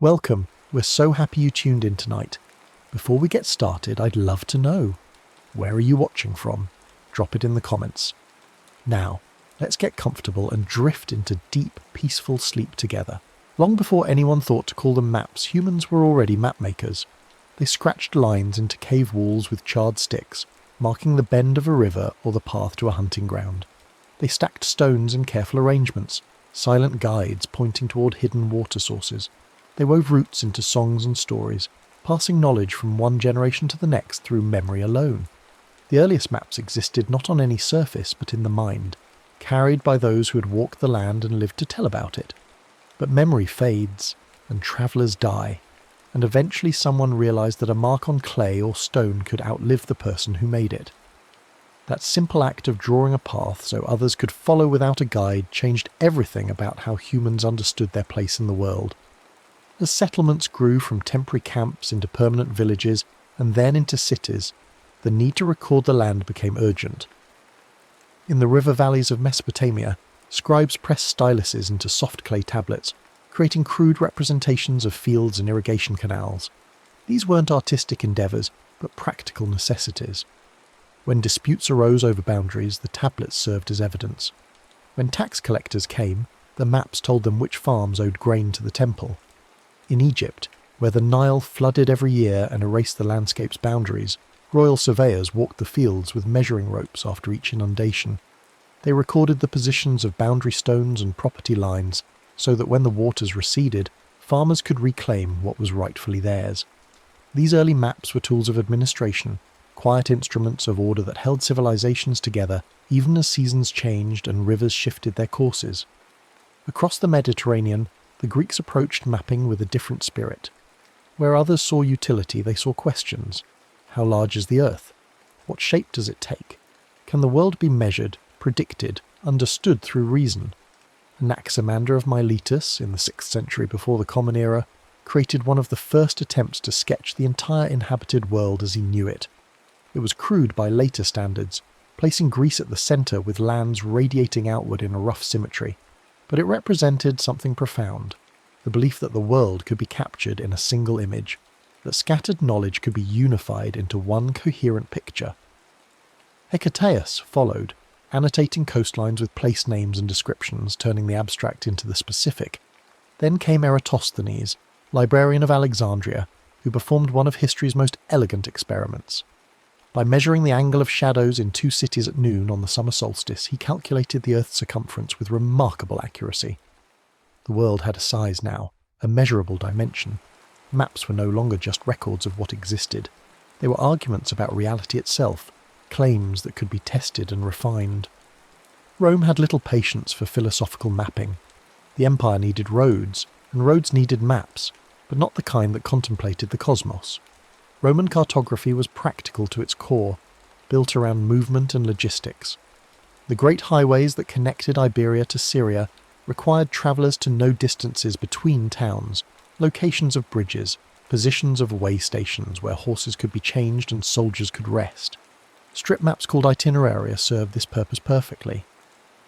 Welcome, we're so happy you tuned in tonight. Before we get started, I'd love to know, where are you watching from? Drop it in the comments. Now, let's get comfortable and drift into deep, peaceful sleep together. Long before anyone thought to call them maps, humans were already map makers. They scratched lines into cave walls with charred sticks, marking the bend of a river or the path to a hunting ground. They stacked stones in careful arrangements, silent guides pointing toward hidden water sources. They wove roots into songs and stories, passing knowledge from one generation to the next through memory alone. The earliest maps existed not on any surface but in the mind, carried by those who had walked the land and lived to tell about it. But memory fades, and travellers die, and eventually someone realised that a mark on clay or stone could outlive the person who made it. That simple act of drawing a path so others could follow without a guide changed everything about how humans understood their place in the world. As settlements grew from temporary camps into permanent villages and then into cities, the need to record the land became urgent. In the river valleys of Mesopotamia, scribes pressed styluses into soft clay tablets, creating crude representations of fields and irrigation canals. These weren't artistic endeavours, but practical necessities. When disputes arose over boundaries, the tablets served as evidence. When tax collectors came, the maps told them which farms owed grain to the temple. In Egypt, where the Nile flooded every year and erased the landscape's boundaries, royal surveyors walked the fields with measuring ropes after each inundation. They recorded the positions of boundary stones and property lines, so that when the waters receded, farmers could reclaim what was rightfully theirs. These early maps were tools of administration, quiet instruments of order that held civilizations together even as seasons changed and rivers shifted their courses. Across the Mediterranean, the Greeks approached mapping with a different spirit. Where others saw utility, they saw questions. How large is the earth? What shape does it take? Can the world be measured, predicted, understood through reason? Anaximander of Miletus, in the 6th century before the Common Era, created one of the first attempts to sketch the entire inhabited world as he knew it. It was crude by later standards, placing Greece at the centre with lands radiating outward in a rough symmetry. But it represented something profound, the belief that the world could be captured in a single image, that scattered knowledge could be unified into one coherent picture. Hecataeus followed, annotating coastlines with place names and descriptions, turning the abstract into the specific. Then came Eratosthenes, librarian of Alexandria, who performed one of history's most elegant experiments. By measuring the angle of shadows in two cities at noon on the summer solstice, he calculated the Earth's circumference with remarkable accuracy. The world had a size now, a measurable dimension. Maps were no longer just records of what existed. They were arguments about reality itself, claims that could be tested and refined. Rome had little patience for philosophical mapping. The empire needed roads, and roads needed maps, but not the kind that contemplated the cosmos. Roman cartography was practical to its core, built around movement and logistics. The great highways that connected Iberia to Syria required travellers to know distances between towns, locations of bridges, positions of way stations where horses could be changed and soldiers could rest. Strip maps called itineraries served this purpose perfectly.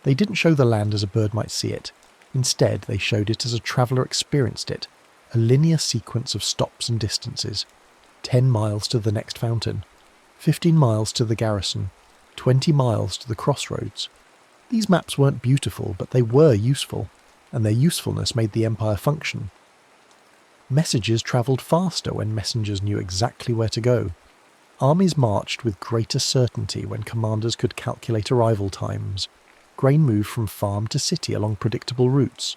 They didn't show the land as a bird might see it. Instead, they showed it as a traveller experienced it, a linear sequence of stops and distances. 10 miles to the next fountain, 15 miles to the garrison, 20 miles to the crossroads. These maps weren't beautiful, but they were useful, and their usefulness made the empire function. Messages travelled faster when messengers knew exactly where to go. Armies marched with greater certainty when commanders could calculate arrival times. Grain moved from farm to city along predictable routes.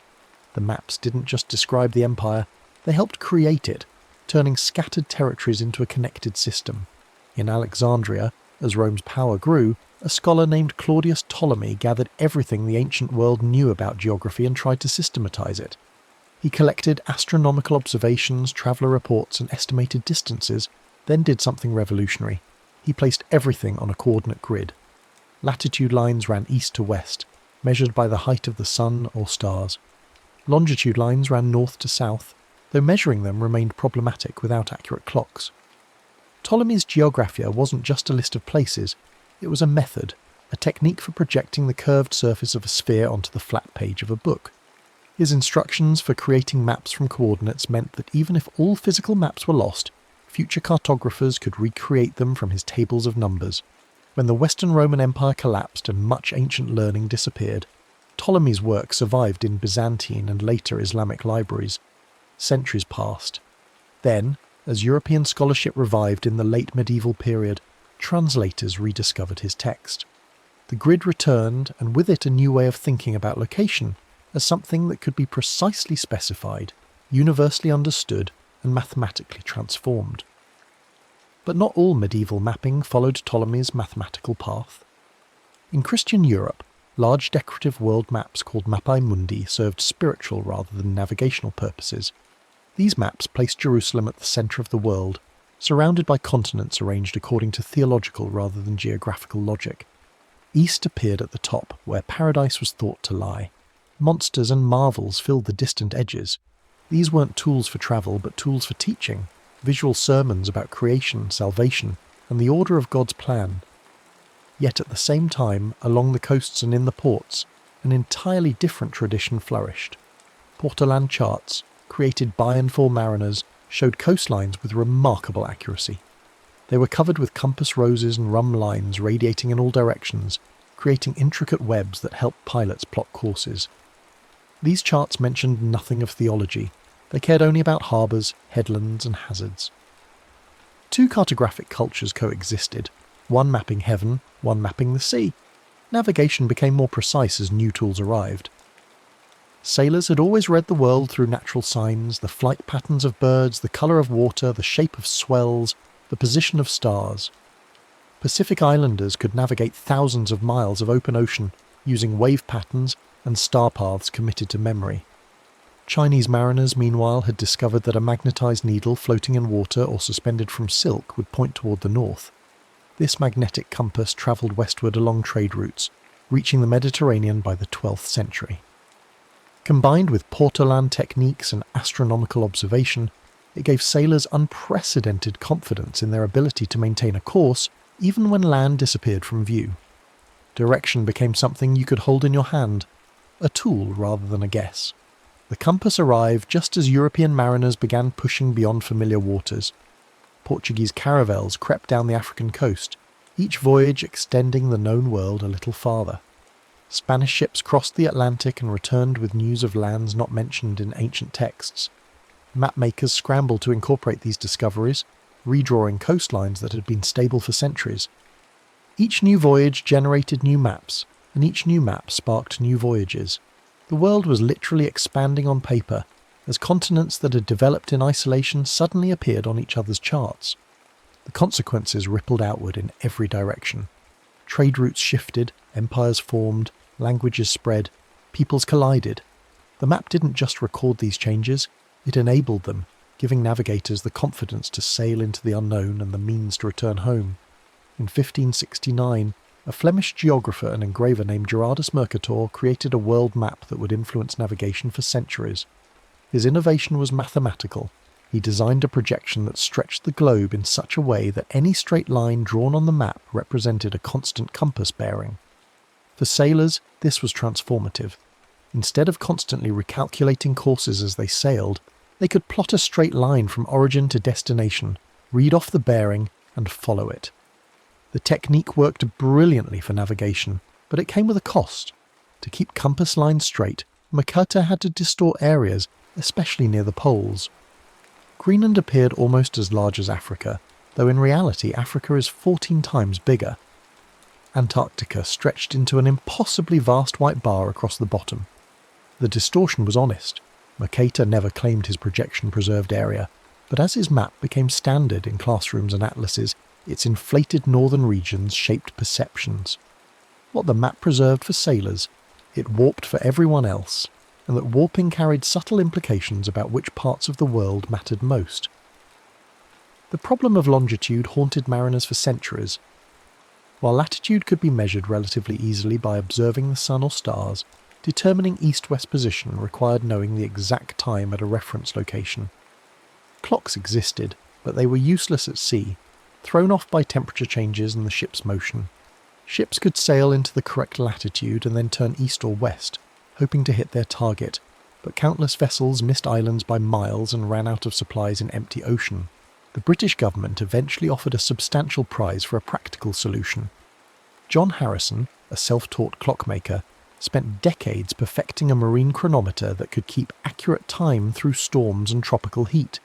The maps didn't just describe the empire, they helped create it, turning scattered territories into a connected system. In Alexandria, as Rome's power grew, a scholar named Claudius Ptolemy gathered everything the ancient world knew about geography and tried to systematize it. He collected astronomical observations, traveller reports, and estimated distances, then did something revolutionary. He placed everything on a coordinate grid. Latitude lines ran east to west, measured by the height of the sun or stars. Longitude lines ran north to south, though measuring them remained problematic without accurate clocks. Ptolemy's Geographia wasn't just a list of places, it was a method, a technique for projecting the curved surface of a sphere onto the flat page of a book. His instructions for creating maps from coordinates meant that even if all physical maps were lost, future cartographers could recreate them from his tables of numbers. When the Western Roman Empire collapsed and much ancient learning disappeared, Ptolemy's work survived in Byzantine and later Islamic libraries. Centuries passed. Then, as European scholarship revived in the late medieval period, translators rediscovered his text. The grid returned, and with it a new way of thinking about location as something that could be precisely specified, universally understood, and mathematically transformed. But not all medieval mapping followed Ptolemy's mathematical path. In Christian Europe, large decorative world maps called Mappae Mundi served spiritual rather than navigational purposes. These maps placed Jerusalem at the centre of the world, surrounded by continents arranged according to theological rather than geographical logic. East appeared at the top, where paradise was thought to lie. Monsters and marvels filled the distant edges. These weren't tools for travel, but tools for teaching, visual sermons about creation, salvation, and the order of God's plan. Yet at the same time, along the coasts and in the ports, an entirely different tradition flourished. Portolan charts, created by and for mariners, showed coastlines with remarkable accuracy. They were covered with compass roses and rhumb lines radiating in all directions, creating intricate webs that helped pilots plot courses. These charts mentioned nothing of theology. They cared only about harbours, headlands, and hazards. Two cartographic cultures coexisted, one mapping heaven, one mapping the sea. Navigation became more precise as new tools arrived. Sailors had always read the world through natural signs, the flight patterns of birds, the colour of water, the shape of swells, the position of stars. Pacific Islanders could navigate thousands of miles of open ocean using wave patterns and star paths committed to memory. Chinese mariners, meanwhile, had discovered that a magnetised needle floating in water or suspended from silk would point toward the north. This magnetic compass travelled westward along trade routes, reaching the Mediterranean by the 12th century. Combined with portolan techniques and astronomical observation, it gave sailors unprecedented confidence in their ability to maintain a course even when land disappeared from view. Direction became something you could hold in your hand, a tool rather than a guess. The compass arrived just as European mariners began pushing beyond familiar waters. Portuguese caravels crept down the African coast, each voyage extending the known world a little farther. Spanish ships crossed the Atlantic and returned with news of lands not mentioned in ancient texts. Mapmakers scrambled to incorporate these discoveries, redrawing coastlines that had been stable for centuries. Each new voyage generated new maps, and each new map sparked new voyages. The world was literally expanding on paper, as continents that had developed in isolation suddenly appeared on each other's charts. The consequences rippled outward in every direction. Trade routes shifted, empires formed, languages spread, peoples collided. The map didn't just record these changes, it enabled them, giving navigators the confidence to sail into the unknown and the means to return home. In 1569, a Flemish geographer and engraver named Gerardus Mercator created a world map that would influence navigation for centuries. His innovation was mathematical. He designed a projection that stretched the globe in such a way that any straight line drawn on the map represented a constant compass bearing. For sailors, this was transformative. Instead of constantly recalculating courses as they sailed, they could plot a straight line from origin to destination, read off the bearing, and follow it. The technique worked brilliantly for navigation, but it came with a cost. To keep compass lines straight, Mercator had to distort areas, especially near the poles. Greenland appeared almost as large as Africa, though in reality Africa is 14 times bigger. Antarctica stretched into an impossibly vast white bar across the bottom. The distortion was honest. Mercator never claimed his projection-preserved area, but as his map became standard in classrooms and atlases, its inflated northern regions shaped perceptions. What the map preserved for sailors, it warped for everyone else, and that warping carried subtle implications about which parts of the world mattered most. The problem of longitude haunted mariners for centuries. While latitude could be measured relatively easily by observing the sun or stars, determining east-west position required knowing the exact time at a reference location. Clocks existed, but they were useless at sea, thrown off by temperature changes and the ship's motion. Ships could sail into the correct latitude and then turn east or west, hoping to hit their target, but countless vessels missed islands by miles and ran out of supplies in empty ocean. The British government eventually offered a substantial prize for a practical solution. John Harrison, a self-taught clockmaker, spent decades perfecting a marine chronometer that could keep accurate time through storms and tropical heat.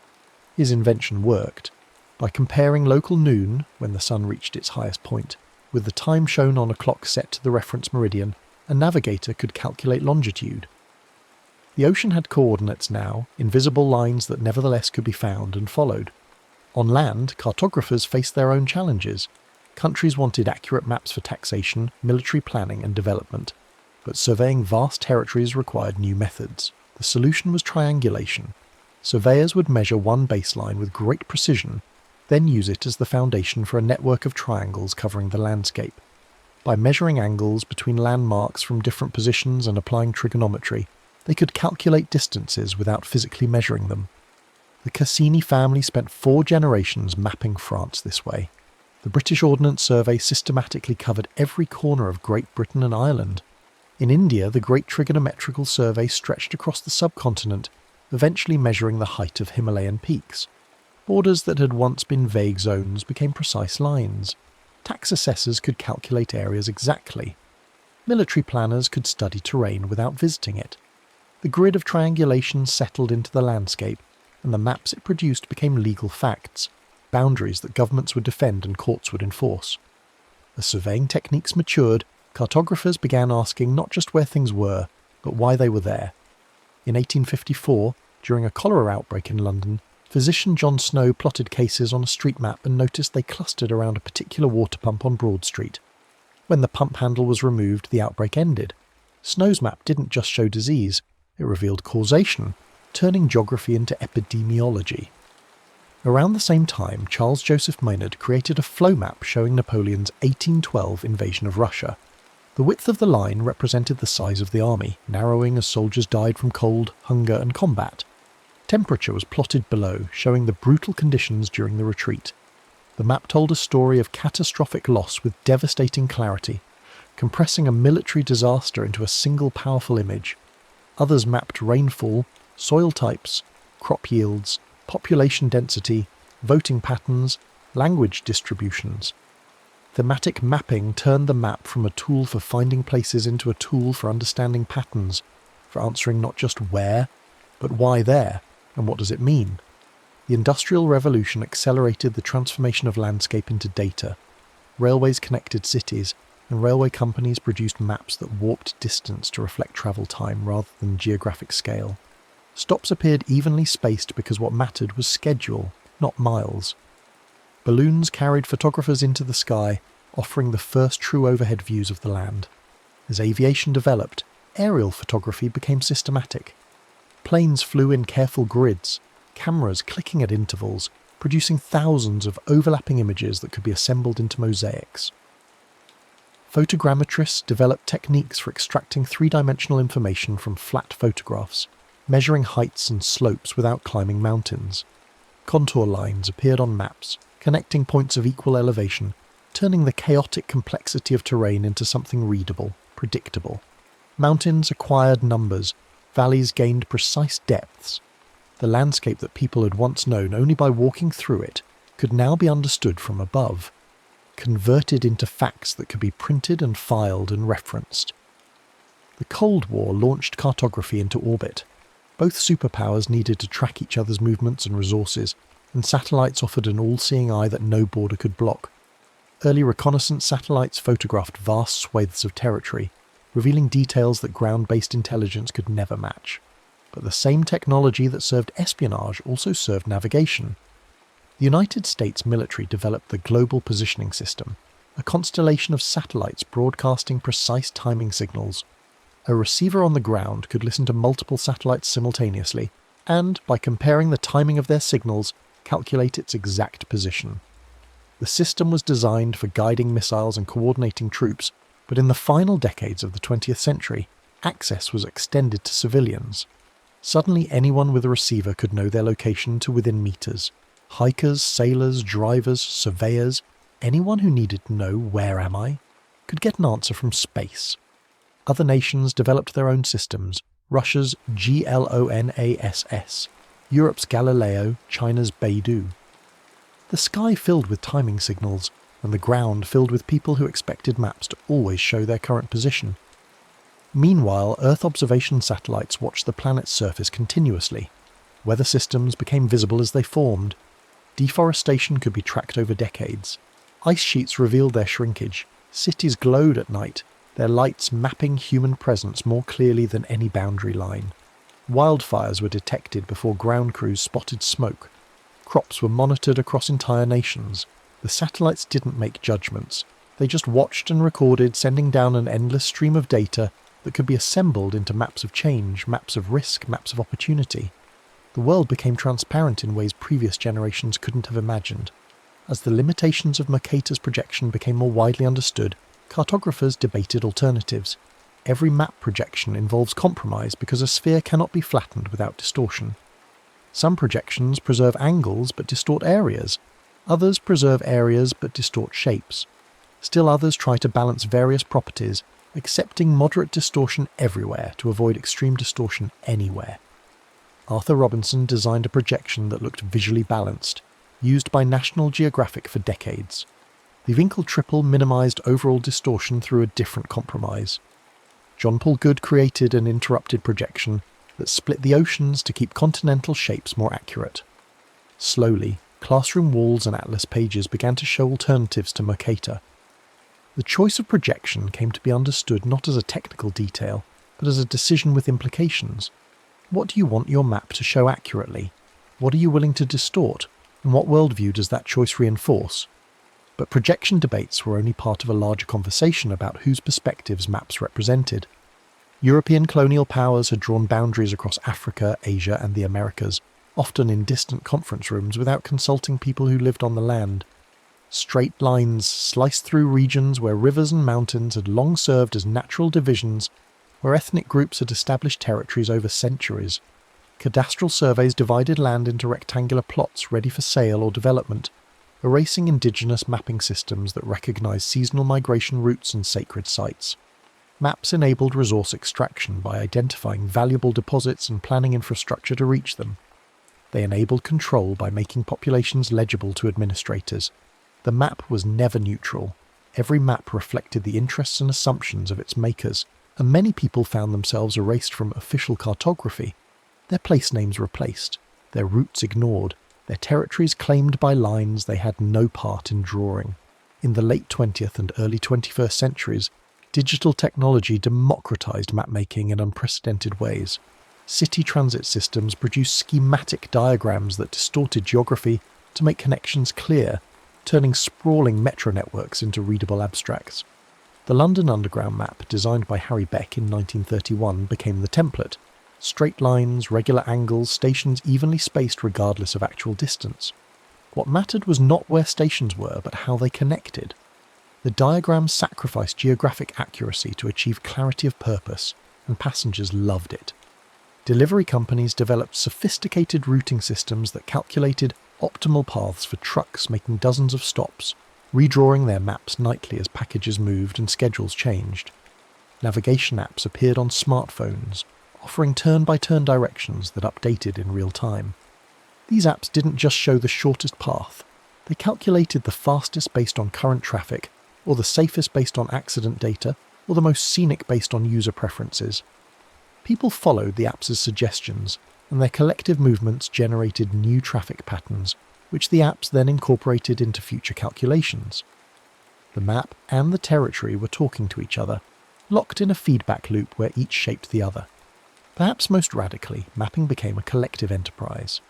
His invention worked. By comparing local noon, when the sun reached its highest point, with the time shown on a clock set to the reference meridian, a navigator could calculate longitude. The ocean had coordinates now, invisible lines that nevertheless could be found and followed. On land, cartographers faced their own challenges. Countries wanted accurate maps for taxation, military planning and development, but surveying vast territories required new methods. The solution was triangulation. Surveyors would measure one baseline with great precision, then use it as the foundation for a network of triangles covering the landscape. By measuring angles between landmarks from different positions and applying trigonometry, they could calculate distances without physically measuring them. The Cassini family spent 4 generations mapping France this way. The British Ordnance Survey systematically covered every corner of Great Britain and Ireland. In India, the Great Trigonometrical Survey stretched across the subcontinent, eventually measuring the height of Himalayan peaks. Borders that had once been vague zones became precise lines. Tax assessors could calculate areas exactly. Military planners could study terrain without visiting it. The grid of triangulation settled into the landscape, and the maps it produced became legal facts, boundaries that governments would defend and courts would enforce. As surveying techniques matured, cartographers began asking not just where things were, but why they were there. In 1854, during a cholera outbreak in London, physician John Snow plotted cases on a street map and noticed they clustered around a particular water pump on Broad Street. When the pump handle was removed, the outbreak ended. Snow's map didn't just show disease, it revealed causation, turning geography into epidemiology. Around the same time, Charles Joseph Maynard created a flow map showing Napoleon's 1812 invasion of Russia. The width of the line represented the size of the army, narrowing as soldiers died from cold, hunger and combat. Temperature was plotted below, showing the brutal conditions during the retreat. The map told a story of catastrophic loss with devastating clarity, compressing a military disaster into a single powerful image. Others mapped rainfall, soil types, crop yields, population density, voting patterns, language distributions. Thematic mapping turned the map from a tool for finding places into a tool for understanding patterns, for answering not just where, but why there, and what does it mean. The Industrial Revolution accelerated the transformation of landscape into data. Railways connected cities, and railway companies produced maps that warped distance to reflect travel time rather than geographic scale. Stops appeared evenly spaced because what mattered was schedule, not miles. Balloons carried photographers into the sky, offering the first true overhead views of the land. As aviation developed, aerial photography became systematic. Planes flew in careful grids, cameras clicking at intervals, producing thousands of overlapping images that could be assembled into mosaics. Photogrammetrists developed techniques for extracting three-dimensional information from flat photographs, measuring heights and slopes without climbing mountains. Contour lines appeared on maps, connecting points of equal elevation, turning the chaotic complexity of terrain into something readable, predictable. Mountains acquired numbers, valleys gained precise depths. The landscape that people had once known only by walking through it could now be understood from above, converted into facts that could be printed and filed and referenced. The Cold War launched cartography into orbit. Both superpowers needed to track each other's movements and resources, and satellites offered an all-seeing eye that no border could block. Early reconnaissance satellites photographed vast swathes of territory, revealing details that ground-based intelligence could never match. But the same technology that served espionage also served navigation. The United States military developed the Global Positioning System, a constellation of satellites broadcasting precise timing signals. A receiver on the ground could listen to multiple satellites simultaneously, and, by comparing the timing of their signals, calculate its exact position. The system was designed for guiding missiles and coordinating troops, but in the final decades of the 20th century, access was extended to civilians. Suddenly anyone with a receiver could know their location to within meters. Hikers, sailors, drivers, surveyors, anyone who needed to know "where am I?" could get an answer from space. Other nations developed their own systems, Russia's GLONASS, Europe's Galileo, China's Beidou. The sky filled with timing signals, and the ground filled with people who expected maps to always show their current position. Meanwhile, Earth observation satellites watched the planet's surface continuously. Weather systems became visible as they formed. Deforestation could be tracked over decades. Ice sheets revealed their shrinkage. Cities glowed at night, their lights mapping human presence more clearly than any boundary line. Wildfires were detected before ground crews spotted smoke. Crops were monitored across entire nations. The satellites didn't make judgments. They just watched and recorded, sending down an endless stream of data that could be assembled into maps of change, maps of risk, maps of opportunity. The world became transparent in ways previous generations couldn't have imagined. As the limitations of Mercator's projection became more widely understood, cartographers debated alternatives. Every map projection involves compromise because a sphere cannot be flattened without distortion. Some projections preserve angles but distort areas. Others preserve areas but distort shapes. Still others try to balance various properties, accepting moderate distortion everywhere to avoid extreme distortion anywhere. Arthur Robinson designed a projection that looked visually balanced, used by National Geographic for decades. The Winkel triple minimised overall distortion through a different compromise. John Paul Good created an interrupted projection that split the oceans to keep continental shapes more accurate. Slowly, classroom walls and atlas pages began to show alternatives to Mercator. The choice of projection came to be understood not as a technical detail, but as a decision with implications. What do you want your map to show accurately? What are you willing to distort? And what worldview does that choice reinforce? But projection debates were only part of a larger conversation about whose perspectives maps represented. European colonial powers had drawn boundaries across Africa, Asia, and the Americas, often in distant conference rooms without consulting people who lived on the land. Straight lines sliced through regions where rivers and mountains had long served as natural divisions, where ethnic groups had established territories over centuries. Cadastral surveys divided land into rectangular plots ready for sale or development, erasing indigenous mapping systems that recognised seasonal migration routes and sacred sites. Maps enabled resource extraction by identifying valuable deposits and planning infrastructure to reach them. They enabled control by making populations legible to administrators. The map was never neutral. Every map reflected the interests and assumptions of its makers, and many people found themselves erased from official cartography, their place names replaced, their routes ignored, their territories claimed by lines they had no part in drawing. In the late 20th and early 21st centuries, digital technology democratized mapmaking in unprecedented ways. City transit systems produced schematic diagrams that distorted geography to make connections clear, turning sprawling metro networks into readable abstracts. The London Underground map, designed by Harry Beck in 1931, became the template. Straight lines, regular angles, stations evenly spaced regardless of actual distance. What mattered was not where stations were, but how they connected. The diagram sacrificed geographic accuracy to achieve clarity of purpose, and passengers loved it. Delivery companies developed sophisticated routing systems that calculated optimal paths for trucks making dozens of stops, redrawing their maps nightly as packages moved and schedules changed. Navigation apps appeared on smartphones, offering turn-by-turn directions that updated in real time. These apps didn't just show the shortest path, they calculated the fastest based on current traffic, or the safest based on accident data, or the most scenic based on user preferences. People followed the apps' suggestions, and their collective movements generated new traffic patterns, which the apps then incorporated into future calculations. The map and the territory were talking to each other, locked in a feedback loop where each shaped the other. Perhaps most radically, mapping became a collective enterprise.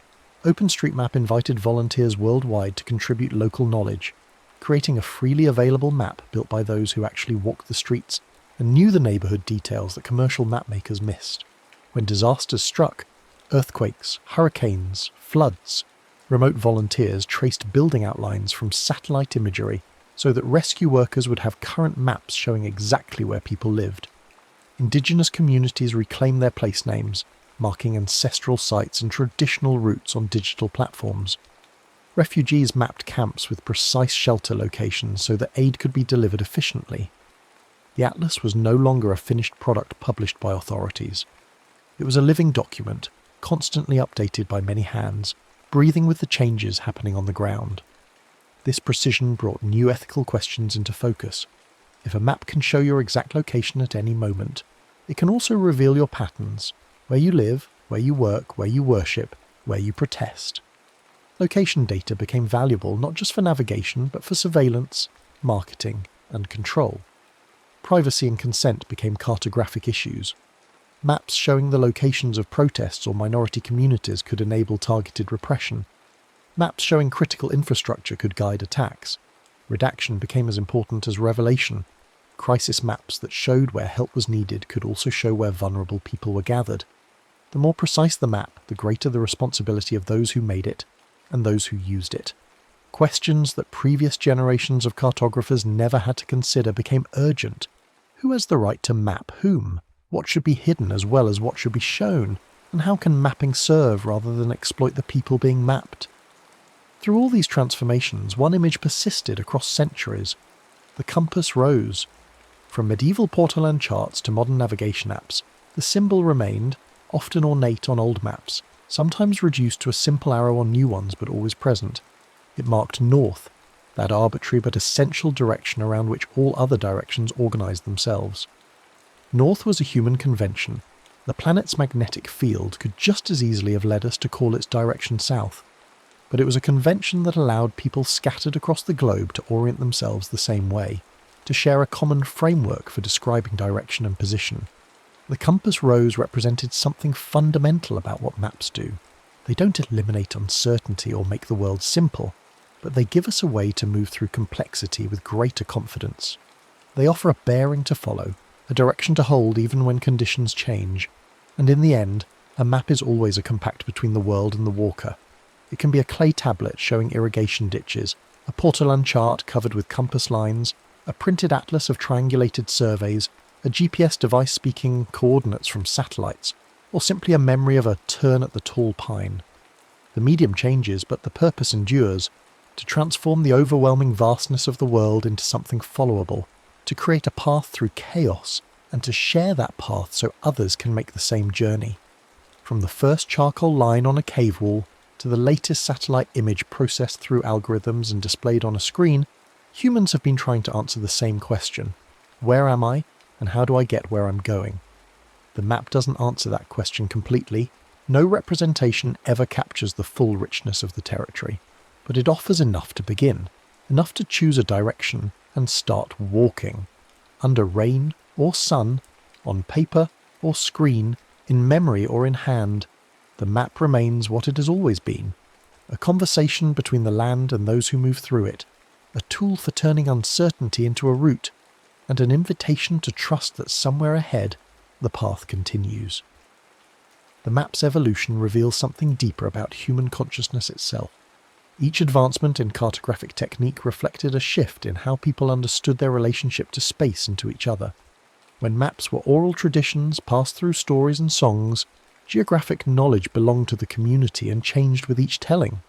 OpenStreetMap invited volunteers worldwide to contribute local knowledge, creating a freely available map built by those who actually walked the streets and knew the neighbourhood details that commercial mapmakers missed. When disasters struck, earthquakes, hurricanes, floods, remote volunteers traced building outlines from satellite imagery so that rescue workers would have current maps showing exactly where people lived. Indigenous communities reclaimed their place names, marking ancestral sites and traditional routes on digital platforms. Refugees mapped camps with precise shelter locations so that aid could be delivered efficiently. The atlas was no longer a finished product published by authorities. It was a living document, constantly updated by many hands, breathing with the changes happening on the ground. This precision brought new ethical questions into focus. If a map can show your exact location at any moment, it can also reveal your patterns, where you live, where you work, where you worship, where you protest. Location data became valuable not just for navigation, but for surveillance, marketing, and control. Privacy and consent became cartographic issues. Maps showing the locations of protests or minority communities could enable targeted repression. Maps showing critical infrastructure could guide attacks. Redaction became as important as revelation. Crisis maps that showed where help was needed could also show where vulnerable people were gathered. The more precise the map, the greater the responsibility of those who made it and those who used it. Questions that previous generations of cartographers never had to consider became urgent. Who has the right to map whom? What should be hidden as well as what should be shown? And how can mapping serve rather than exploit the people being mapped? Through all these transformations, one image persisted across centuries. The compass rose. From medieval portolan charts to modern navigation apps, the symbol remained, often ornate on old maps, sometimes reduced to a simple arrow on new ones but always present. It marked north, that arbitrary but essential direction around which all other directions organised themselves. North was a human convention. The planet's magnetic field could just as easily have led us to call its direction south. But it was a convention that allowed people scattered across the globe to orient themselves the same way, to share a common framework for describing direction and position. The compass rose represented something fundamental about what maps do. They don't eliminate uncertainty or make the world simple, but they give us a way to move through complexity with greater confidence. They offer a bearing to follow, a direction to hold even when conditions change, and in the end, a map is always a compact between the world and the walker. It can be a clay tablet showing irrigation ditches, a portolan chart covered with compass lines, a printed atlas of triangulated surveys, a GPS device speaking coordinates from satellites, or simply a memory of a turn at the tall pine. The medium changes, but the purpose endures, to transform the overwhelming vastness of the world into something followable, to create a path through chaos, and to share that path so others can make the same journey. From the first charcoal line on a cave wall, to the latest satellite image processed through algorithms and displayed on a screen, humans have been trying to answer the same question. Where am I, and how do I get where I'm going? The map doesn't answer that question completely. No representation ever captures the full richness of the territory, but it offers enough to begin, enough to choose a direction and start walking. Under rain or sun, on paper or screen, in memory or in hand, the map remains what it has always been, a conversation between the land and those who move through it, a tool for turning uncertainty into a route, and an invitation to trust that somewhere ahead the path continues. The map's evolution reveals something deeper about human consciousness itself. Each advancement in cartographic technique reflected a shift in how people understood their relationship to space and to each other. When maps were oral traditions passed through stories and songs, geographic knowledge belonged to the community and changed with each telling.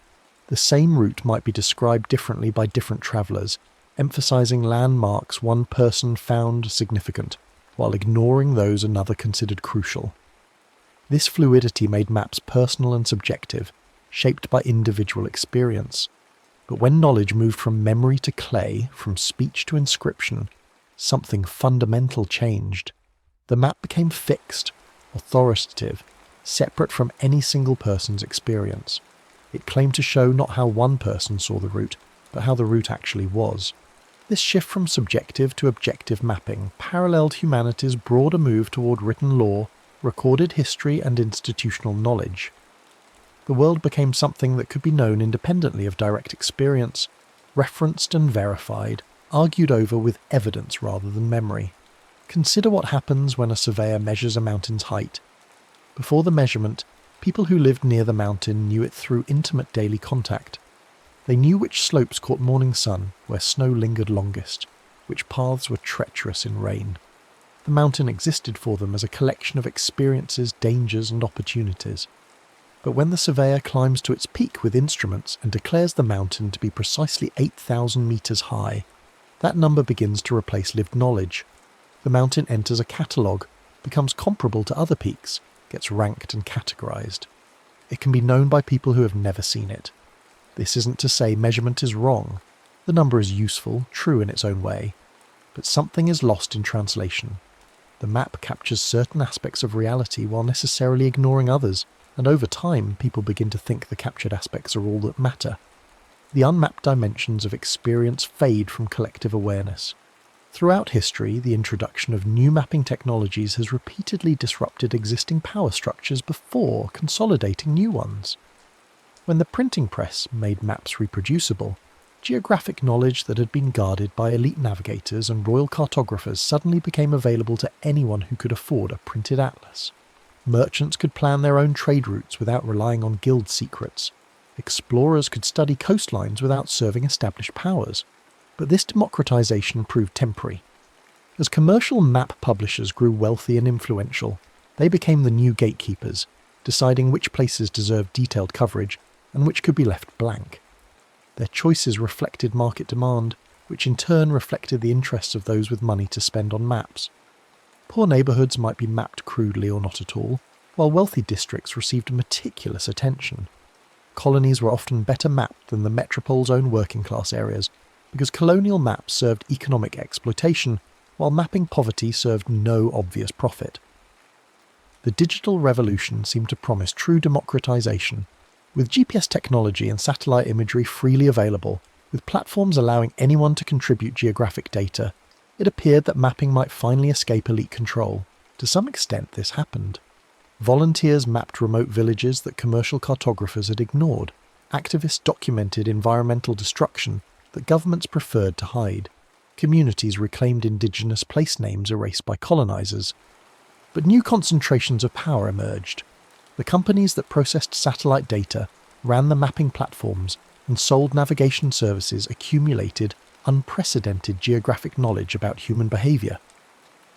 The same route might be described differently by different travellers, emphasising landmarks one person found significant, while ignoring those another considered crucial. This fluidity made maps personal and subjective, shaped by individual experience. But when knowledge moved from memory to clay, from speech to inscription, something fundamental changed. The map became fixed, authoritative, separate from any single person's experience. It claimed to show not how one person saw the route, but how the route actually was. This shift from subjective to objective mapping paralleled humanity's broader move toward written law, recorded history, and institutional knowledge. The world became something that could be known independently of direct experience, referenced and verified, argued over with evidence rather than memory. Consider what happens when a surveyor measures a mountain's height. Before the measurement, people who lived near the mountain knew it through intimate daily contact. They knew which slopes caught morning sun, where snow lingered longest, which paths were treacherous in rain. The mountain existed for them as a collection of experiences, dangers, and opportunities. But when the surveyor climbs to its peak with instruments and declares the mountain to be precisely 8,000 metres high, that number begins to replace lived knowledge. The mountain enters a catalogue, becomes comparable to other peaks, gets ranked and categorized. It can be known by people who have never seen it. This isn't to say measurement is wrong. The number is useful, true in its own way. But something is lost in translation. The map captures certain aspects of reality while necessarily ignoring others, and over time people begin to think the captured aspects are all that matter. The unmapped dimensions of experience fade from collective awareness. Throughout history, the introduction of new mapping technologies has repeatedly disrupted existing power structures before consolidating new ones. When the printing press made maps reproducible, geographic knowledge that had been guarded by elite navigators and royal cartographers suddenly became available to anyone who could afford a printed atlas. Merchants could plan their own trade routes without relying on guild secrets. Explorers could study coastlines without serving established powers. But this democratization proved temporary. As commercial map publishers grew wealthy and influential, they became the new gatekeepers, deciding which places deserved detailed coverage and which could be left blank. Their choices reflected market demand, which in turn reflected the interests of those with money to spend on maps. Poor neighbourhoods might be mapped crudely or not at all, while wealthy districts received meticulous attention. Colonies were often better mapped than the metropole's own working-class areas, because colonial maps served economic exploitation, while mapping poverty served no obvious profit. The digital revolution seemed to promise true democratization. With GPS technology and satellite imagery freely available, with platforms allowing anyone to contribute geographic data, it appeared that mapping might finally escape elite control. To some extent, this happened. Volunteers mapped remote villages that commercial cartographers had ignored. Activists documented environmental destruction that governments preferred to hide. Communities reclaimed indigenous place names erased by colonizers. But new concentrations of power emerged. The companies that processed satellite data, ran the mapping platforms, and sold navigation services accumulated unprecedented geographic knowledge about human behaviour.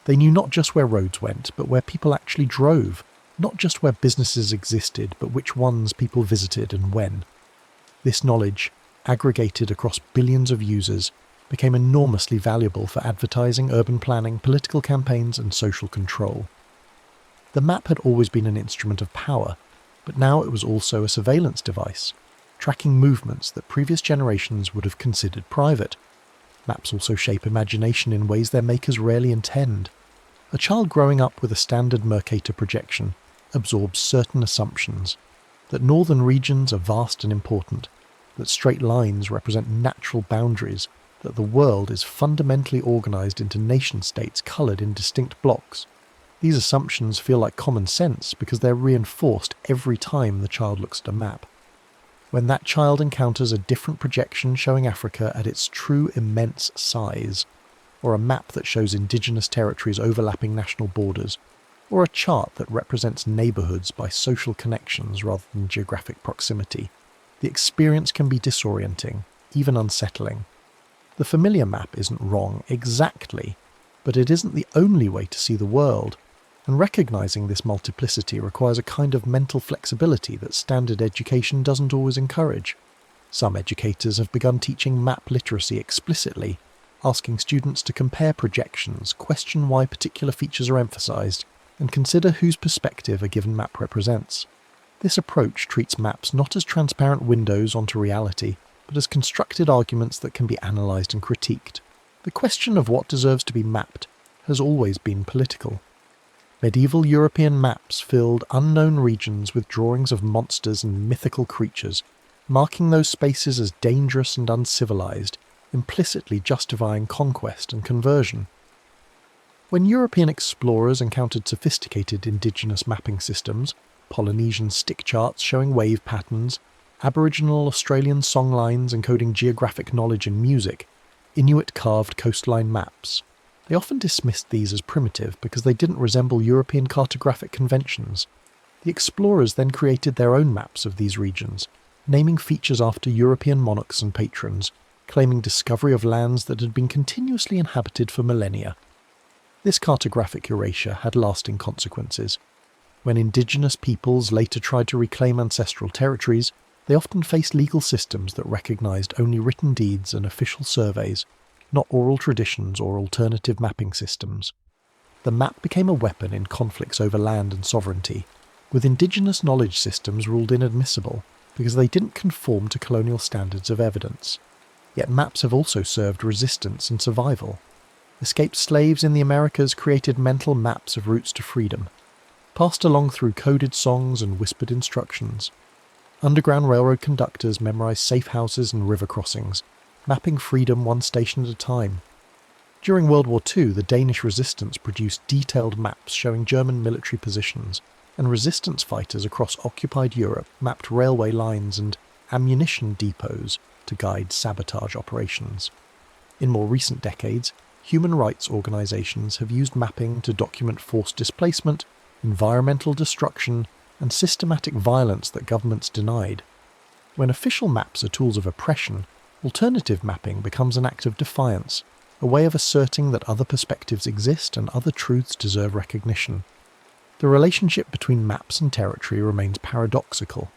They knew not just where roads went, but where people actually drove, not just where businesses existed, but which ones people visited and when. This knowledge, aggregated across billions of users, became enormously valuable for advertising, urban planning, political campaigns, and social control. The map had always been an instrument of power, but now it was also a surveillance device, tracking movements that previous generations would have considered private. Maps also shape imagination in ways their makers rarely intend. A child growing up with a standard Mercator projection absorbs certain assumptions, that northern regions are vast and important, that straight lines represent natural boundaries, that the world is fundamentally organised into nation-states coloured in distinct blocks. These assumptions feel like common sense because they're reinforced every time the child looks at a map. When that child encounters a different projection showing Africa at its true immense size, or a map that shows indigenous territories overlapping national borders, or a chart that represents neighbourhoods by social connections rather than geographic proximity, the experience can be disorienting, even unsettling. The familiar map isn't wrong exactly, but it isn't the only way to see the world, and recognising this multiplicity requires a kind of mental flexibility that standard education doesn't always encourage. Some educators have begun teaching map literacy explicitly, asking students to compare projections, question why particular features are emphasised, and consider whose perspective a given map represents. This approach treats maps not as transparent windows onto reality, but as constructed arguments that can be analysed and critiqued. The question of what deserves to be mapped has always been political. Medieval European maps filled unknown regions with drawings of monsters and mythical creatures, marking those spaces as dangerous and uncivilized, implicitly justifying conquest and conversion. When European explorers encountered sophisticated indigenous mapping systems, Polynesian stick charts showing wave patterns, Aboriginal Australian songlines encoding geographic knowledge in music, Inuit carved coastline maps, they often dismissed these as primitive because they didn't resemble European cartographic conventions. The explorers then created their own maps of these regions, naming features after European monarchs and patrons, claiming discovery of lands that had been continuously inhabited for millennia. This cartographic erasure had lasting consequences. When indigenous peoples later tried to reclaim ancestral territories, they often faced legal systems that recognised only written deeds and official surveys, not oral traditions or alternative mapping systems. The map became a weapon in conflicts over land and sovereignty, with indigenous knowledge systems ruled inadmissible because they didn't conform to colonial standards of evidence. Yet maps have also served resistance and survival. Escaped slaves in the Americas created mental maps of routes to freedom, passed along through coded songs and whispered instructions. Underground railroad conductors memorized safe houses and river crossings, mapping freedom one station at a time. During World War II, the Danish resistance produced detailed maps showing German military positions, and resistance fighters across occupied Europe mapped railway lines and ammunition depots to guide sabotage operations. In more recent decades, human rights organisations have used mapping to document forced displacement, environmental destruction, and systematic violence that governments denied. When official maps are tools of oppression, alternative mapping becomes an act of defiance, a way of asserting that other perspectives exist and other truths deserve recognition. The relationship between maps and territory remains paradoxical.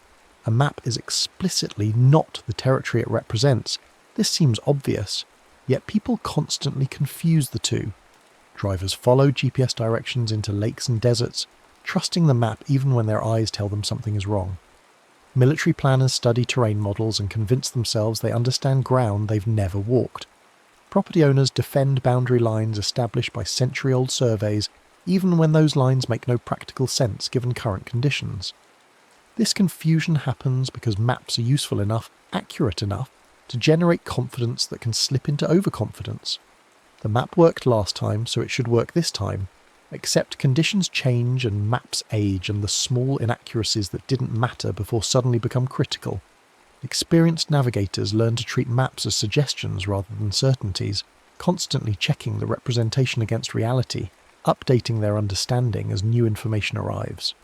A map is explicitly not the territory it represents. This seems obvious, yet people constantly confuse the two. Drivers follow GPS directions into lakes and deserts, trusting the map even when their eyes tell them something is wrong. Military planners study terrain models and convince themselves they understand ground they've never walked. Property owners defend boundary lines established by century-old surveys, even when those lines make no practical sense given current conditions. This confusion happens because maps are useful enough, accurate enough, to generate confidence that can slip into overconfidence. The map worked last time, so it should work this time, except conditions change and maps age, and the small inaccuracies that didn't matter before suddenly become critical. Experienced navigators learn to treat maps as suggestions rather than certainties, constantly checking the representation against reality, updating their understanding as new information arrives.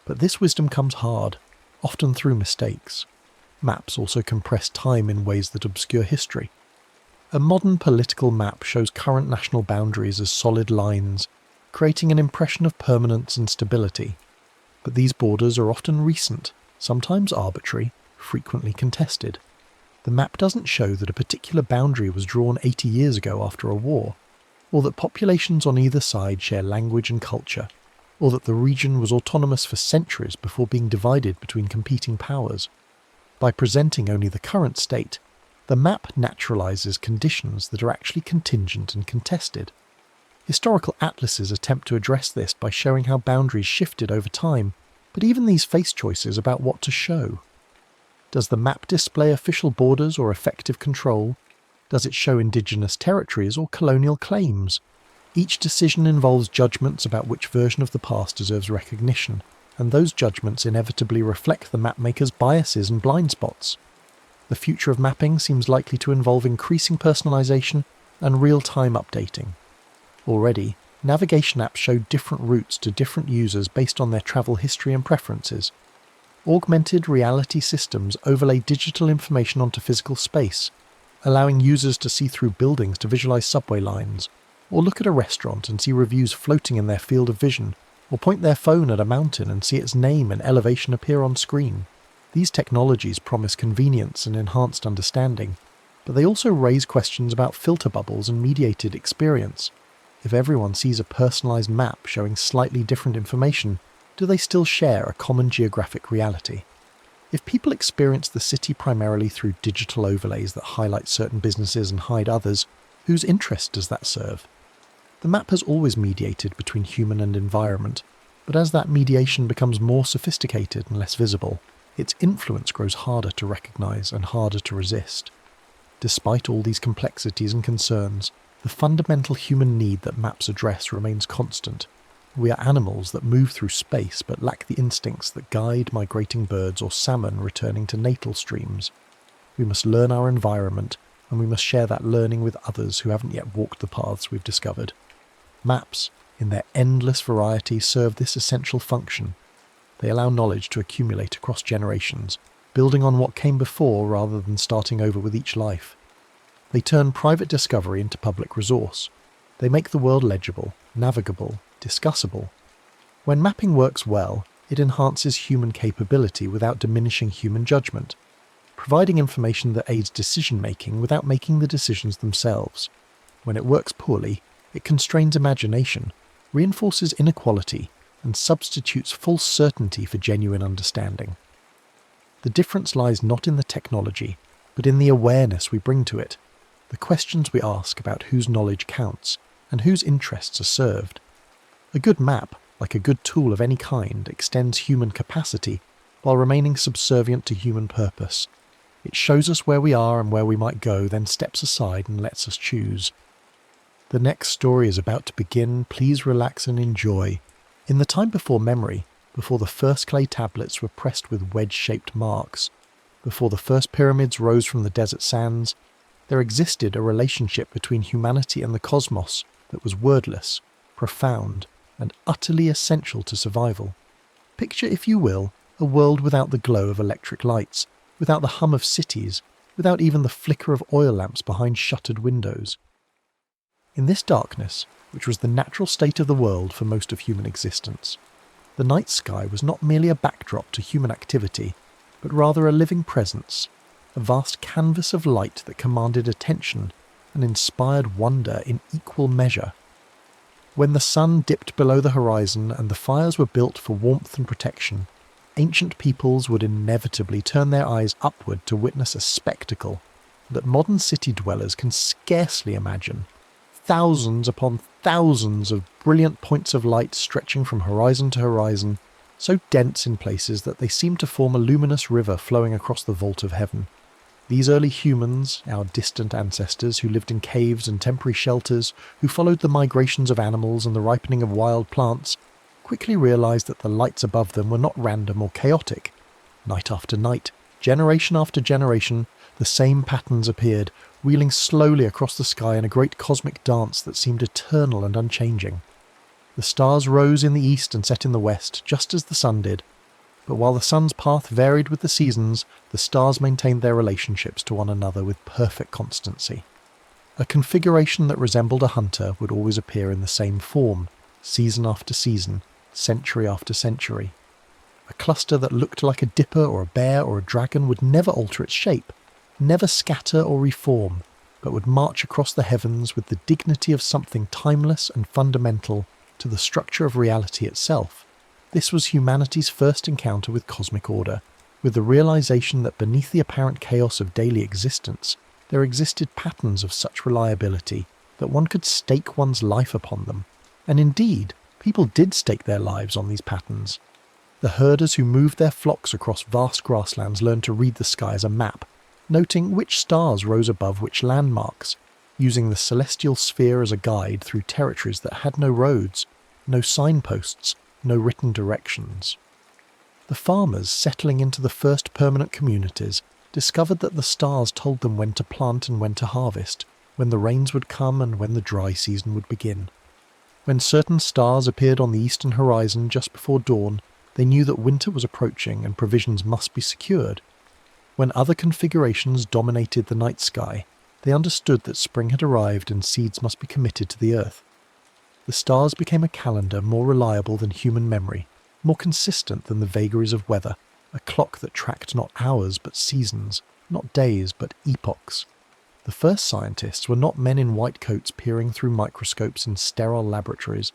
But this wisdom comes hard, often through mistakes. Maps also compress time in ways that obscure history. A modern political map shows current national boundaries as solid lines, creating an impression of permanence and stability. But these borders are often recent, sometimes arbitrary, frequently contested. The map doesn't show that a particular boundary was drawn 80 years ago after a war, or that populations on either side share language and culture, or that the region was autonomous for centuries before being divided between competing powers. By presenting only the current state, the map naturalizes conditions that are actually contingent and contested. Historical atlases attempt to address this by showing how boundaries shifted over time, but even these face choices about what to show. Does the map display official borders or effective control? Does it show indigenous territories or colonial claims? Each decision involves judgments about which version of the past deserves recognition, and those judgments inevitably reflect the mapmaker's biases and blind spots. The future of mapping seems likely to involve increasing personalization and real-time updating. Already, navigation apps show different routes to different users based on their travel history and preferences. Augmented reality systems overlay digital information onto physical space, allowing users to see through buildings to visualize subway lines, or look at a restaurant and see reviews floating in their field of vision, or point their phone at a mountain and see its name and elevation appear on screen. These technologies promise convenience and enhanced understanding, but they also raise questions about filter bubbles and mediated experience. If everyone sees a personalized map showing slightly different information, do they still share a common geographic reality? If people experience the city primarily through digital overlays that highlight certain businesses and hide others, whose interest does that serve? The map has always mediated between human and environment, but as that mediation becomes more sophisticated and less visible, its influence grows harder to recognize and harder to resist. Despite all these complexities and concerns, the fundamental human need that maps address remains constant. We are animals that move through space but lack the instincts that guide migrating birds or salmon returning to natal streams. We must learn our environment, and we must share that learning with others who haven't yet walked the paths we've discovered. Maps, in their endless variety, serve this essential function. They allow knowledge to accumulate across generations, building on what came before rather than starting over with each life. They turn private discovery into public resource. They make the world legible, navigable, discussable. When mapping works well, it enhances human capability without diminishing human judgment, providing information that aids decision-making without making the decisions themselves. When it works poorly, it constrains imagination, reinforces inequality, and substitutes false certainty for genuine understanding. The difference lies not in the technology, but in the awareness we bring to it, the questions we ask about whose knowledge counts and whose interests are served. A good map, like a good tool of any kind, extends human capacity while remaining subservient to human purpose. It shows us where we are and where we might go, then steps aside and lets us choose. The next story is about to begin. Please relax and enjoy. In the time before memory, before the first clay tablets were pressed with wedge-shaped marks, before the first pyramids rose from the desert sands, there existed a relationship between humanity and the cosmos that was wordless, profound, and utterly essential to survival. Picture, if you will, a world without the glow of electric lights, without the hum of cities, without even the flicker of oil lamps behind shuttered windows. In this darkness, which was the natural state of the world for most of human existence, the night sky was not merely a backdrop to human activity, but rather a living presence, a vast canvas of light that commanded attention and inspired wonder in equal measure. When the sun dipped below the horizon and the fires were built for warmth and protection, ancient peoples would inevitably turn their eyes upward to witness a spectacle that modern city dwellers can scarcely imagine. Thousands upon thousands of brilliant points of light stretching from horizon to horizon, so dense in places that they seem to form a luminous river flowing across the vault of heaven. These early humans, our distant ancestors who lived in caves and temporary shelters, who followed the migrations of animals and the ripening of wild plants, quickly realized that the lights above them were not random or chaotic. Night after night, generation after generation, the same patterns appeared, wheeling slowly across the sky in a great cosmic dance that seemed eternal and unchanging. The stars rose in the east and set in the west, just as the sun did, but while the sun's path varied with the seasons, the stars maintained their relationships to one another with perfect constancy. A configuration that resembled a hunter would always appear in the same form, season after season, century after century. A cluster that looked like a dipper or a bear or a dragon would never alter its shape, never scatter or reform, but would march across the heavens with the dignity of something timeless and fundamental to the structure of reality itself. This was humanity's first encounter with cosmic order, with the realization that beneath the apparent chaos of daily existence, there existed patterns of such reliability that one could stake one's life upon them. And indeed, people did stake their lives on these patterns. The herders who moved their flocks across vast grasslands learned to read the sky as a map, noting which stars rose above which landmarks, using the celestial sphere as a guide through territories that had no roads, no signposts, no written directions. The farmers settling into the first permanent communities discovered that the stars told them when to plant and when to harvest, when the rains would come and when the dry season would begin. When certain stars appeared on the eastern horizon just before dawn, they knew that winter was approaching and provisions must be secured. When other configurations dominated the night sky, they understood that spring had arrived and seeds must be committed to the earth. The stars became a calendar more reliable than human memory, more consistent than the vagaries of weather, a clock that tracked not hours but seasons, not days but epochs. The first scientists were not men in white coats peering through microscopes in sterile laboratories,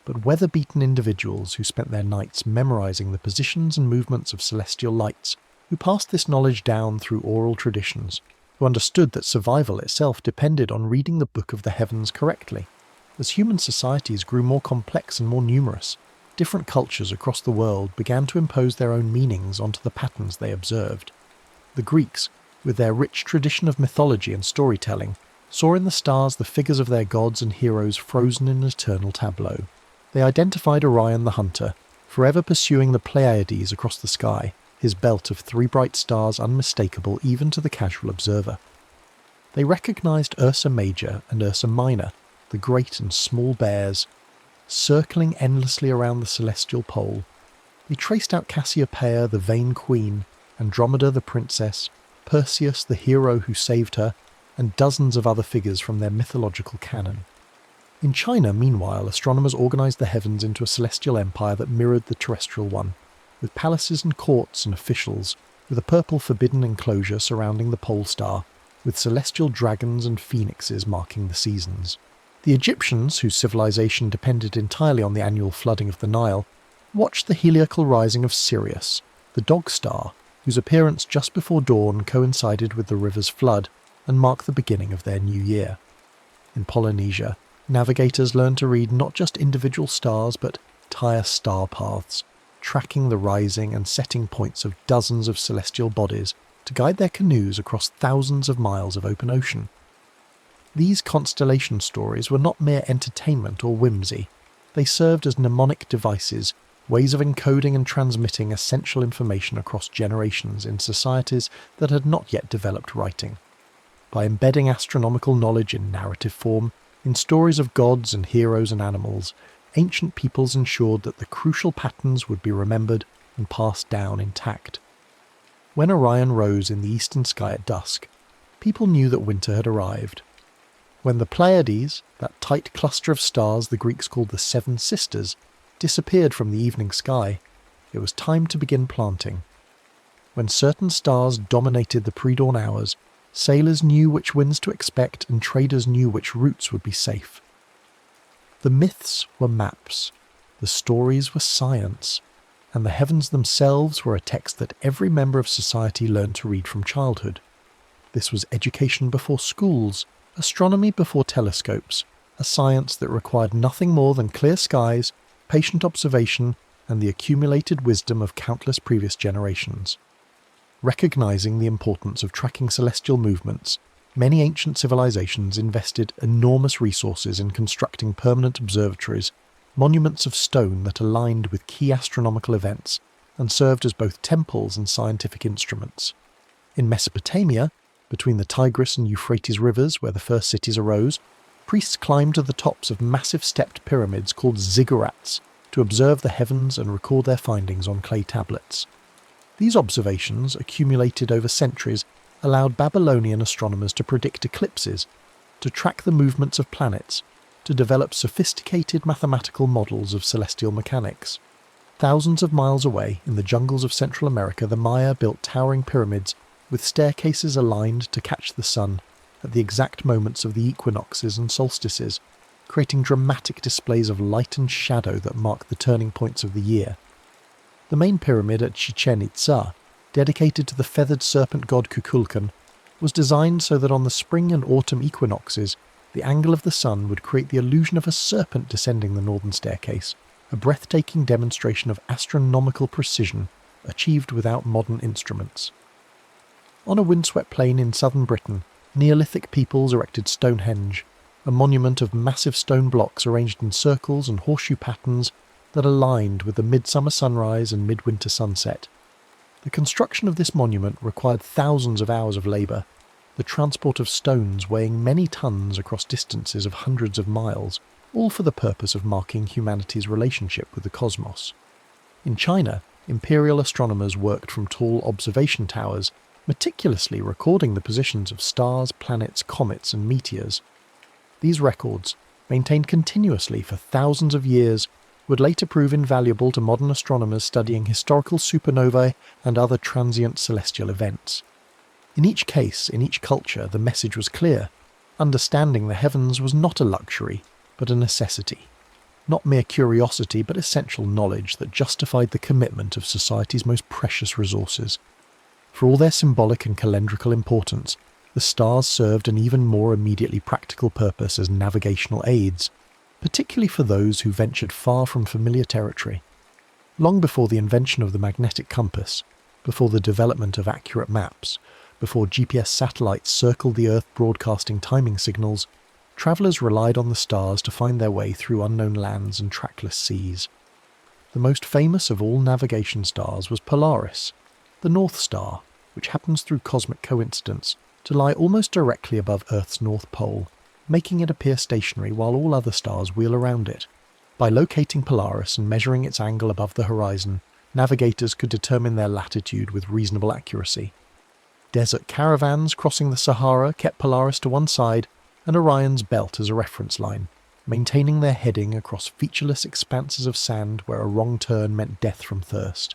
but weather-beaten individuals who spent their nights memorizing the positions and movements of celestial lights, who passed this knowledge down through oral traditions, who understood that survival itself depended on reading the book of the heavens correctly. As human societies grew more complex and more numerous, different cultures across the world began to impose their own meanings onto the patterns they observed. The Greeks, with their rich tradition of mythology and storytelling, saw in the stars the figures of their gods and heroes frozen in an eternal tableau. They identified Orion the hunter, forever pursuing the Pleiades across the sky, his belt of 3 bright stars unmistakable even to the casual observer. They recognized Ursa Major and Ursa Minor, the great and small bears, circling endlessly around the celestial pole. They traced out Cassiopeia, the vain queen, Andromeda the princess, Perseus the hero who saved her, and dozens of other figures from their mythological canon. In China, meanwhile, astronomers organized the heavens into a celestial empire that mirrored the terrestrial one, with palaces and courts and officials, with a purple forbidden enclosure surrounding the pole star, with celestial dragons and phoenixes marking the seasons. The Egyptians, whose civilization depended entirely on the annual flooding of the Nile, watched the heliacal rising of Sirius, the dog star, whose appearance just before dawn coincided with the river's flood and marked the beginning of their new year. In Polynesia, navigators learned to read not just individual stars but entire star paths, tracking the rising and setting points of dozens of celestial bodies to guide their canoes across thousands of miles of open ocean. These constellation stories were not mere entertainment or whimsy. They served as mnemonic devices, ways of encoding and transmitting essential information across generations in societies that had not yet developed writing. By embedding astronomical knowledge in narrative form, in stories of gods and heroes and animals, ancient peoples ensured that the crucial patterns would be remembered and passed down intact. When Orion rose in the eastern sky at dusk, people knew that winter had arrived. When the Pleiades, that tight cluster of stars the Greeks called the Seven Sisters, disappeared from the evening sky, it was time to begin planting. When certain stars dominated the pre-dawn hours, sailors knew which winds to expect and traders knew which routes would be safe. The myths were maps, the stories were science, and the heavens themselves were a text that every member of society learned to read from childhood. This was education before schools, astronomy before telescopes, a science that required nothing more than clear skies, patient observation, and the accumulated wisdom of countless previous generations. Recognizing the importance of tracking celestial movements, many ancient civilizations invested enormous resources in constructing permanent observatories, monuments of stone that aligned with key astronomical events and served as both temples and scientific instruments. In Mesopotamia, between the Tigris and Euphrates rivers where the first cities arose, priests climbed to the tops of massive stepped pyramids called ziggurats to observe the heavens and record their findings on clay tablets. These observations, accumulated over centuries, allowed Babylonian astronomers to predict eclipses, to track the movements of planets, to develop sophisticated mathematical models of celestial mechanics. Thousands of miles away, in the jungles of Central America, the Maya built towering pyramids with staircases aligned to catch the sun at the exact moments of the equinoxes and solstices, creating dramatic displays of light and shadow that mark the turning points of the year. The main pyramid at Chichen Itza, dedicated to the feathered serpent god Kukulkan, was designed so that on the spring and autumn equinoxes, the angle of the sun would create the illusion of a serpent descending the northern staircase, a breathtaking demonstration of astronomical precision achieved without modern instruments. On a windswept plain in southern Britain, Neolithic peoples erected Stonehenge, a monument of massive stone blocks arranged in circles and horseshoe patterns that aligned with the midsummer sunrise and midwinter sunset. The construction of this monument required thousands of hours of labour, the transport of stones weighing many tons across distances of hundreds of miles, all for the purpose of marking humanity's relationship with the cosmos. In China, imperial astronomers worked from tall observation towers, meticulously recording the positions of stars, planets, comets, and meteors. These records, maintained continuously for thousands of years, would later prove invaluable to modern astronomers studying historical supernovae and other transient celestial events. In each case, in each culture, the message was clear. Understanding the heavens was not a luxury, but a necessity. Not mere curiosity, but essential knowledge that justified the commitment of society's most precious resources. For all their symbolic and calendrical importance, the stars served an even more immediately practical purpose as navigational aids, particularly for those who ventured far from familiar territory. Long before the invention of the magnetic compass, before the development of accurate maps, before GPS satellites circled the Earth broadcasting timing signals, travellers relied on the stars to find their way through unknown lands and trackless seas. The most famous of all navigation stars was Polaris, the North Star, which happens through cosmic coincidence to lie almost directly above Earth's North Pole, making it appear stationary while all other stars wheel around it. By locating Polaris and measuring its angle above the horizon, navigators could determine their latitude with reasonable accuracy. Desert caravans crossing the Sahara kept Polaris to one side and Orion's belt as a reference line, maintaining their heading across featureless expanses of sand where a wrong turn meant death from thirst.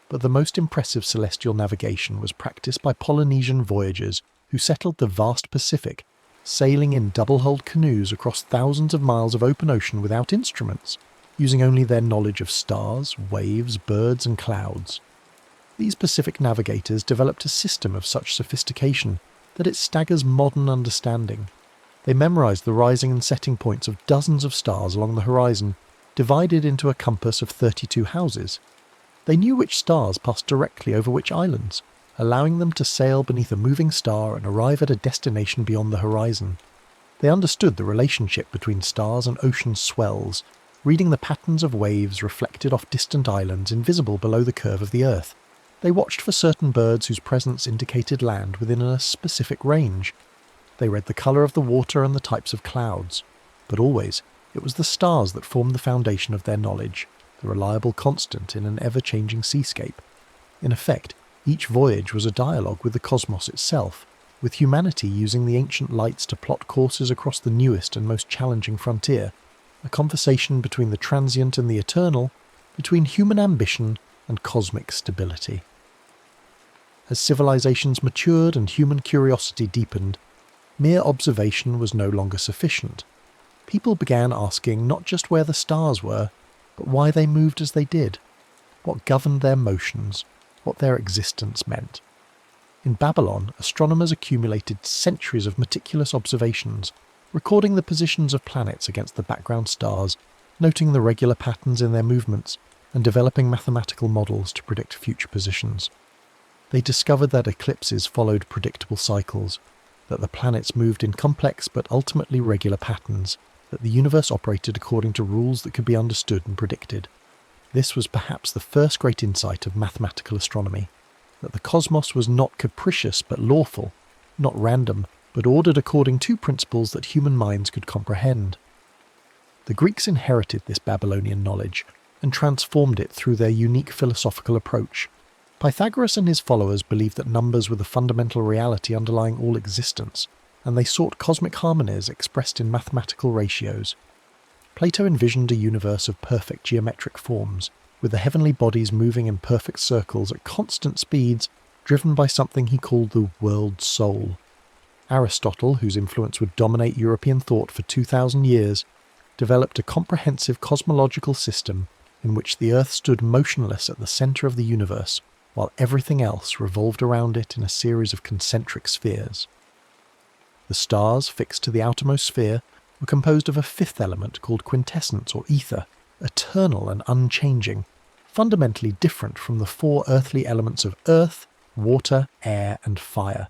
But the most impressive celestial navigation was practiced by Polynesian voyagers who settled the vast Pacific, sailing in double-hulled canoes across thousands of miles of open ocean without instruments, using only their knowledge of stars, waves, birds, and clouds. These Pacific navigators developed a system of such sophistication that it staggers modern understanding. They memorized the rising and setting points of dozens of stars along the horizon, divided into a compass of 32 houses. They knew which stars passed directly over which islands, allowing them to sail beneath a moving star and arrive at a destination beyond the horizon. They understood the relationship between stars and ocean swells, reading the patterns of waves reflected off distant islands invisible below the curve of the Earth. They watched for certain birds whose presence indicated land within a specific range. They read the colour of the water and the types of clouds. But always, it was the stars that formed the foundation of their knowledge, the reliable constant in an ever-changing seascape. In effect, each voyage was a dialogue with the cosmos itself, with humanity using the ancient lights to plot courses across the newest and most challenging frontier, a conversation between the transient and the eternal, between human ambition and cosmic stability. As civilizations matured and human curiosity deepened, mere observation was no longer sufficient. People began asking not just where the stars were, but why they moved as they did, what governed their motions, what their existence meant. In Babylon, astronomers accumulated centuries of meticulous observations, recording the positions of planets against the background stars, noting the regular patterns in their movements, and developing mathematical models to predict future positions. They discovered that eclipses followed predictable cycles, that the planets moved in complex but ultimately regular patterns, that the universe operated according to rules that could be understood and predicted. This was perhaps the first great insight of mathematical astronomy, that the cosmos was not capricious but lawful, not random but ordered according to principles that human minds could comprehend. The Greeks inherited this Babylonian knowledge and transformed it through their unique philosophical approach. Pythagoras and his followers believed that numbers were the fundamental reality underlying all existence, and they sought cosmic harmonies expressed in mathematical ratios. Plato envisioned a universe of perfect geometric forms, with the heavenly bodies moving in perfect circles at constant speeds, driven by something he called the world soul. Aristotle, whose influence would dominate European thought for 2,000 years, developed a comprehensive cosmological system in which the Earth stood motionless at the centre of the universe, while everything else revolved around it in a series of concentric spheres. The stars, fixed to the outermost sphere, were composed of a fifth element called quintessence or ether, eternal and unchanging, fundamentally different from the four earthly elements of earth, water, air, and fire.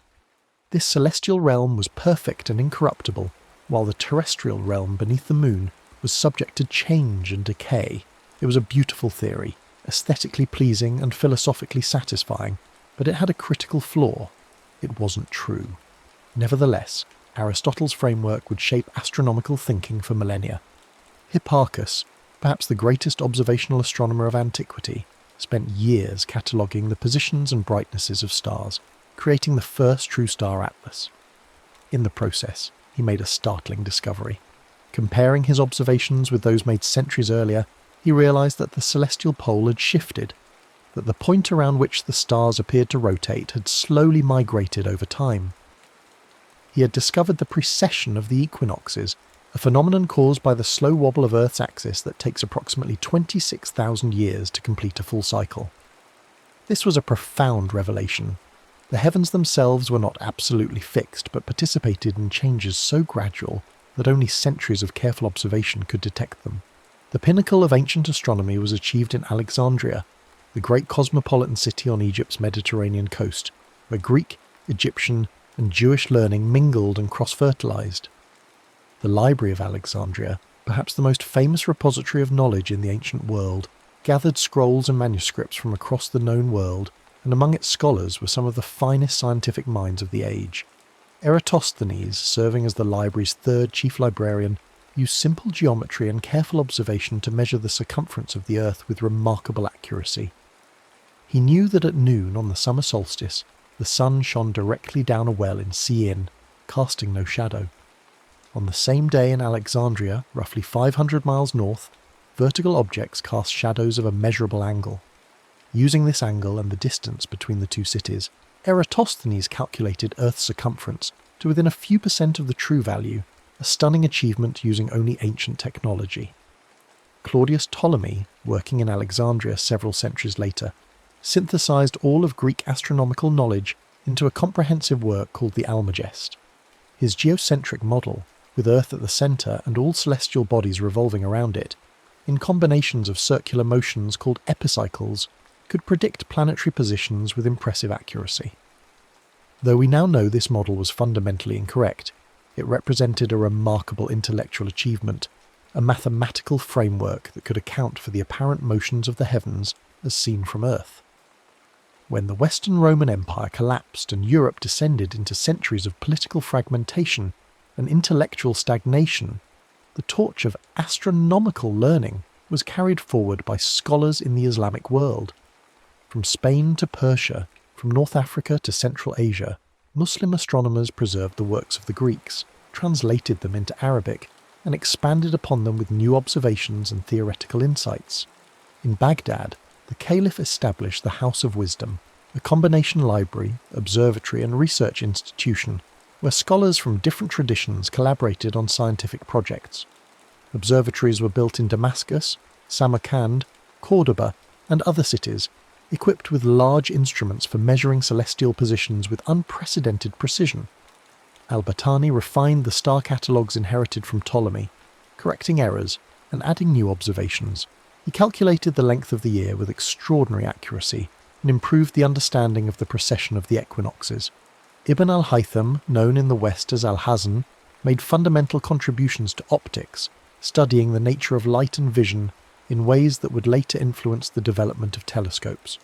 This celestial realm was perfect and incorruptible, while the terrestrial realm beneath the moon was subject to change and decay. It was a beautiful theory, aesthetically pleasing and philosophically satisfying, but it had a critical flaw. It wasn't true. Nevertheless, Aristotle's framework would shape astronomical thinking for millennia. Hipparchus, perhaps the greatest observational astronomer of antiquity, spent years cataloguing the positions and brightnesses of stars, creating the first true star atlas. In the process, he made a startling discovery. Comparing his observations with those made centuries earlier, he realized that the celestial pole had shifted, that the point around which the stars appeared to rotate had slowly migrated over time. He had discovered the precession of the equinoxes, a phenomenon caused by the slow wobble of Earth's axis that takes approximately 26,000 years to complete a full cycle. This was a profound revelation. The heavens themselves were not absolutely fixed, but participated in changes so gradual that only centuries of careful observation could detect them. The pinnacle of ancient astronomy was achieved in Alexandria, the great cosmopolitan city on Egypt's Mediterranean coast, where Greek, Egyptian, and Jewish learning mingled and cross-fertilized. The Library of Alexandria, perhaps the most famous repository of knowledge in the ancient world, gathered scrolls and manuscripts from across the known world, and among its scholars were some of the finest scientific minds of the age. Eratosthenes, serving as the library's third chief librarian, used simple geometry and careful observation to measure the circumference of the Earth with remarkable accuracy. He knew that at noon on the summer solstice, the sun shone directly down a well in Syene, casting no shadow. On the same day in Alexandria, roughly 500 miles north, vertical objects cast shadows of a measurable angle. Using this angle and the distance between the two cities, Eratosthenes calculated Earth's circumference to within a few % of the true value, a stunning achievement using only ancient technology. Claudius Ptolemy, working in Alexandria several centuries later, synthesized all of Greek astronomical knowledge into a comprehensive work called the Almagest. His geocentric model, with Earth at the centre and all celestial bodies revolving around it, in combinations of circular motions called epicycles, could predict planetary positions with impressive accuracy. Though we now know this model was fundamentally incorrect, it represented a remarkable intellectual achievement, a mathematical framework that could account for the apparent motions of the heavens as seen from Earth. When the Western Roman Empire collapsed and Europe descended into centuries of political fragmentation and intellectual stagnation, the torch of astronomical learning was carried forward by scholars in the Islamic world. From Spain to Persia, from North Africa to Central Asia, Muslim astronomers preserved the works of the Greeks, translated them into Arabic, and expanded upon them with new observations and theoretical insights. In Baghdad, the Caliph established the House of Wisdom, a combination library, observatory and research institution where scholars from different traditions collaborated on scientific projects. Observatories were built in Damascus, Samarkand, Cordoba and other cities, equipped with large instruments for measuring celestial positions with unprecedented precision. Al-Battani refined the star catalogues inherited from Ptolemy, correcting errors and adding new observations. He calculated the length of the year with extraordinary accuracy and improved the understanding of the precession of the equinoxes. Ibn al-Haytham, known in the West as Al-Hazan, made fundamental contributions to optics, studying the nature of light and vision in ways that would later influence the development of telescopes.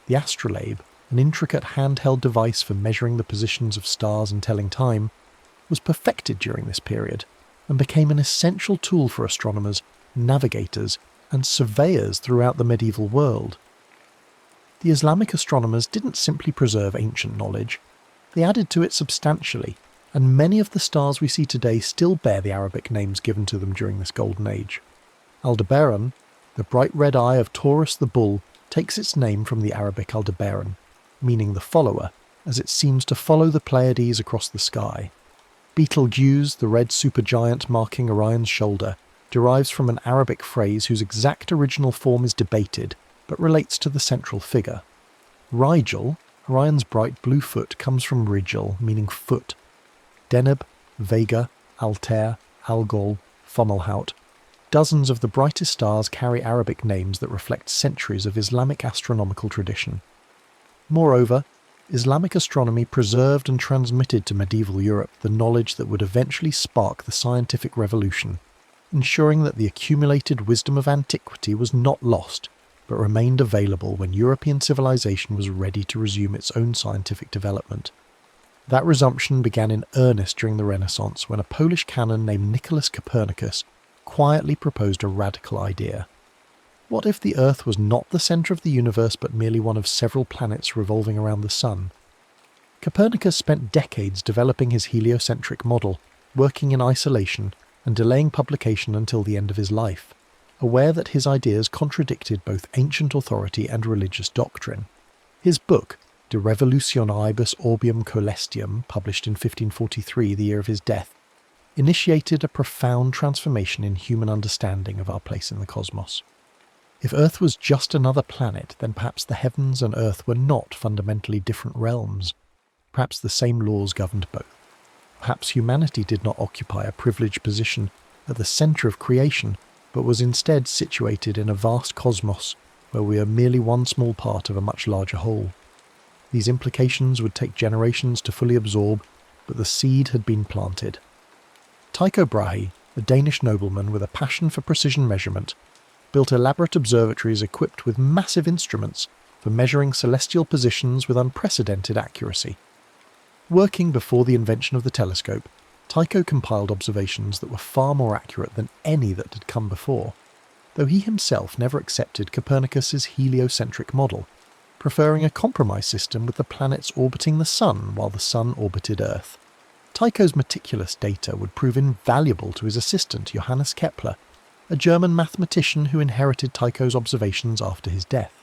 The astrolabe, an intricate handheld device for measuring the positions of stars and telling time, was perfected during this period and became an essential tool for astronomers, navigators, and surveyors throughout the medieval world. The Islamic astronomers didn't simply preserve ancient knowledge, they added to it substantially, and many of the stars we see today still bear the Arabic names given to them during this golden age. Aldebaran, the bright red eye of Taurus the bull, takes its name from the Arabic Aldebaran, meaning the follower, as it seems to follow the Pleiades across the sky. Betelgeuse, the red supergiant marking Orion's shoulder, derives from an Arabic phrase whose exact original form is debated, but relates to the central figure. Rigel, Orion's bright blue foot, comes from Rigel, meaning foot. Deneb, Vega, Altair, Algol, Fomalhaut. Dozens of the brightest stars carry Arabic names that reflect centuries of Islamic astronomical tradition. Moreover, Islamic astronomy preserved and transmitted to medieval Europe the knowledge that would eventually spark the scientific revolution, ensuring that the accumulated wisdom of antiquity was not lost, but remained available when European civilization was ready to resume its own scientific development. That resumption began in earnest during the Renaissance when a Polish canon named Nicholas Copernicus quietly proposed a radical idea. What if the Earth was not the centre of the universe but merely one of several planets revolving around the Sun? Copernicus spent decades developing his heliocentric model, working in isolation and delaying publication until the end of his life, aware that his ideas contradicted both ancient authority and religious doctrine. His book, De Revolutionibus Orbium Coelestium, published in 1543, the year of his death, initiated a profound transformation in human understanding of our place in the cosmos. If Earth was just another planet, then perhaps the heavens and Earth were not fundamentally different realms. Perhaps the same laws governed both. Perhaps humanity did not occupy a privileged position at the centre of creation, but was instead situated in a vast cosmos where we are merely one small part of a much larger whole. These implications would take generations to fully absorb, but the seed had been planted. Tycho Brahe, a Danish nobleman with a passion for precision measurement, built elaborate observatories equipped with massive instruments for measuring celestial positions with unprecedented accuracy. Working before the invention of the telescope, Tycho compiled observations that were far more accurate than any that had come before, though he himself never accepted Copernicus's heliocentric model, preferring a compromise system with the planets orbiting the Sun while the Sun orbited Earth. Tycho's meticulous data would prove invaluable to his assistant Johannes Kepler, a German mathematician who inherited Tycho's observations after his death.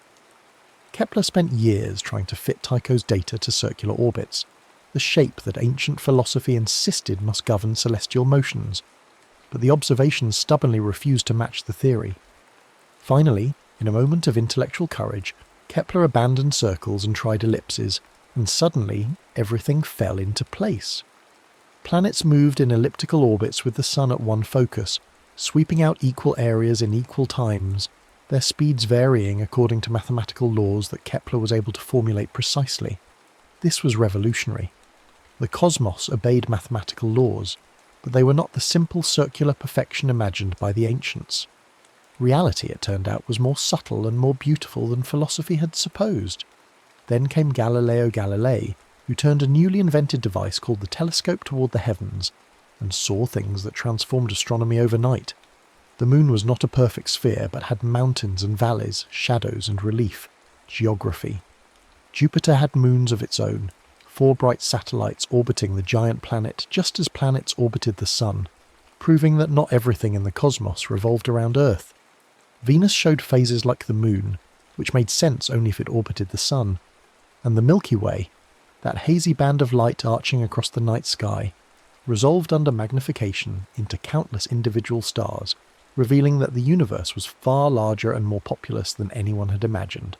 Kepler spent years trying to fit Tycho's data to circular orbits, the shape that ancient philosophy insisted must govern celestial motions, but the observations stubbornly refused to match the theory, Finally, in a moment of intellectual courage, Kepler abandoned circles and tried ellipses, and suddenly everything fell into place. Planets moved in elliptical orbits with the Sun at one focus, sweeping out equal areas in equal times, their speeds varying according to mathematical laws that Kepler was able to formulate precisely. This was revolutionary. The cosmos obeyed mathematical laws, but they were not the simple circular perfection imagined by the ancients. Reality, it turned out, was more subtle and more beautiful than philosophy had supposed. Then came Galileo Galilei, who turned a newly invented device called the telescope toward the heavens, and saw things that transformed astronomy overnight. The moon was not a perfect sphere, but had mountains and valleys, shadows and relief, geography. Jupiter had moons of its own, 4 bright satellites orbiting the giant planet just as planets orbited the Sun, proving that not everything in the cosmos revolved around Earth. Venus showed phases like the moon, which made sense only if it orbited the Sun, and the Milky Way, that hazy band of light arching across the night sky, resolved under magnification into countless individual stars, revealing that the universe was far larger and more populous than anyone had imagined.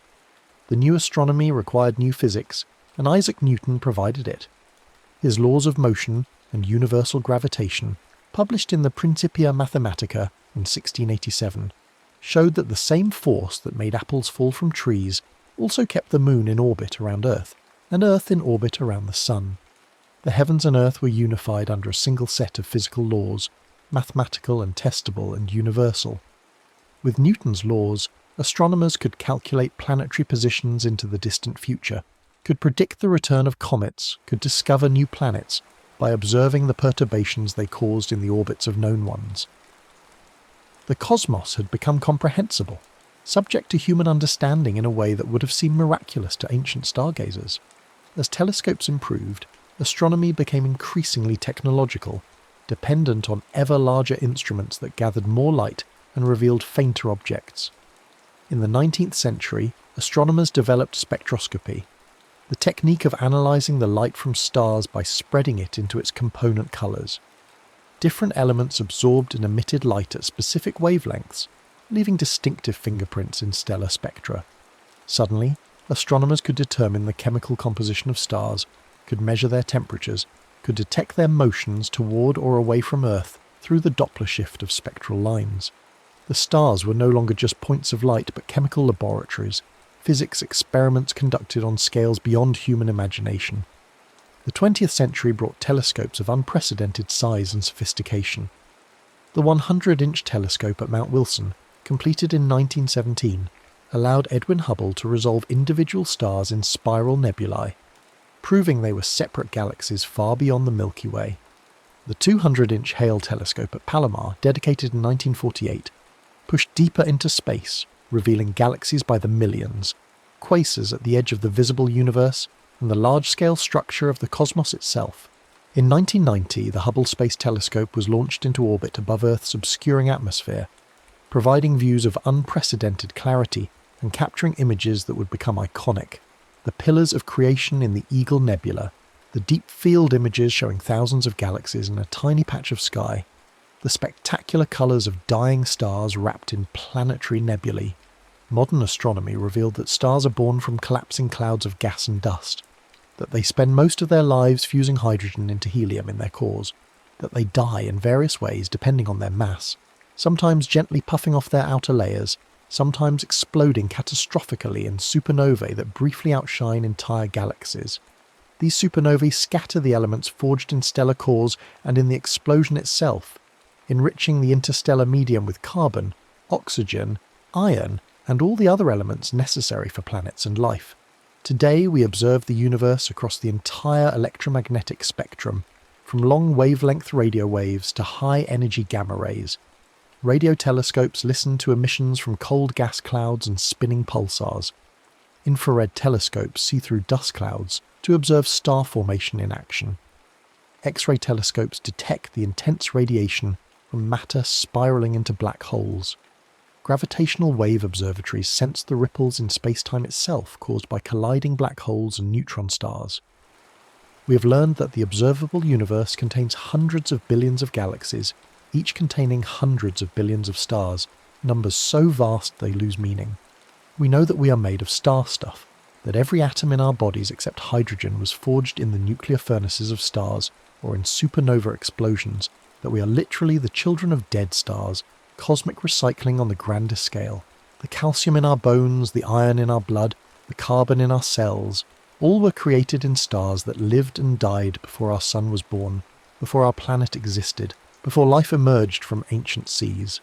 The new astronomy required new physics, and Isaac Newton provided it. His laws of motion and universal gravitation, published in the Principia Mathematica in 1687, showed that the same force that made apples fall from trees also kept the moon in orbit around Earth, and Earth in orbit around the Sun. The heavens and Earth were unified under a single set of physical laws, mathematical and testable and universal. With Newton's laws, astronomers could calculate planetary positions into the distant future, could predict the return of comets, could discover new planets by observing the perturbations they caused in the orbits of known ones. The cosmos had become comprehensible, subject to human understanding in a way that would have seemed miraculous to ancient stargazers. As telescopes improved, astronomy became increasingly technological, dependent on ever larger instruments that gathered more light and revealed fainter objects. In the 19th century, astronomers developed spectroscopy, the technique of analysing the light from stars by spreading it into its component colours. Different elements absorbed and emitted light at specific wavelengths, leaving distinctive fingerprints in stellar spectra. Suddenly, astronomers could determine the chemical composition of stars, could measure their temperatures, could detect their motions toward or away from Earth through the Doppler shift of spectral lines. The stars were no longer just points of light but chemical laboratories, physics experiments conducted on scales beyond human imagination. The 20th century brought telescopes of unprecedented size and sophistication. The 100-inch telescope at Mount Wilson, completed in 1917, allowed Edwin Hubble to resolve individual stars in spiral nebulae, proving they were separate galaxies far beyond the Milky Way. The 200-inch Hale telescope at Palomar, dedicated in 1948, pushed deeper into space, revealing galaxies by the millions, quasars at the edge of the visible universe, and the large-scale structure of the cosmos itself. In 1990, the Hubble Space Telescope was launched into orbit above Earth's obscuring atmosphere, providing views of unprecedented clarity and capturing images that would become iconic. The pillars of creation in the Eagle Nebula, the deep field images showing thousands of galaxies in a tiny patch of sky, the spectacular colours of dying stars wrapped in planetary nebulae. Modern astronomy revealed that stars are born from collapsing clouds of gas and dust, that they spend most of their lives fusing hydrogen into helium in their cores, that they die in various ways depending on their mass, sometimes gently puffing off their outer layers, sometimes exploding catastrophically in supernovae that briefly outshine entire galaxies. These supernovae scatter the elements forged in stellar cores and in the explosion itself, enriching the interstellar medium with carbon, oxygen, iron, and all the other elements necessary for planets and life. Today we observe the universe across the entire electromagnetic spectrum, from long wavelength radio waves to high-energy gamma rays. Radio telescopes listen to emissions from cold gas clouds and spinning pulsars. Infrared telescopes see through dust clouds to observe star formation in action. X-ray telescopes detect the intense radiation from matter spiralling into black holes. Gravitational wave observatories sense the ripples in space-time itself caused by colliding black holes and neutron stars. We have learned that the observable universe contains hundreds of billions of galaxies, each containing hundreds of billions of stars, numbers so vast they lose meaning. We know that we are made of star stuff, that every atom in our bodies except hydrogen was forged in the nuclear furnaces of stars or in supernova explosions, that we are literally the children of dead stars, cosmic recycling on the grandest scale. The calcium in our bones, the iron in our blood, the carbon in our cells, all were created in stars that lived and died before our sun was born, before our planet existed, before life emerged from ancient seas.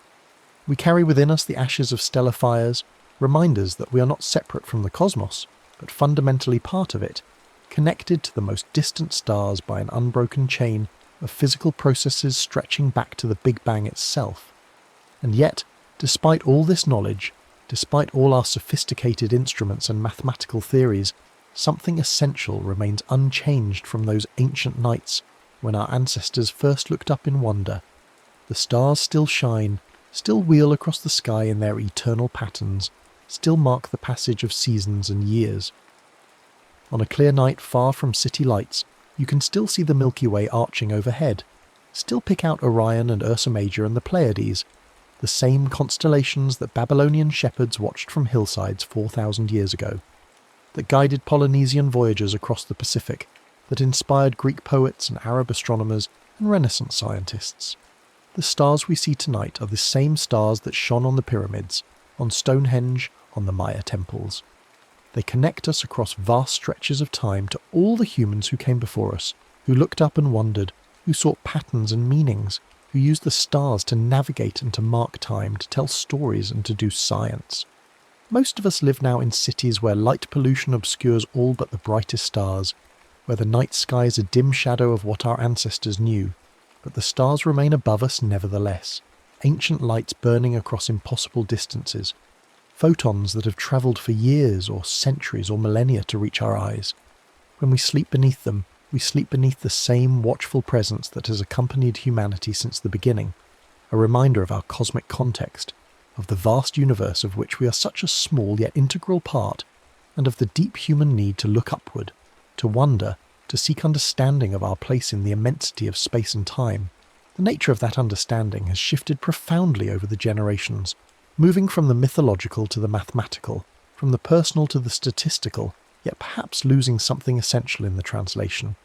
We carry within us the ashes of stellar fires, reminders that we are not separate from the cosmos, but fundamentally part of it, connected to the most distant stars by an unbroken chain of physical processes stretching back to the Big Bang itself. And yet, despite all this knowledge, despite all our sophisticated instruments and mathematical theories, something essential remains unchanged from those ancient nights when our ancestors first looked up in wonder. The stars still shine, still wheel across the sky in their eternal patterns, still mark the passage of seasons and years. On a clear night far from city lights, you can still see the Milky Way arching overhead, still pick out Orion and Ursa Major and the Pleiades, the same constellations that Babylonian shepherds watched from hillsides 4,000 years ago, that guided Polynesian voyagers across the Pacific, that inspired Greek poets and Arab astronomers and Renaissance scientists. The stars we see tonight are the same stars that shone on the pyramids, on Stonehenge, on the Maya temples. They connect us across vast stretches of time to all the humans who came before us, who looked up and wondered, who sought patterns and meanings, who used the stars to navigate and to mark time, to tell stories and to do science. Most of us live now in cities where light pollution obscures all but the brightest stars, where the night sky is a dim shadow of what our ancestors knew, but the stars remain above us nevertheless, ancient lights burning across impossible distances, photons that have travelled for years or centuries or millennia to reach our eyes. When we sleep beneath them, we sleep beneath the same watchful presence that has accompanied humanity since the beginning, a reminder of our cosmic context, of the vast universe of which we are such a small yet integral part, and of the deep human need to look upward, to wonder, to seek understanding of our place in the immensity of space and time. The nature of that understanding has shifted profoundly over the generations, moving from the mythological to the mathematical, from the personal to the statistical, yet perhaps losing something essential in the translation.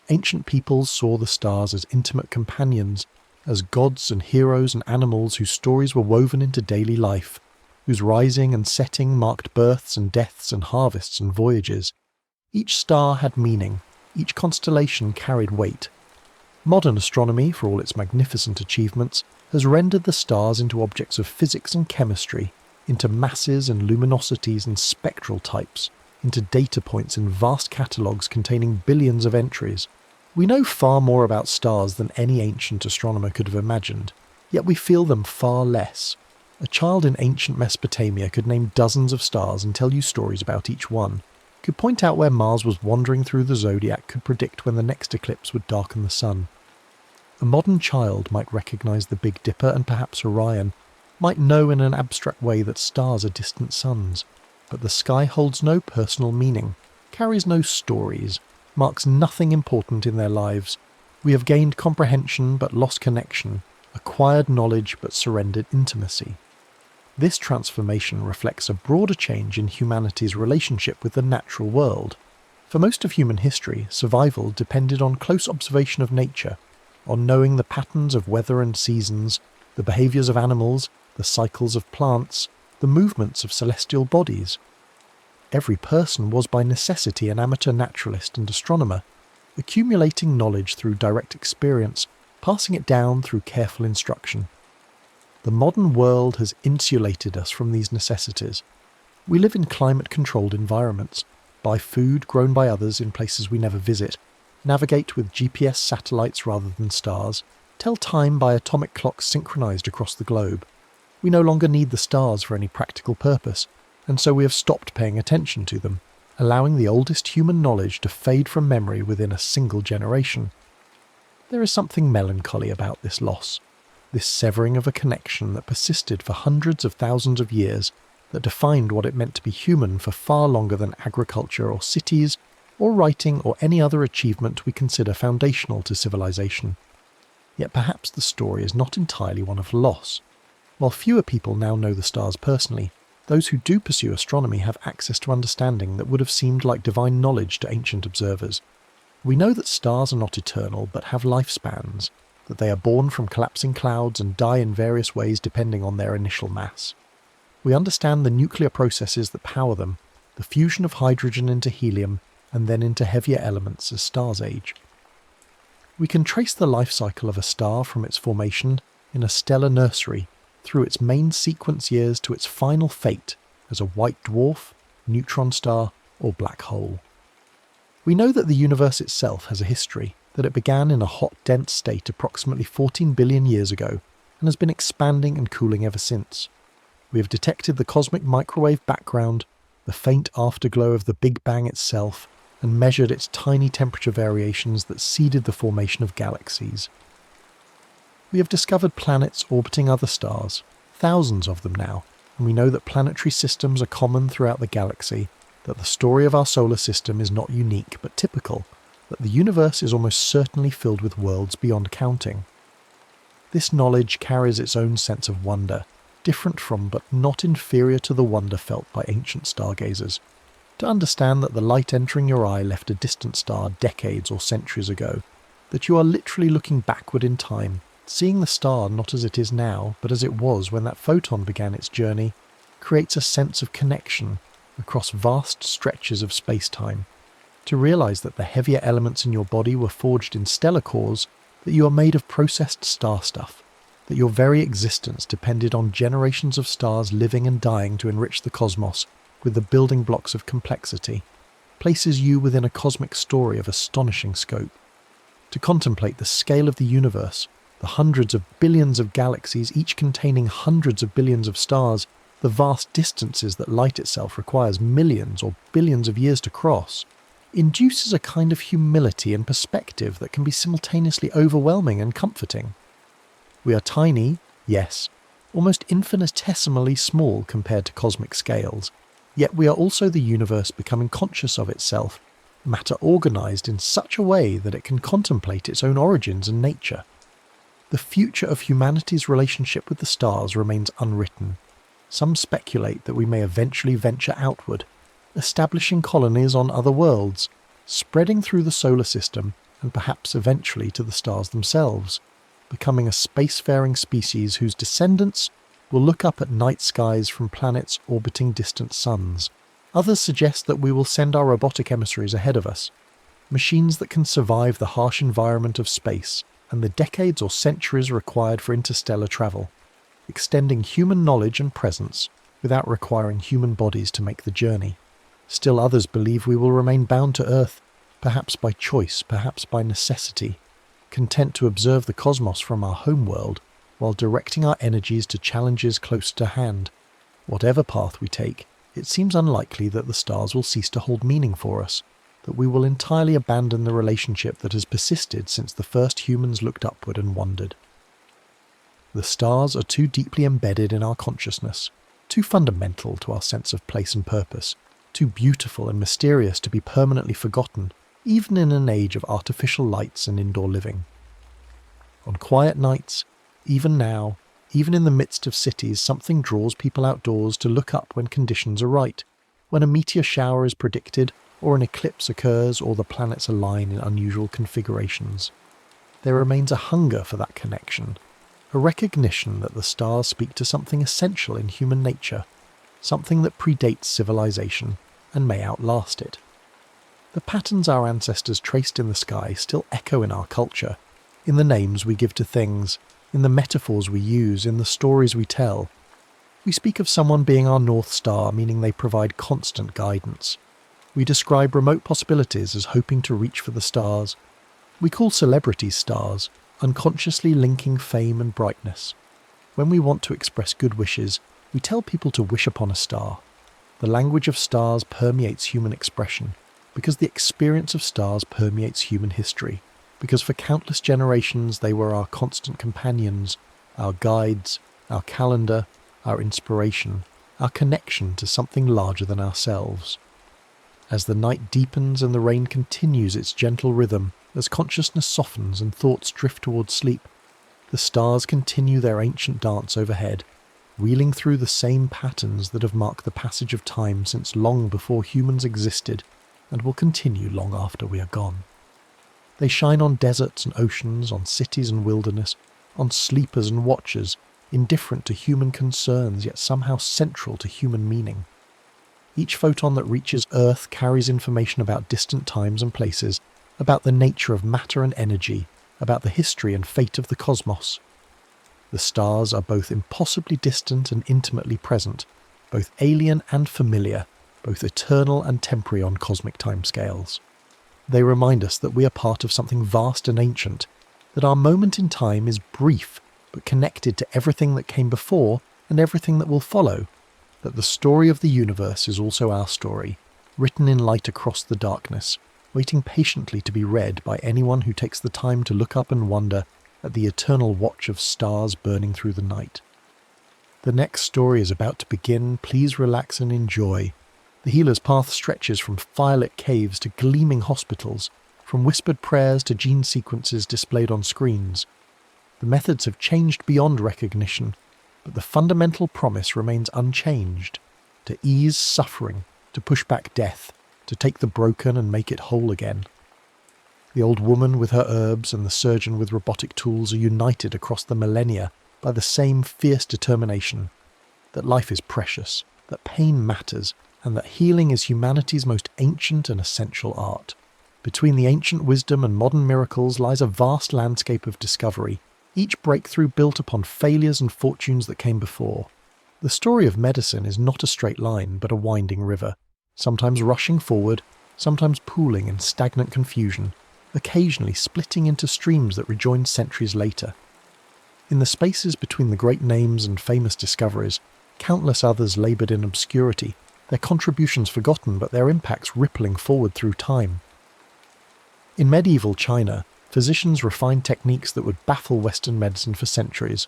Ancient peoples saw the stars as intimate companions, as gods and heroes and animals whose stories were woven into daily life, whose rising and setting marked births and deaths and harvests and voyages. Each star had meaning, each constellation carried weight. Modern astronomy, for all its magnificent achievements, has rendered the stars into objects of physics and chemistry, into masses and luminosities and spectral types, into data points in vast catalogues containing billions of entries. We know far more about stars than any ancient astronomer could have imagined, yet we feel them far less. A child in ancient Mesopotamia could name dozens of stars and tell you stories about each one, could point out where Mars was wandering through the zodiac, could predict when the next eclipse would darken the sun. A modern child might recognise the Big Dipper and perhaps Orion, might know in an abstract way that stars are distant suns, but the sky holds no personal meaning, carries no stories, marks nothing important in their lives. We have gained comprehension but lost connection, acquired knowledge but surrendered intimacy. This transformation reflects a broader change in humanity's relationship with the natural world. For most of human history, survival depended on close observation of nature, on knowing the patterns of weather and seasons, the behaviours of animals, the cycles of plants, the movements of celestial bodies. Every person was by necessity an amateur naturalist and astronomer, accumulating knowledge through direct experience, passing it down through careful instruction. The modern world has insulated us from these necessities. We live in climate-controlled environments, buy food grown by others in places we never visit, navigate with GPS satellites rather than stars, tell time by atomic clocks synchronized across the globe. We no longer need the stars for any practical purpose, and so we have stopped paying attention to them, allowing the oldest human knowledge to fade from memory within a single generation. There is something melancholy about this loss, this severing of a connection that persisted for hundreds of thousands of years, that defined what it meant to be human for far longer than agriculture or cities, or writing or any other achievement we consider foundational to civilization. Yet perhaps the story is not entirely one of loss. While fewer people now know the stars personally, those who do pursue astronomy have access to understanding that would have seemed like divine knowledge to ancient observers. We know that stars are not eternal but have lifespans, that they are born from collapsing clouds and die in various ways depending on their initial mass. We understand the nuclear processes that power them, the fusion of hydrogen into helium and then into heavier elements as stars age. We can trace the life cycle of a star from its formation in a stellar nursery through its main sequence years to its final fate as a white dwarf, neutron star, or black hole. We know that the universe itself has a history, that it began in a hot, dense state approximately 14 billion years ago and has been expanding and cooling ever since. We have detected the cosmic microwave background, the faint afterglow of the Big Bang itself, and measured its tiny temperature variations that seeded the formation of galaxies. We have discovered planets orbiting other stars, thousands of them now, and we know that planetary systems are common throughout the galaxy, that the story of our solar system is not unique but typical, that the universe is almost certainly filled with worlds beyond counting. This knowledge carries its own sense of wonder, different from but not inferior to the wonder felt by ancient stargazers. To understand that the light entering your eye left a distant star decades or centuries ago, that you are literally looking backward in time, seeing the star not as it is now, but as it was when that photon began its journey, creates a sense of connection across vast stretches of space-time. To realise that the heavier elements in your body were forged in stellar cores, that you are made of processed star stuff, that your very existence depended on generations of stars living and dying to enrich the cosmos with the building blocks of complexity, places you within a cosmic story of astonishing scope. To contemplate the scale of the universe, the hundreds of billions of galaxies, each containing hundreds of billions of stars, the vast distances that light itself requires millions or billions of years to cross, induces a kind of humility and perspective that can be simultaneously overwhelming and comforting. We are tiny, yes, almost infinitesimally small compared to cosmic scales, yet we are also the universe becoming conscious of itself, matter organised in such a way that it can contemplate its own origins and nature. The future of humanity's relationship with the stars remains unwritten. Some speculate that we may eventually venture outward, establishing colonies on other worlds, spreading through the solar system and perhaps eventually to the stars themselves, becoming a spacefaring species whose descendants will look up at night skies from planets orbiting distant suns. Others suggest that we will send our robotic emissaries ahead of us, machines that can survive the harsh environment of space and the decades or centuries required for interstellar travel, extending human knowledge and presence without requiring human bodies to make the journey. Still others believe we will remain bound to Earth, perhaps by choice, perhaps by necessity, content to observe the cosmos from our home world while directing our energies to challenges close to hand. Whatever path we take, it seems unlikely that the stars will cease to hold meaning for us, that we will entirely abandon the relationship that has persisted since the first humans looked upward and wondered. The stars are too deeply embedded in our consciousness, too fundamental to our sense of place and purpose, too beautiful and mysterious to be permanently forgotten, even in an age of artificial lights and indoor living. On quiet nights, even now, even in the midst of cities, something draws people outdoors to look up when conditions are right, when a meteor shower is predicted, or an eclipse occurs, or the planets align in unusual configurations. There remains a hunger for that connection, a recognition that the stars speak to something essential in human nature, something that predates civilization and may outlast it. The patterns our ancestors traced in the sky still echo in our culture, in the names we give to things, in the metaphors we use, in the stories we tell. We speak of someone being our North Star, meaning they provide constant guidance. We describe remote possibilities as hoping to reach for the stars. We call celebrities stars, unconsciously linking fame and brightness. When we want to express good wishes, we tell people to wish upon a star. The language of stars permeates human expression, because the experience of stars permeates human history, because for countless generations they were our constant companions, our guides, our calendar, our inspiration, our connection to something larger than ourselves. As the night deepens and the rain continues its gentle rhythm, as consciousness softens and thoughts drift towards sleep, the stars continue their ancient dance overhead, wheeling through the same patterns that have marked the passage of time since long before humans existed and will continue long after we are gone. They shine on deserts and oceans, on cities and wilderness, on sleepers and watchers, indifferent to human concerns yet somehow central to human meaning. Each photon that reaches Earth carries information about distant times and places, about the nature of matter and energy, about the history and fate of the cosmos. The stars are both impossibly distant and intimately present, both alien and familiar, both eternal and temporary on cosmic timescales. They remind us that we are part of something vast and ancient, that our moment in time is brief but connected to everything that came before and everything that will follow, that the story of the universe is also our story, written in light across the darkness, waiting patiently to be read by anyone who takes the time to look up and wonder at the eternal watch of stars burning through the night. The next story is about to begin. Please relax and enjoy. The healer's path stretches from firelit caves to gleaming hospitals, from whispered prayers to gene sequences displayed on screens. The methods have changed beyond recognition, but the fundamental promise remains unchanged: to ease suffering, to push back death, to take the broken and make it whole again. The old woman with her herbs and the surgeon with robotic tools are united across the millennia by the same fierce determination: that life is precious, that pain matters, and that healing is humanity's most ancient and essential art. Between the ancient wisdom and modern miracles lies a vast landscape of discovery, each breakthrough built upon failures and fortunes that came before. The story of medicine is not a straight line, but a winding river, sometimes rushing forward, sometimes pooling in stagnant confusion, occasionally splitting into streams that rejoin centuries later. In the spaces between the great names and famous discoveries, countless others laboured in obscurity, their contributions forgotten but their impacts rippling forward through time. In medieval China, physicians refined techniques that would baffle Western medicine for centuries.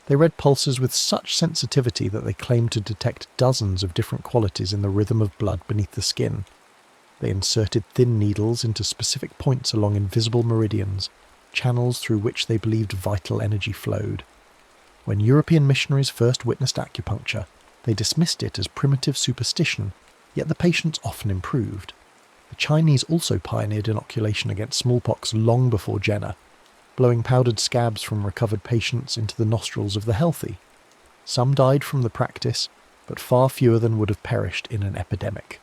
They read pulses with such sensitivity that they claimed to detect dozens of different qualities in the rhythm of blood beneath the skin. They inserted thin needles into specific points along invisible meridians, channels through which they believed vital energy flowed. When European missionaries first witnessed acupuncture, they dismissed it as primitive superstition, yet the patients often improved. The Chinese also pioneered inoculation against smallpox long before Jenner, blowing powdered scabs from recovered patients into the nostrils of the healthy. Some died from the practice, but far fewer than would have perished in an epidemic.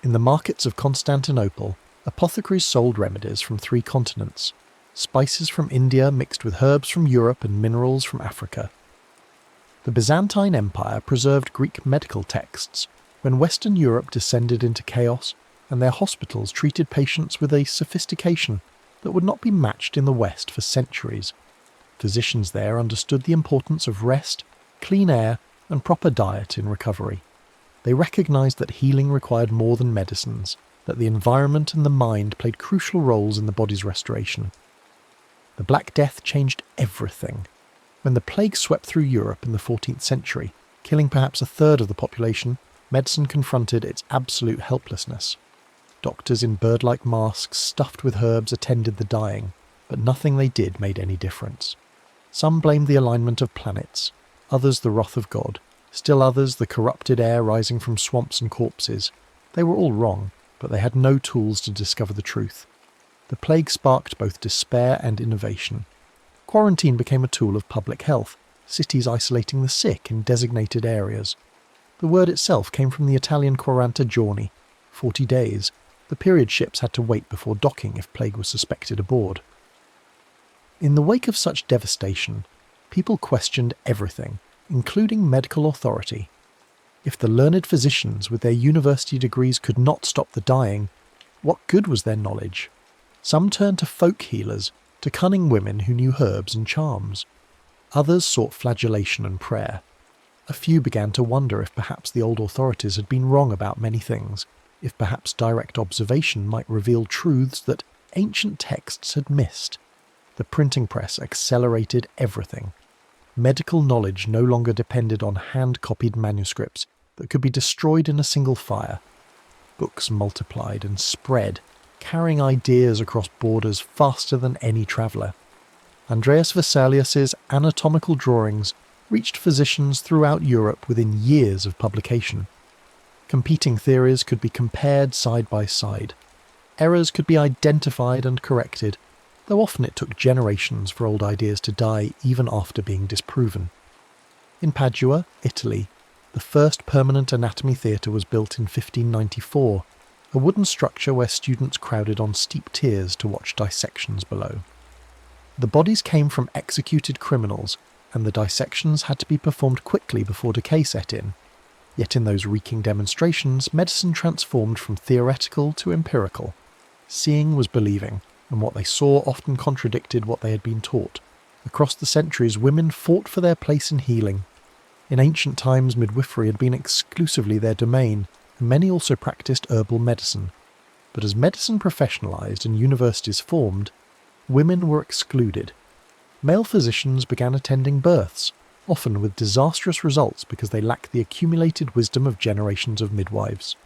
In the markets of Constantinople, apothecaries sold remedies from 3 continents, spices from India mixed with herbs from Europe and minerals from Africa. The Byzantine Empire preserved Greek medical texts when Western Europe descended into chaos, and their hospitals treated patients with a sophistication that would not be matched in the West for centuries. Physicians there understood the importance of rest, clean air, and proper diet in recovery. They recognized that healing required more than medicines, that the environment and the mind played crucial roles in the body's restoration. The Black Death changed everything. When the plague swept through Europe in the 14th century, killing perhaps a third of the population, medicine confronted its absolute helplessness. Doctors in bird-like masks stuffed with herbs attended the dying, but nothing they did made any difference. Some blamed the alignment of planets, others the wrath of God, still others the corrupted air rising from swamps and corpses. They were all wrong, but they had no tools to discover the truth. The plague sparked both despair and innovation. Quarantine became a tool of public health, cities isolating the sick in designated areas. The word itself came from the Italian 40 giorni, 40 days. The period ships had to wait before docking if plague was suspected aboard. In the wake of such devastation, people questioned everything, including medical authority. If the learned physicians with their university degrees could not stop the dying, what good was their knowledge? Some turned to folk healers, to cunning women who knew herbs and charms. Others sought flagellation and prayer. A few began to wonder if perhaps the old authorities had been wrong about many things, if perhaps direct observation might reveal truths that ancient texts had missed. The printing press accelerated everything. Medical knowledge no longer depended on hand-copied manuscripts that could be destroyed in a single fire. Books multiplied and spread, carrying ideas across borders faster than any traveller. Andreas Vesalius's anatomical drawings reached physicians throughout Europe within years of publication. Competing theories could be compared side by side. Errors could be identified and corrected, though often it took generations for old ideas to die even after being disproven. In Padua, Italy, the first permanent anatomy theatre was built in 1594, a wooden structure where students crowded on steep tiers to watch dissections below. The bodies came from executed criminals, and the dissections had to be performed quickly before decay set in. Yet in those reeking demonstrations, medicine transformed from theoretical to empirical. Seeing was believing, and what they saw often contradicted what they had been taught. Across the centuries, women fought for their place in healing. In ancient times, midwifery had been exclusively their domain, and many also practiced herbal medicine. But as medicine professionalised and universities formed, women were excluded. Male physicians began attending births, often with disastrous results because they lacked the accumulated wisdom of generations of midwives.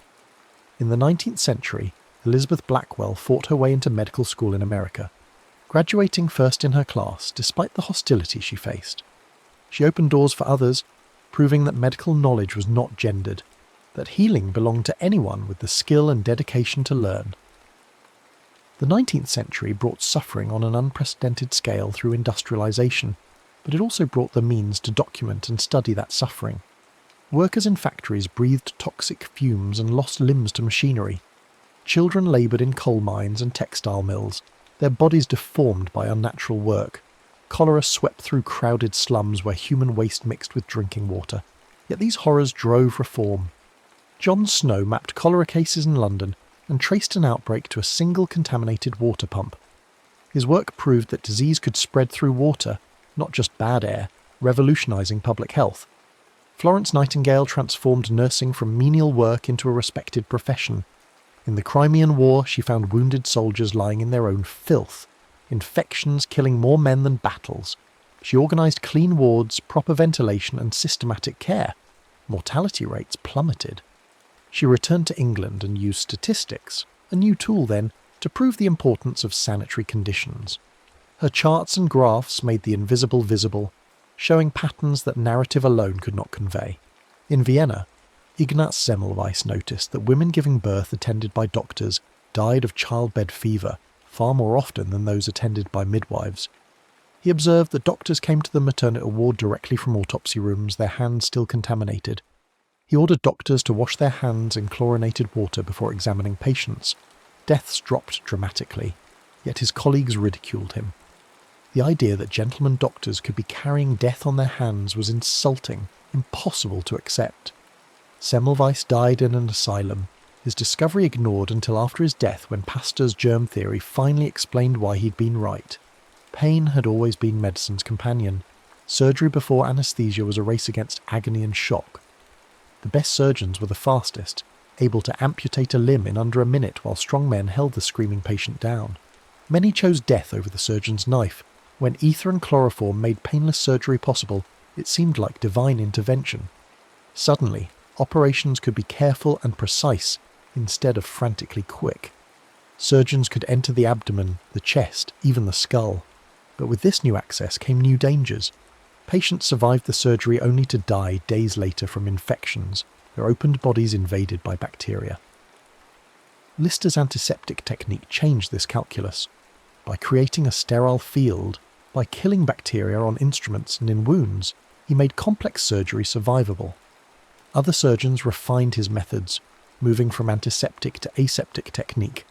In the 19th century, Elizabeth Blackwell fought her way into medical school in America, graduating first in her class despite the hostility she faced. She opened doors for others, proving that medical knowledge was not gendered, that healing belonged to anyone with the skill and dedication to learn. The 19th century brought suffering on an unprecedented scale through industrialisation, but it also brought the means to document and study that suffering. Workers in factories breathed toxic fumes and lost limbs to machinery. Children laboured in coal mines and textile mills, their bodies deformed by unnatural work. Cholera swept through crowded slums where human waste mixed with drinking water. Yet these horrors drove reform. John Snow mapped cholera cases in London and traced an outbreak to a single contaminated water pump. His work proved that disease could spread through water, not just bad air, revolutionising public health. Florence Nightingale transformed nursing from menial work into a respected profession. In the Crimean War, she found wounded soldiers lying in their own filth, infections killing more men than battles. She organised clean wards, proper ventilation and systematic care. Mortality rates plummeted. She returned to England and used statistics, a new tool then, to prove the importance of sanitary conditions. Her charts and graphs made the invisible visible, showing patterns that narrative alone could not convey. In Vienna, Ignaz Semmelweis noticed that women giving birth attended by doctors died of childbed fever far more often than those attended by midwives. He observed that doctors came to the maternal ward directly from autopsy rooms, their hands still contaminated. He ordered doctors to wash their hands in chlorinated water before examining patients. Deaths dropped dramatically, yet his colleagues ridiculed him. The idea that gentlemen doctors could be carrying death on their hands was insulting, impossible to accept. Semmelweis died in an asylum, his discovery ignored until after his death when Pasteur's germ theory finally explained why he'd been right. Pain had always been medicine's companion. Surgery before anaesthesia was a race against agony and shock. The best surgeons were the fastest, able to amputate a limb in under a minute while strong men held the screaming patient down. Many chose death over the surgeon's knife. When ether and chloroform made painless surgery possible, it seemed like divine intervention. Suddenly, operations could be careful and precise instead of frantically quick. Surgeons could enter the abdomen, the chest, even the skull. But with this new access came new dangers. Patients survived the surgery only to die days later from infections, their opened bodies invaded by bacteria. Lister's antiseptic technique changed this calculus. By creating a sterile field, by killing bacteria on instruments and in wounds, he made complex surgery survivable. Other surgeons refined his methods, moving from antiseptic to aseptic technique,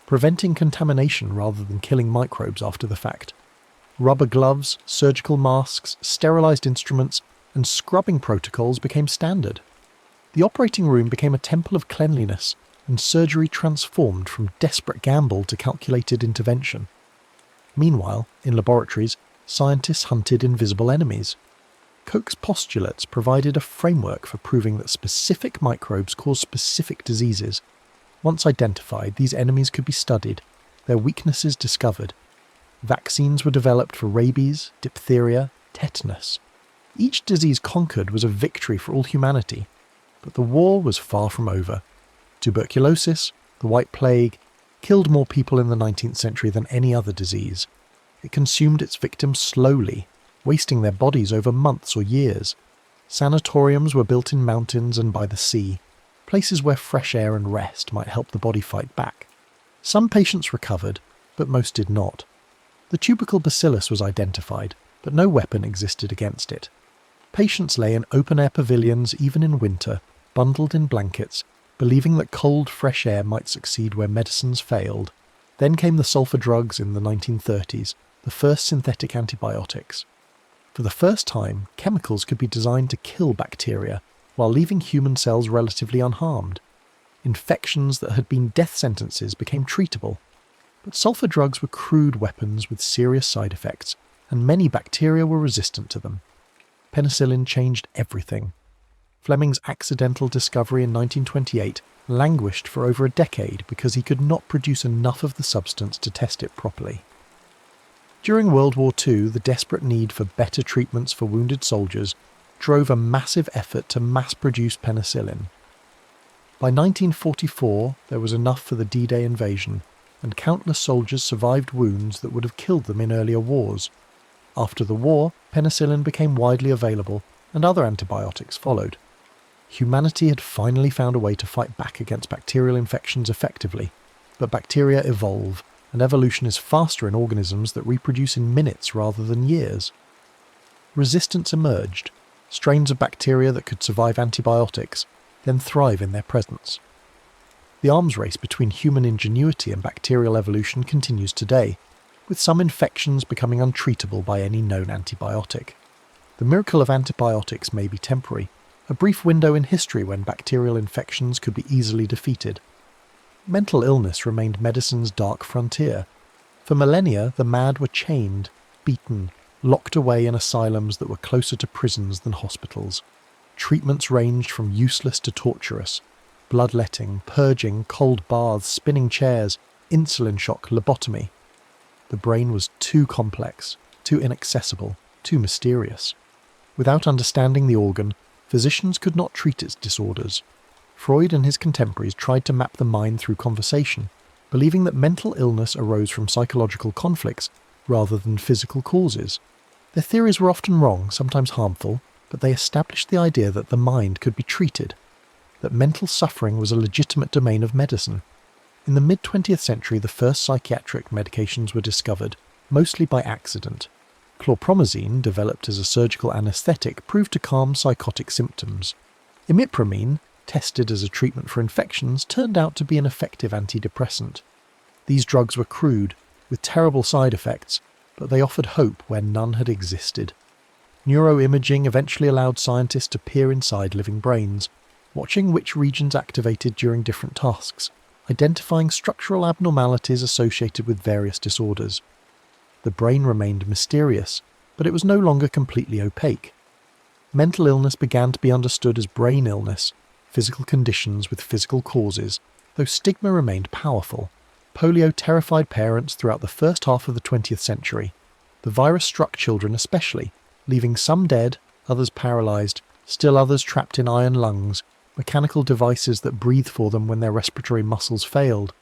preventing contamination rather than killing microbes after the fact. Rubber gloves, surgical masks, sterilised instruments, and scrubbing protocols became standard. The operating room became a temple of cleanliness, and surgery transformed from desperate gamble to calculated intervention. Meanwhile, in laboratories, scientists hunted invisible enemies. Koch's postulates provided a framework for proving that specific microbes cause specific diseases. Once identified, these enemies could be studied, their weaknesses discovered. Vaccines were developed for rabies, diphtheria, tetanus. Each disease conquered was a victory for all humanity. But the war was far from over. Tuberculosis, the White Plague, killed more people in the 19th century than any other disease. It consumed its victims slowly, wasting their bodies over months or years. Sanatoriums were built in mountains and by the sea, places where fresh air and rest might help the body fight back. Some patients recovered, but most did not. The tubercle bacillus was identified, but no weapon existed against it. Patients lay in open-air pavilions even in winter, bundled in blankets, believing that cold, fresh air might succeed where medicines failed. Then came the sulfur drugs in the 1930s, the first synthetic antibiotics. For the first time, chemicals could be designed to kill bacteria, while leaving human cells relatively unharmed. Infections that had been death sentences became treatable. But sulfur drugs were crude weapons with serious side effects, and many bacteria were resistant to them. Penicillin changed everything. Fleming's accidental discovery in 1928 languished for over a decade because he could not produce enough of the substance to test it properly. During World War II, the desperate need for better treatments for wounded soldiers drove a massive effort to mass-produce penicillin. By 1944, there was enough for the D-Day invasion, and countless soldiers survived wounds that would have killed them in earlier wars. After the war, penicillin became widely available, and other antibiotics followed. Humanity had finally found a way to fight back against bacterial infections effectively, but bacteria evolve, and evolution is faster in organisms that reproduce in minutes rather than years. Resistance emerged, strains of bacteria that could survive antibiotics, then thrive in their presence. The arms race between human ingenuity and bacterial evolution continues today, with some infections becoming untreatable by any known antibiotic. The miracle of antibiotics may be temporary, a brief window in history when bacterial infections could be easily defeated. Mental illness remained medicine's dark frontier. For millennia, the mad were chained, beaten, locked away in asylums that were closer to prisons than hospitals. Treatments ranged from useless to torturous: bloodletting, purging, cold baths, spinning chairs, insulin shock, lobotomy. The brain was too complex, too inaccessible, too mysterious. Without understanding the organ, physicians could not treat its disorders. Freud and his contemporaries tried to map the mind through conversation, believing that mental illness arose from psychological conflicts rather than physical causes. Their theories were often wrong, sometimes harmful, but they established the idea that the mind could be treated, that mental suffering was a legitimate domain of medicine. In the mid-20th century, the first psychiatric medications were discovered, mostly by accident. Chlorpromazine, developed as a surgical anaesthetic, proved to calm psychotic symptoms. Imipramine, tested as a treatment for infections, turned out to be an effective antidepressant. These drugs were crude, with terrible side effects, but they offered hope where none had existed. Neuroimaging eventually allowed scientists to peer inside living brains, watching which regions activated during different tasks, identifying structural abnormalities associated with various disorders. The brain remained mysterious, but it was no longer completely opaque. Mental illness began to be understood as brain illness, physical conditions with physical causes, though stigma remained powerful. Polio terrified parents throughout the first half of the 20th century. The virus struck children especially, leaving some dead, others paralysed, still others trapped in iron lungs, mechanical devices that breathed for them when their respiratory muscles failed.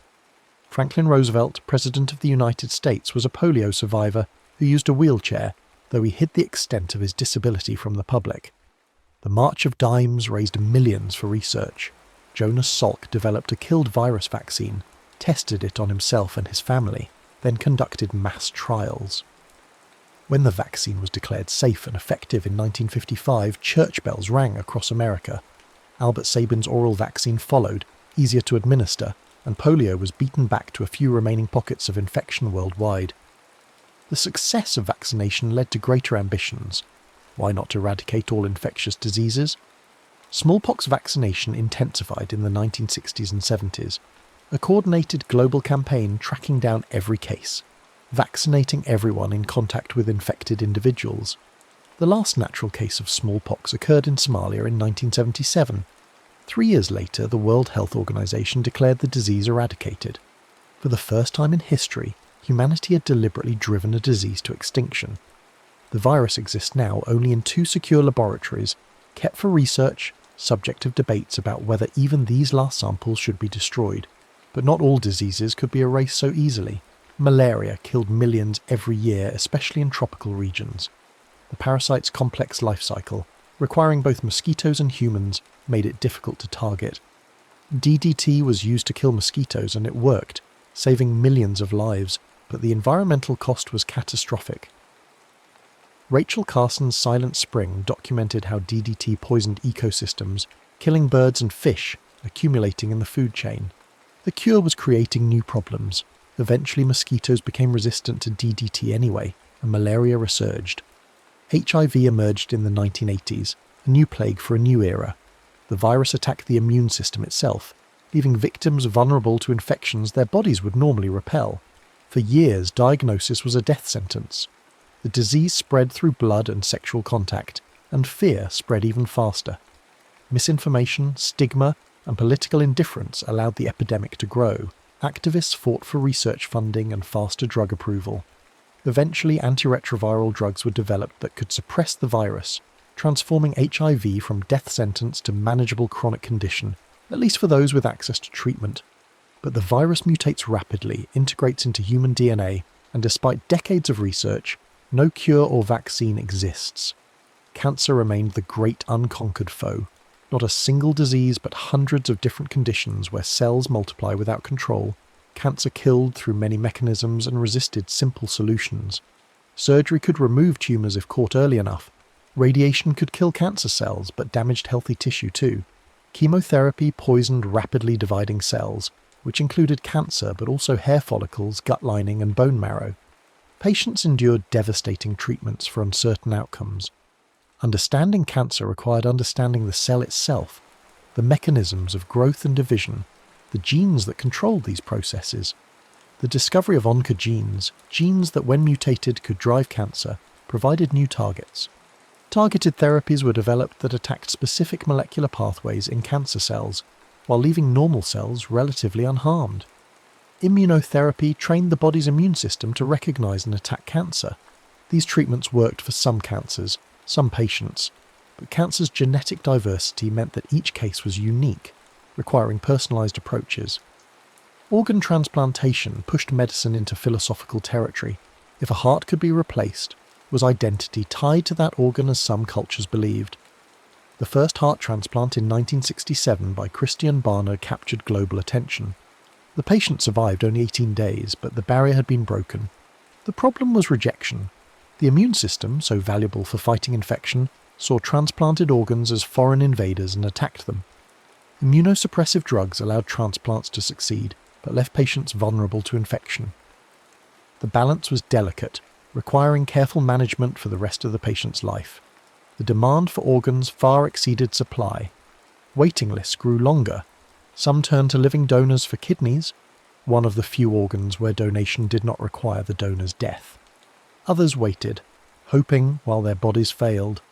Franklin Roosevelt, President of the United States, was a polio survivor who used a wheelchair, though he hid the extent of his disability from the public. The March of Dimes raised millions for research. Jonas Salk developed a killed virus vaccine, tested it on himself and his family, then conducted mass trials. When the vaccine was declared safe and effective in 1955, church bells rang across America. Albert Sabin's oral vaccine followed, easier to administer, and polio was beaten back to a few remaining pockets of infection worldwide. The success of vaccination led to greater ambitions. Why not eradicate all infectious diseases? Smallpox vaccination intensified in the 1960s and 70s, a coordinated global campaign tracking down every case, vaccinating everyone in contact with infected individuals. The last natural case of smallpox occurred in Somalia in 1977. 3 years later, the World Health Organization declared the disease eradicated. For the first time in history, humanity had deliberately driven a disease to extinction. The virus exists now only in 2 secure laboratories, kept for research, subject of debates about whether even these last samples should be destroyed. But not all diseases could be erased so easily. Malaria killed millions every year, especially in tropical regions. The parasite's complex life cycle, requiring both mosquitoes and humans, made it difficult to target. DDT was used to kill mosquitoes and it worked, saving millions of lives, but the environmental cost was catastrophic. Rachel Carson's Silent Spring documented how DDT poisoned ecosystems, killing birds and fish, accumulating in the food chain. The cure was creating new problems. Eventually mosquitoes became resistant to DDT anyway, and malaria resurged. HIV emerged in the 1980s, a new plague for a new era. The virus attacked the immune system itself, leaving victims vulnerable to infections their bodies would normally repel. For years, diagnosis was a death sentence. The disease spread through blood and sexual contact, and fear spread even faster. Misinformation, stigma, and political indifference allowed the epidemic to grow. Activists fought for research funding and faster drug approval. Eventually, antiretroviral drugs were developed that could suppress the virus, transforming HIV from death sentence to manageable chronic condition, at least for those with access to treatment. But the virus mutates rapidly, integrates into human DNA, and despite decades of research, no cure or vaccine exists. Cancer remained the great unconquered foe. Not a single disease, but hundreds of different conditions where cells multiply without control. Cancer killed through many mechanisms and resisted simple solutions. Surgery could remove tumours if caught early enough. Radiation could kill cancer cells, but damaged healthy tissue too. Chemotherapy poisoned rapidly dividing cells, which included cancer but also hair follicles, gut lining and bone marrow. Patients endured devastating treatments for uncertain outcomes. Understanding cancer required understanding the cell itself, the mechanisms of growth and division, the genes that controlled these processes. The discovery of oncogenes, genes that when mutated could drive cancer, provided new targets. Targeted therapies were developed that attacked specific molecular pathways in cancer cells, while leaving normal cells relatively unharmed. Immunotherapy trained the body's immune system to recognize and attack cancer. These treatments worked for some cancers, some patients, but cancer's genetic diversity meant that each case was unique, requiring personalized approaches. Organ transplantation pushed medicine into philosophical territory. If a heart could be replaced, was identity tied to that organ as some cultures believed? The first heart transplant in 1967 by Christian Barner captured global attention. The patient survived only 18 days, but the barrier had been broken. The problem was rejection. The immune system, so valuable for fighting infection, saw transplanted organs as foreign invaders and attacked them. Immunosuppressive drugs allowed transplants to succeed, but left patients vulnerable to infection. The balance was delicate, requiring careful management for the rest of the patient's life. The demand for organs far exceeded supply. Waiting lists grew longer. Some turned to living donors for kidneys, one of the few organs where donation did not require the donor's death. Others waited, hoping while their bodies failed.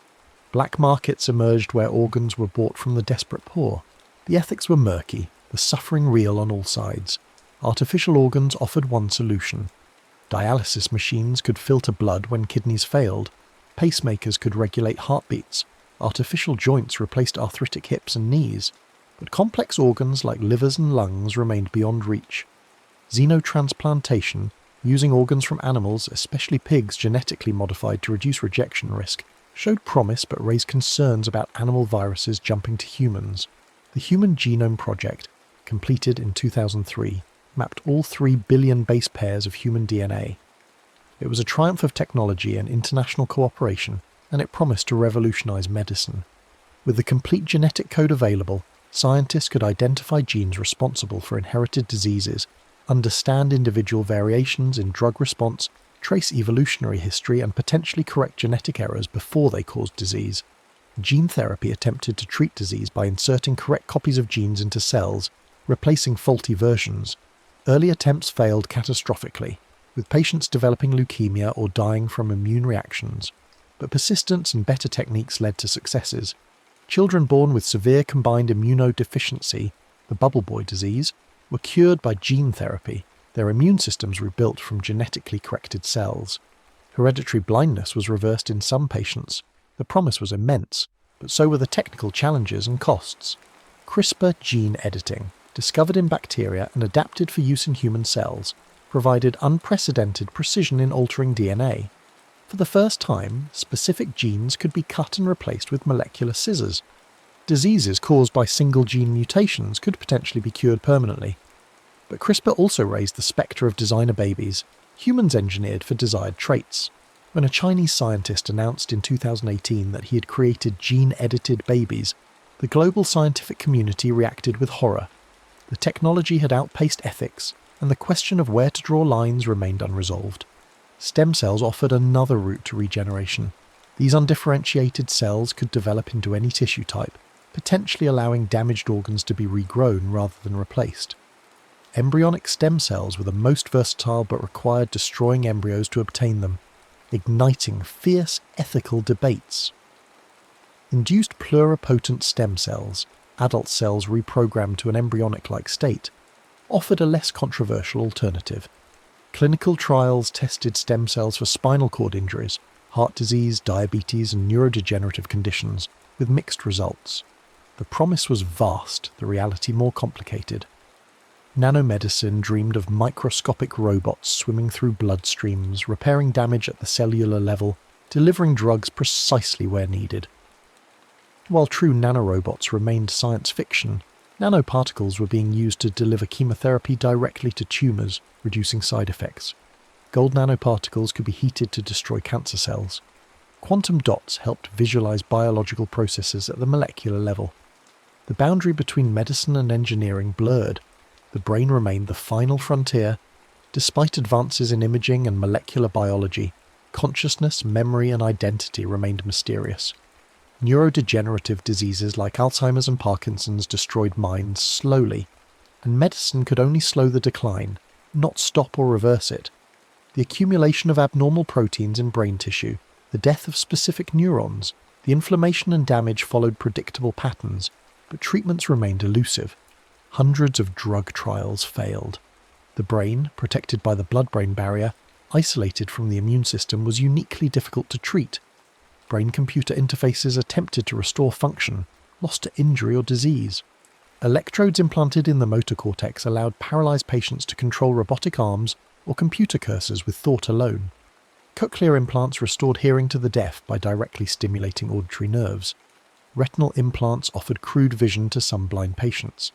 Black markets emerged where organs were bought from the desperate poor. The ethics were murky, the suffering real on all sides. Artificial organs offered one solution. Dialysis machines could filter blood when kidneys failed. Pacemakers could regulate heartbeats. Artificial joints replaced arthritic hips and knees. But complex organs like livers and lungs remained beyond reach. Xenotransplantation, using organs from animals, especially pigs genetically modified to reduce rejection risk, showed promise but raised concerns about animal viruses jumping to humans. The Human Genome Project, completed in 2003, mapped all 3 billion base pairs of human DNA. It was a triumph of technology and international cooperation, and it promised to revolutionize medicine. With the complete genetic code available, scientists could identify genes responsible for inherited diseases, understand individual variations in drug response, trace evolutionary history, and potentially correct genetic errors before they caused disease. Gene therapy attempted to treat disease by inserting correct copies of genes into cells, replacing faulty versions. Early attempts failed catastrophically, with patients developing leukemia or dying from immune reactions. But persistence and better techniques led to successes. Children born with severe combined immunodeficiency, the bubble boy disease, were cured by gene therapy, their immune systems rebuilt from genetically corrected cells. Hereditary blindness was reversed in some patients. The promise was immense, but so were the technical challenges and costs. CRISPR gene editing, discovered in bacteria and adapted for use in human cells, provided unprecedented precision in altering DNA. For the first time, specific genes could be cut and replaced with molecular scissors. Diseases caused by single gene mutations could potentially be cured permanently. But CRISPR also raised the spectre of designer babies, humans engineered for desired traits. When a Chinese scientist announced in 2018 that he had created gene-edited babies, the global scientific community reacted with horror. The technology had outpaced ethics, and the question of where to draw lines remained unresolved. Stem cells offered another route to regeneration. These undifferentiated cells could develop into any tissue type, potentially allowing damaged organs to be regrown rather than replaced. Embryonic stem cells were the most versatile but required destroying embryos to obtain them, igniting fierce ethical debates. Induced pluripotent stem cells, adult cells reprogrammed to an embryonic-like state, offered a less controversial alternative. Clinical trials tested stem cells for spinal cord injuries, heart disease, diabetes, and neurodegenerative conditions, with mixed results. The promise was vast, the reality more complicated. Nanomedicine dreamed of microscopic robots swimming through bloodstreams, repairing damage at the cellular level, delivering drugs precisely where needed. While true nanorobots remained science fiction, nanoparticles were being used to deliver chemotherapy directly to tumours, reducing side effects. Gold nanoparticles could be heated to destroy cancer cells. Quantum dots helped visualize biological processes at the molecular level. The boundary between medicine and engineering blurred. The brain remained the final frontier. Despite advances in imaging and molecular biology, consciousness, memory, and identity remained mysterious. Neurodegenerative diseases like Alzheimer's and Parkinson's destroyed minds slowly, and medicine could only slow the decline, not stop or reverse it. The accumulation of abnormal proteins in brain tissue, the death of specific neurons, the inflammation and damage followed predictable patterns, but treatments remained elusive. Hundreds of drug trials failed. The brain, protected by the blood-brain barrier, isolated from the immune system, was uniquely difficult to treat. Brain-computer interfaces attempted to restore function, lost to injury or disease. Electrodes implanted in the motor cortex allowed paralyzed patients to control robotic arms or computer cursors with thought alone. Cochlear implants restored hearing to the deaf by directly stimulating auditory nerves. Retinal implants offered crude vision to some blind patients.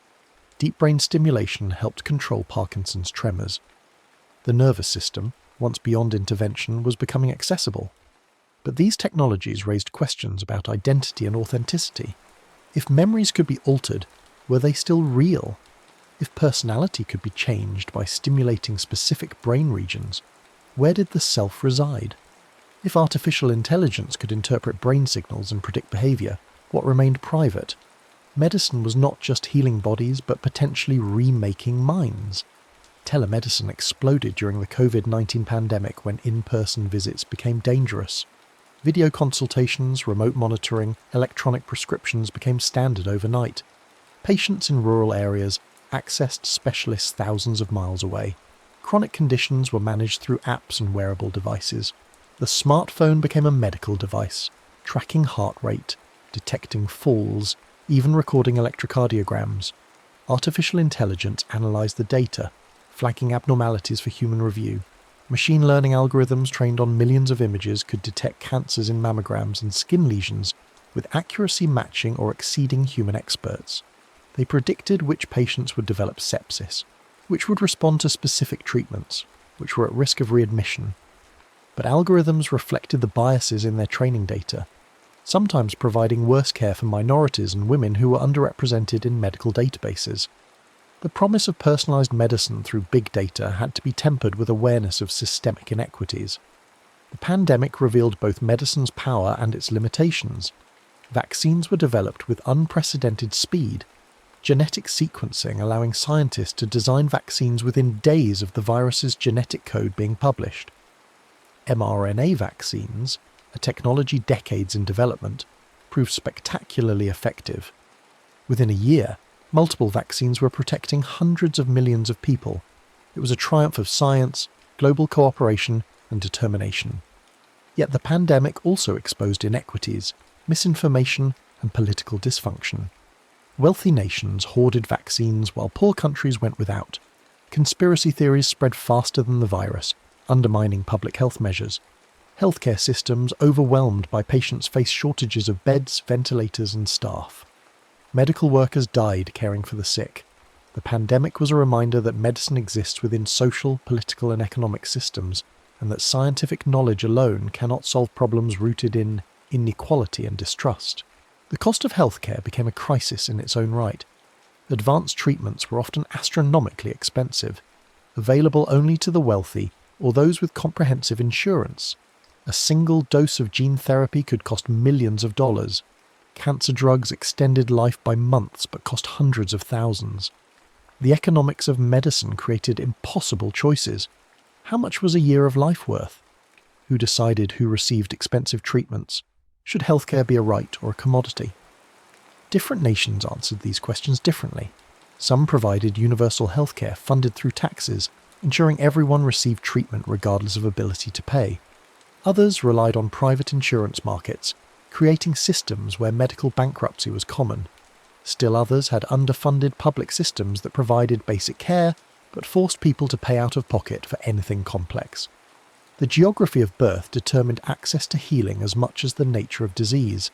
Deep brain stimulation helped control Parkinson's tremors. The nervous system, once beyond intervention, was becoming accessible. But these technologies raised questions about identity and authenticity. If memories could be altered, were they still real? If personality could be changed by stimulating specific brain regions, where did the self reside? If artificial intelligence could interpret brain signals and predict behavior, what remained private? Medicine was not just healing bodies, but potentially remaking minds. Telemedicine exploded during the COVID-19 pandemic when in-person visits became dangerous. Video consultations, remote monitoring, electronic prescriptions became standard overnight. Patients in rural areas accessed specialists thousands of miles away. Chronic conditions were managed through apps and wearable devices. The smartphone became a medical device, tracking heart rate, detecting falls, even recording electrocardiograms. Artificial intelligence analysed the data, flagging abnormalities for human review. Machine learning algorithms trained on millions of images could detect cancers in mammograms and skin lesions with accuracy matching or exceeding human experts. They predicted which patients would develop sepsis, which would respond to specific treatments, which were at risk of readmission. But algorithms reflected the biases in their training data, sometimes providing worse care for minorities and women who were underrepresented in medical databases. The promise of personalised medicine through big data had to be tempered with awareness of systemic inequities. The pandemic revealed both medicine's power and its limitations. Vaccines were developed with unprecedented speed, genetic sequencing allowing scientists to design vaccines within days of the virus's genetic code being published. mRNA vaccines, a technology decades in development, proved spectacularly effective. Within a year, multiple vaccines were protecting hundreds of millions of people. It was a triumph of science, global cooperation, and determination. Yet the pandemic also exposed inequities, misinformation, and political dysfunction. Wealthy nations hoarded vaccines while poor countries went without. Conspiracy theories spread faster than the virus, undermining public health measures. Healthcare systems overwhelmed by patients faced shortages of beds, ventilators and staff. Medical workers died caring for the sick. The pandemic was a reminder that medicine exists within social, political and economic systems, and that scientific knowledge alone cannot solve problems rooted in inequality and distrust. The cost of healthcare became a crisis in its own right. Advanced treatments were often astronomically expensive, available only to the wealthy or those with comprehensive insurance. A single dose of gene therapy could cost millions of dollars. Cancer drugs extended life by months but cost hundreds of thousands. The economics of medicine created impossible choices. How much was a year of life worth? Who decided who received expensive treatments? Should healthcare be a right or a commodity? Different nations answered these questions differently. Some provided universal healthcare funded through taxes, ensuring everyone received treatment regardless of ability to pay. Others relied on private insurance markets, creating systems where medical bankruptcy was common. Still others had underfunded public systems that provided basic care, but forced people to pay out of pocket for anything complex. The geography of birth determined access to healing as much as the nature of disease.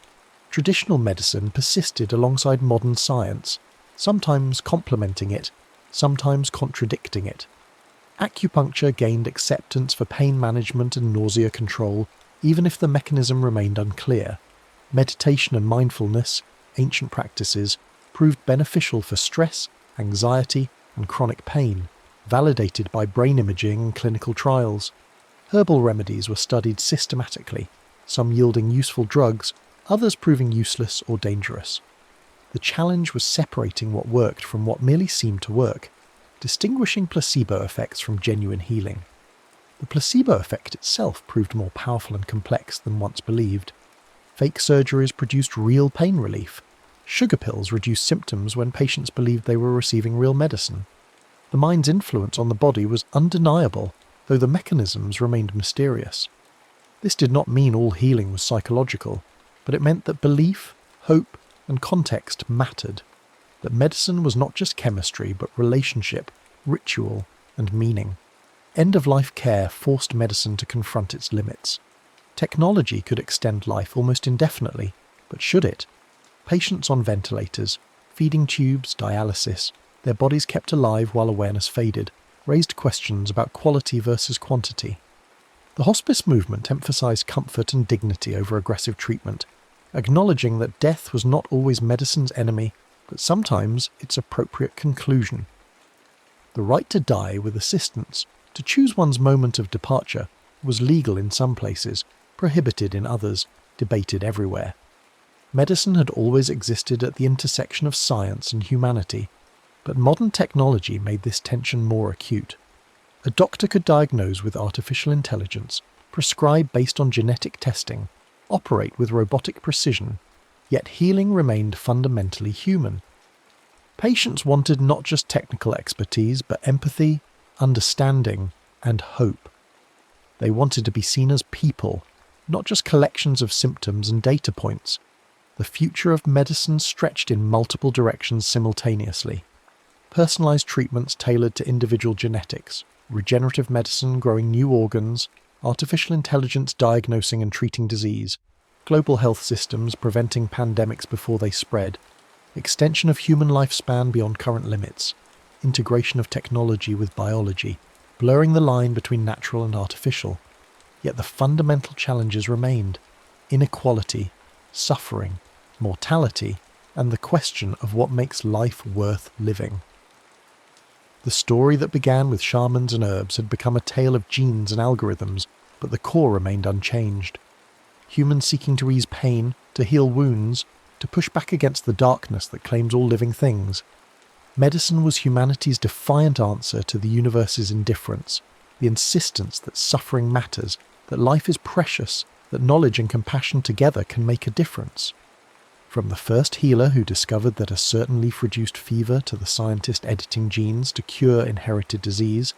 Traditional medicine persisted alongside modern science, sometimes complementing it, sometimes contradicting it. Acupuncture gained acceptance for pain management and nausea control, even if the mechanism remained unclear. Meditation and mindfulness, ancient practices, proved beneficial for stress, anxiety, and chronic pain, validated by brain imaging and clinical trials. Herbal remedies were studied systematically, some yielding useful drugs, others proving useless or dangerous. The challenge was separating what worked from what merely seemed to work, distinguishing placebo effects from genuine healing. The placebo effect itself proved more powerful and complex than once believed. Fake surgeries produced real pain relief. Sugar pills reduced symptoms when patients believed they were receiving real medicine. The mind's influence on the body was undeniable, though the mechanisms remained mysterious. This did not mean all healing was psychological, but it meant that belief, hope, and context mattered. That medicine was not just chemistry, but relationship, ritual, and meaning. End-of-life care forced medicine to confront its limits. Technology could extend life almost indefinitely, but should it? Patients on ventilators, feeding tubes, dialysis, their bodies kept alive while awareness faded, raised questions about quality versus quantity. The hospice movement emphasized comfort and dignity over aggressive treatment, acknowledging that death was not always medicine's enemy, but sometimes its appropriate conclusion. The right to die with assistance, to choose one's moment of departure, was legal in some places, prohibited in others, debated everywhere. Medicine had always existed at the intersection of science and humanity, but modern technology made this tension more acute. A doctor could diagnose with artificial intelligence, prescribe based on genetic testing, operate with robotic precision, yet healing remained fundamentally human. Patients wanted not just technical expertise, but empathy, understanding, and hope. They wanted to be seen as people, not just collections of symptoms and data points. The future of medicine stretched in multiple directions simultaneously. Personalized treatments tailored to individual genetics, regenerative medicine growing new organs, artificial intelligence diagnosing and treating disease, global health systems preventing pandemics before they spread, extension of human lifespan beyond current limits, integration of technology with biology, blurring the line between natural and artificial. Yet the fundamental challenges remained: inequality, suffering, mortality, and the question of what makes life worth living. The story that began with shamans and herbs had become a tale of genes and algorithms, but the core remained unchanged. Humans seeking to ease pain, to heal wounds, to push back against the darkness that claims all living things. Medicine was humanity's defiant answer to the universe's indifference, the insistence that suffering matters, that life is precious, that knowledge and compassion together can make a difference. From the first healer who discovered that a certain leaf reduced fever to the scientist editing genes to cure inherited disease,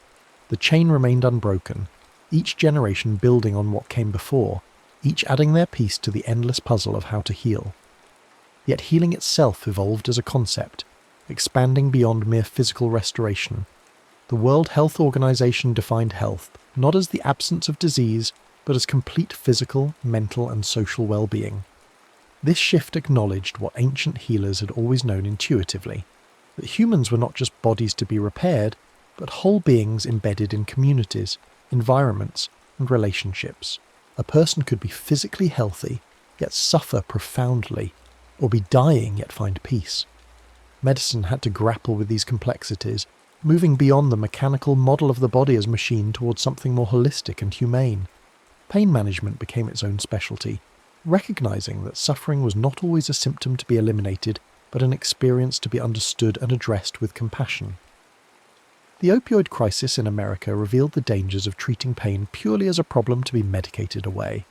the chain remained unbroken, each generation building on what came before, each adding their piece to the endless puzzle of how to heal. Yet healing itself evolved as a concept, expanding beyond mere physical restoration. The World Health Organization defined health not as the absence of disease, but as complete physical, mental, and social well-being. This shift acknowledged what ancient healers had always known intuitively, that humans were not just bodies to be repaired, but whole beings embedded in communities, environments, and relationships. A person could be physically healthy, yet suffer profoundly, or be dying yet find peace. Medicine had to grapple with these complexities, moving beyond the mechanical model of the body as machine towards something more holistic and humane. Pain management became its own specialty, recognizing that suffering was not always a symptom to be eliminated, but an experience to be understood and addressed with compassion. The opioid crisis in America revealed the dangers of treating pain purely as a problem to be medicated away.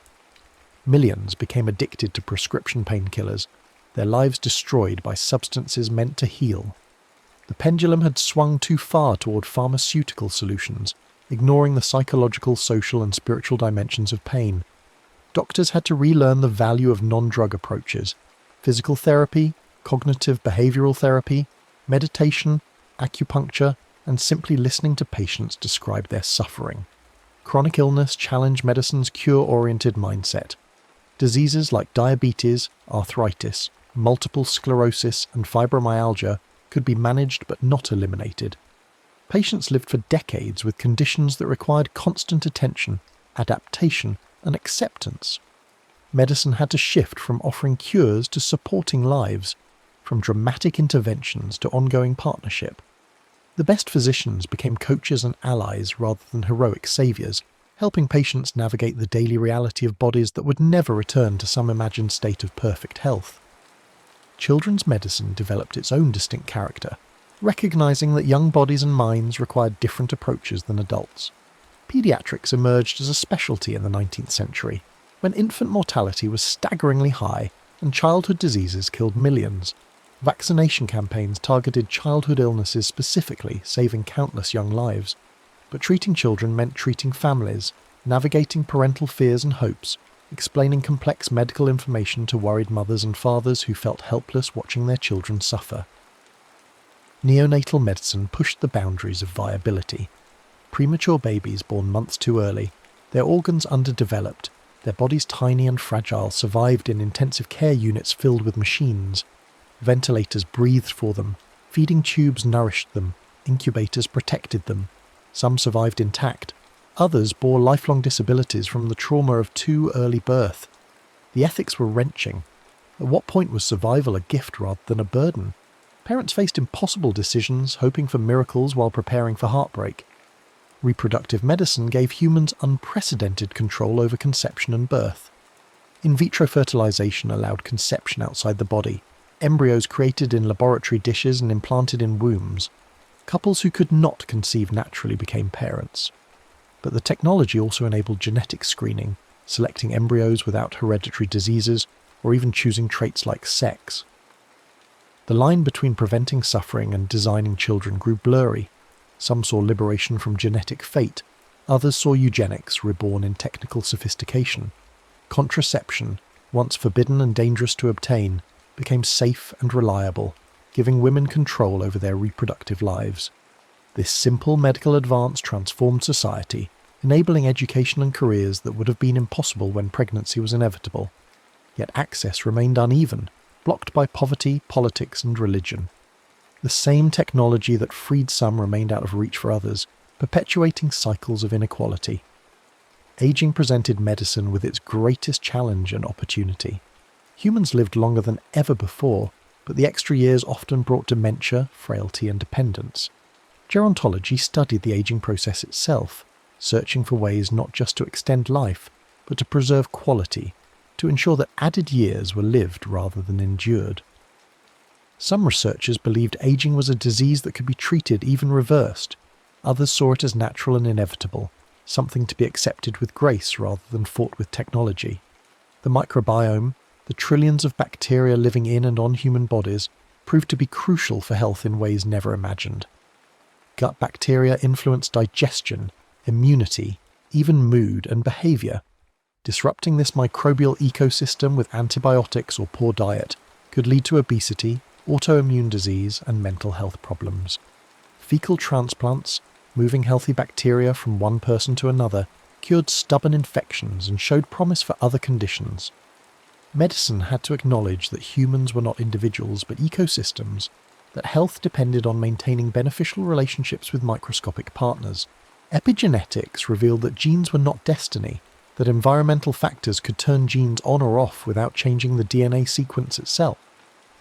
Millions became addicted to prescription painkillers, their lives destroyed by substances meant to heal. The pendulum had swung too far toward pharmaceutical solutions, ignoring the psychological, social, and spiritual dimensions of pain. Doctors had to relearn the value of non-drug approaches: physical therapy, cognitive behavioral therapy, meditation, acupuncture, and simply listening to patients describe their suffering. Chronic illness challenged medicine's cure-oriented mindset. Diseases like diabetes, arthritis, multiple sclerosis, and fibromyalgia could be managed but not eliminated. Patients lived for decades with conditions that required constant attention, adaptation, and acceptance. Medicine had to shift from offering cures to supporting lives, from dramatic interventions to ongoing partnership. The best physicians became coaches and allies rather than heroic saviors, helping patients navigate the daily reality of bodies that would never return to some imagined state of perfect health. Children's medicine developed its own distinct character, recognizing that young bodies and minds required different approaches than adults. Pediatrics emerged as a specialty in the 19th century, when infant mortality was staggeringly high and childhood diseases killed millions. Vaccination campaigns targeted childhood illnesses specifically, saving countless young lives. But treating children meant treating families, navigating parental fears and hopes, explaining complex medical information to worried mothers and fathers who felt helpless watching their children suffer. Neonatal medicine pushed the boundaries of viability. Premature babies born months too early, their organs underdeveloped, their bodies tiny and fragile, survived in intensive care units filled with machines. Ventilators breathed for them, feeding tubes nourished them, incubators protected them. Some survived intact, others bore lifelong disabilities from the trauma of too early birth. The ethics were wrenching. At what point was survival a gift rather than a burden? Parents faced impossible decisions, hoping for miracles while preparing for heartbreak. Reproductive medicine gave humans unprecedented control over conception and birth. In vitro fertilization allowed conception outside the body, embryos created in laboratory dishes and implanted in wombs. Couples who could not conceive naturally became parents. But the technology also enabled genetic screening, selecting embryos without hereditary diseases, or even choosing traits like sex. The line between preventing suffering and designing children grew blurry. Some saw liberation from genetic fate, others saw eugenics reborn in technical sophistication. Contraception, once forbidden and dangerous to obtain, became safe and reliable, giving women control over their reproductive lives. This simple medical advance transformed society, enabling education and careers that would have been impossible when pregnancy was inevitable. Yet access remained uneven, blocked by poverty, politics, and religion. The same technology that freed some remained out of reach for others, perpetuating cycles of inequality. Aging presented medicine with its greatest challenge and opportunity. Humans lived longer than ever before, but the extra years often brought dementia, frailty, and dependence. Gerontology studied the aging process itself, searching for ways not just to extend life, but to preserve quality, to ensure that added years were lived rather than endured. Some researchers believed aging was a disease that could be treated, even reversed. Others saw it as natural and inevitable, something to be accepted with grace rather than fought with technology. The microbiome, the trillions of bacteria living in and on human bodies, proved to be crucial for health in ways never imagined. Gut bacteria influence digestion, immunity, even mood and behavior. Disrupting this microbial ecosystem with antibiotics or poor diet could lead to obesity, autoimmune disease, and mental health problems. Fecal transplants, moving healthy bacteria from one person to another, cured stubborn infections and showed promise for other conditions. Medicine had to acknowledge that humans were not individuals but ecosystems, that health depended on maintaining beneficial relationships with microscopic partners. Epigenetics revealed that genes were not destiny, that environmental factors could turn genes on or off without changing the DNA sequence itself.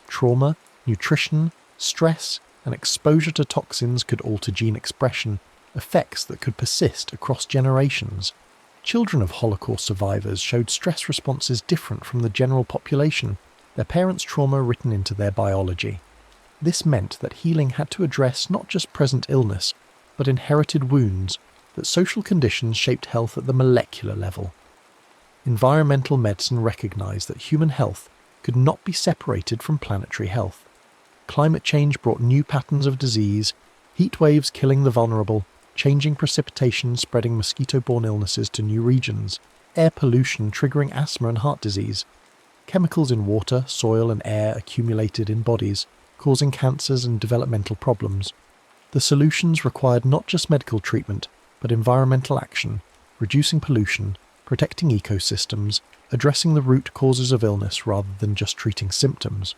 Trauma, nutrition, stress, and exposure to toxins could alter gene expression, effects that could persist across generations. Children of Holocaust survivors showed stress responses different from the general population, their parents' trauma written into their biology. This meant that healing had to address not just present illness, but inherited wounds, that social conditions shaped health at the molecular level. Environmental medicine recognized that human health could not be separated from planetary health. Climate change brought new patterns of disease, heat waves killing the vulnerable, changing precipitation spreading mosquito-borne illnesses to new regions, air pollution triggering asthma and heart disease. Chemicals in water, soil and air accumulated in bodies, causing cancers and developmental problems. The solutions required not just medical treatment, but environmental action, reducing pollution, protecting ecosystems, addressing the root causes of illness rather than just treating symptoms.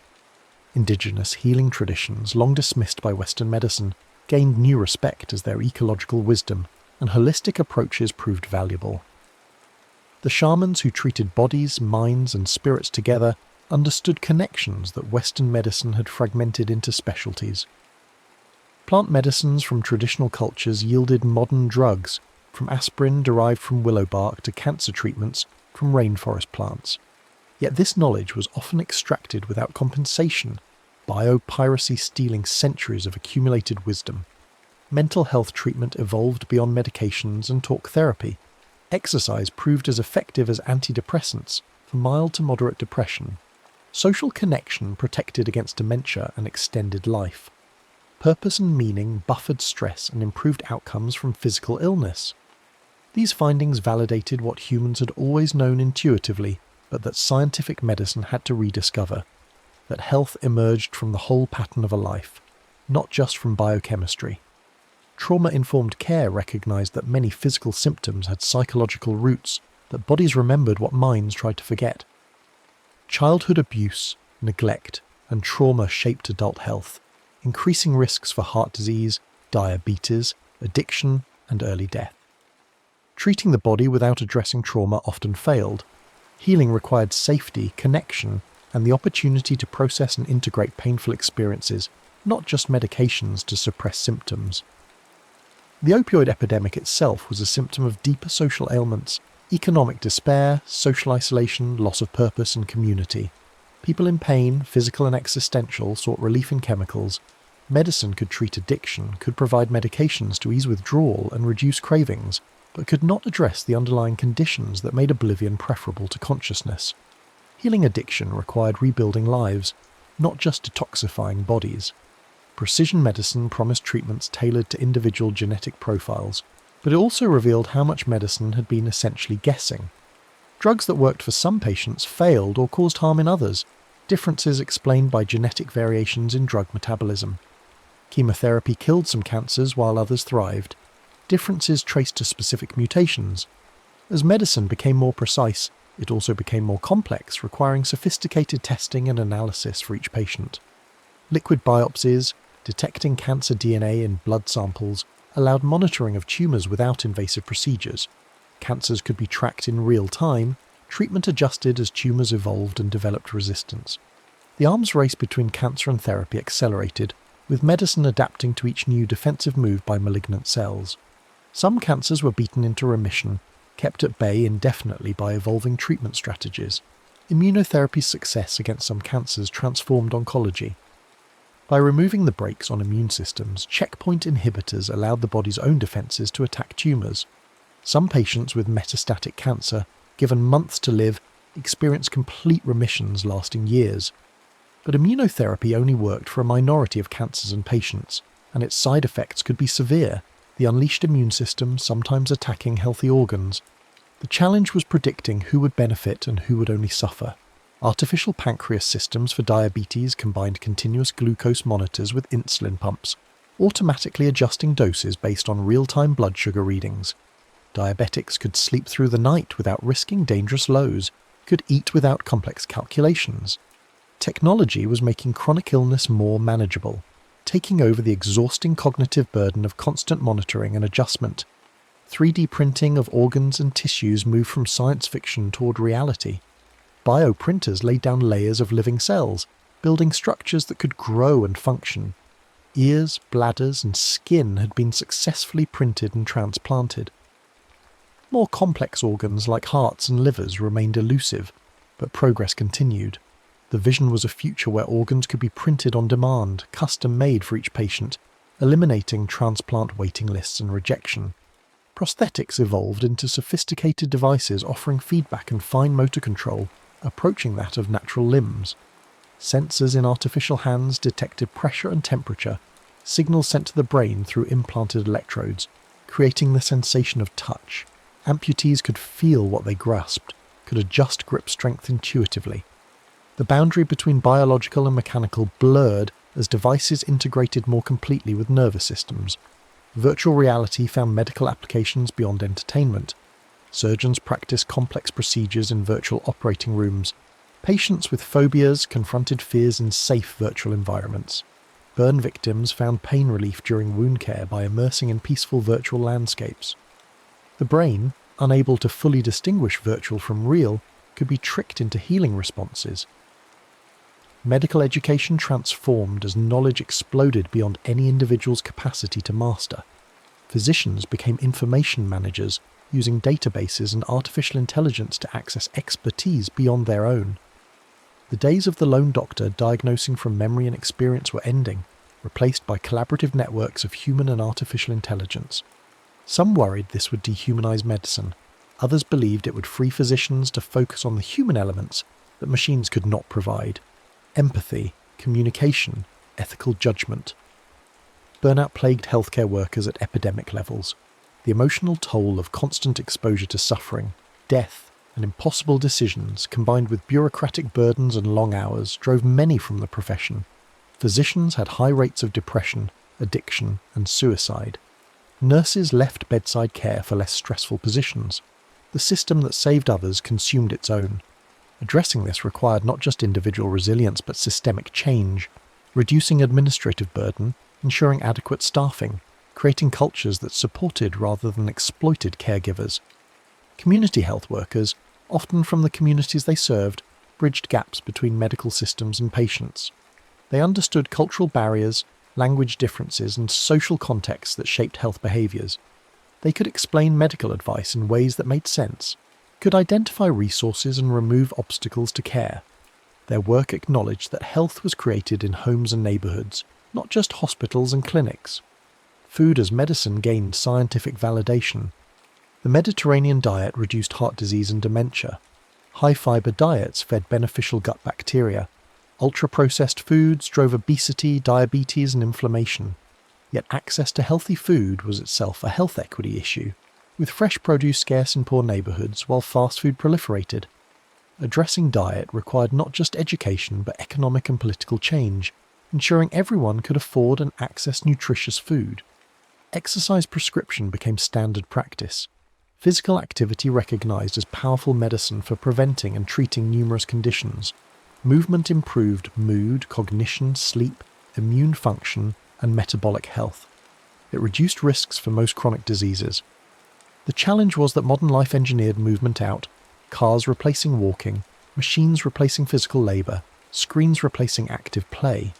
Indigenous healing traditions, long dismissed by Western medicine, gained new respect as their ecological wisdom and holistic approaches proved valuable. The shamans who treated bodies, minds, and spirits together understood connections that Western medicine had fragmented into specialties. Plant medicines from traditional cultures yielded modern drugs, from aspirin derived from willow bark to cancer treatments from rainforest plants. Yet this knowledge was often extracted without compensation, biopiracy stealing centuries of accumulated wisdom. Mental health treatment evolved beyond medications and talk therapy. Exercise proved as effective as antidepressants for mild to moderate depression. Social connection protected against dementia and extended life. Purpose and meaning buffered stress and improved outcomes from physical illness. These findings validated what humans had always known intuitively, but that scientific medicine had to rediscover. That health emerged from the whole pattern of a life, not just from biochemistry. Trauma-informed care recognized that many physical symptoms had psychological roots, that bodies remembered what minds tried to forget. Childhood abuse, neglect, and trauma shaped adult health, increasing risks for heart disease, diabetes, addiction, and early death. Treating the body without addressing trauma often failed. Healing required safety, connection, and the opportunity to process and integrate painful experiences, not just medications to suppress symptoms. The opioid epidemic itself was a symptom of deeper social ailments, economic despair, social isolation, loss of purpose and community. People in pain, physical and existential, sought relief in chemicals. Medicine could treat addiction, could provide medications to ease withdrawal and reduce cravings, but could not address the underlying conditions that made oblivion preferable to consciousness. Healing addiction required rebuilding lives, not just detoxifying bodies. Precision medicine promised treatments tailored to individual genetic profiles, but it also revealed how much medicine had been essentially guessing. Drugs that worked for some patients failed or caused harm in others, differences explained by genetic variations in drug metabolism. Chemotherapy killed some cancers while others thrived, differences traced to specific mutations. As medicine became more precise, it also became more complex, requiring sophisticated testing and analysis for each patient. Liquid biopsies, detecting cancer DNA in blood samples, allowed monitoring of tumours without invasive procedures. Cancers could be tracked in real time, treatment adjusted as tumours evolved and developed resistance. The arms race between cancer and therapy accelerated, with medicine adapting to each new defensive move by malignant cells. Some cancers were beaten into remission, kept at bay indefinitely by evolving treatment strategies. Immunotherapy's success against some cancers transformed oncology. By removing the brakes on immune systems, checkpoint inhibitors allowed the body's own defences to attack tumours. Some patients with metastatic cancer, given months to live, experienced complete remissions lasting years. But immunotherapy only worked for a minority of cancers and patients, and its side effects could be severe, the unleashed immune system sometimes attacking healthy organs. The challenge was predicting who would benefit and who would only suffer. Artificial pancreas systems for diabetes combined continuous glucose monitors with insulin pumps, automatically adjusting doses based on real-time blood sugar readings. Diabetics could sleep through the night without risking dangerous lows, could eat without complex calculations. Technology was making chronic illness more manageable, taking over the exhausting cognitive burden of constant monitoring and adjustment. 3D printing of organs and tissues moved from science fiction toward reality. Bioprinters laid down layers of living cells, building structures that could grow and function. Ears, bladders, and skin had been successfully printed and transplanted. More complex organs like hearts and livers remained elusive, but progress continued. The vision was a future where organs could be printed on demand, custom-made for each patient, eliminating transplant waiting lists and rejection. Prosthetics evolved into sophisticated devices offering feedback and fine motor control, approaching that of natural limbs. Sensors in artificial hands detected pressure and temperature, signals sent to the brain through implanted electrodes, creating the sensation of touch. Amputees could feel what they grasped, could adjust grip strength intuitively. The boundary between biological and mechanical blurred as devices integrated more completely with nervous systems. Virtual reality found medical applications beyond entertainment. Surgeons practiced complex procedures in virtual operating rooms. Patients with phobias confronted fears in safe virtual environments. Burn victims found pain relief during wound care by immersing in peaceful virtual landscapes. The brain, unable to fully distinguish virtual from real, could be tricked into healing responses. Medical education transformed as knowledge exploded beyond any individual's capacity to master. Physicians became information managers, using databases and artificial intelligence to access expertise beyond their own. The days of the lone doctor diagnosing from memory and experience were ending, replaced by collaborative networks of human and artificial intelligence. Some worried this would dehumanize medicine. Others believed it would free physicians to focus on the human elements that machines could not provide: empathy, communication, ethical judgment. Burnout plagued healthcare workers at epidemic levels. The emotional toll of constant exposure to suffering, death, and impossible decisions, combined with bureaucratic burdens and long hours, drove many from the profession. Physicians had high rates of depression, addiction, and suicide. Nurses left bedside care for less stressful positions. The system that saved others consumed its own. Addressing this required not just individual resilience but systemic change, reducing administrative burden, ensuring adequate staffing, creating cultures that supported rather than exploited caregivers. Community health workers, often from the communities they served, bridged gaps between medical systems and patients. They understood cultural barriers, language differences, and social contexts that shaped health behaviours. They could explain medical advice in ways that made sense, could identify resources and remove obstacles to care. Their work acknowledged that health was created in homes and neighbourhoods, not just hospitals and clinics. Food as medicine gained scientific validation. The Mediterranean diet reduced heart disease and dementia. High-fibre diets fed beneficial gut bacteria. Ultra-processed foods drove obesity, diabetes, and inflammation. Yet access to healthy food was itself a health equity issue, with fresh produce scarce in poor neighbourhoods while fast food proliferated. Addressing diet required not just education but economic and political change, ensuring everyone could afford and access nutritious food. Exercise prescription became standard practice. Physical activity recognised as powerful medicine for preventing and treating numerous conditions. Movement improved mood, cognition, sleep, immune function, and metabolic health. It reduced risks for most chronic diseases. The challenge was that modern life engineered movement out, cars replacing walking, machines replacing physical labour, screens replacing active play.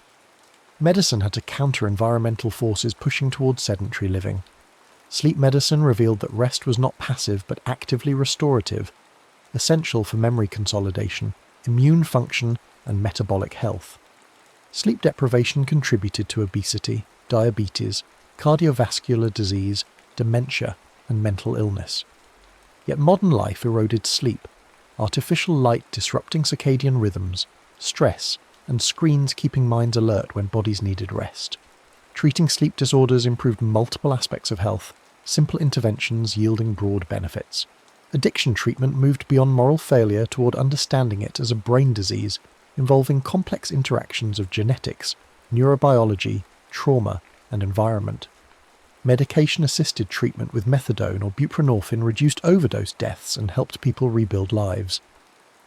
Medicine had to counter environmental forces pushing towards sedentary living. Sleep medicine revealed that rest was not passive but actively restorative, essential for memory consolidation, immune function, and metabolic health. Sleep deprivation contributed to obesity, diabetes, cardiovascular disease, dementia, and mental illness. Yet modern life eroded sleep, artificial light disrupting circadian rhythms, stress, and screens keeping minds alert when bodies needed rest. Treating sleep disorders improved multiple aspects of health, simple interventions yielding broad benefits. Addiction treatment moved beyond moral failure toward understanding it as a brain disease involving complex interactions of genetics, neurobiology, trauma, and environment. Medication-assisted treatment with methadone or buprenorphine reduced overdose deaths and helped people rebuild lives.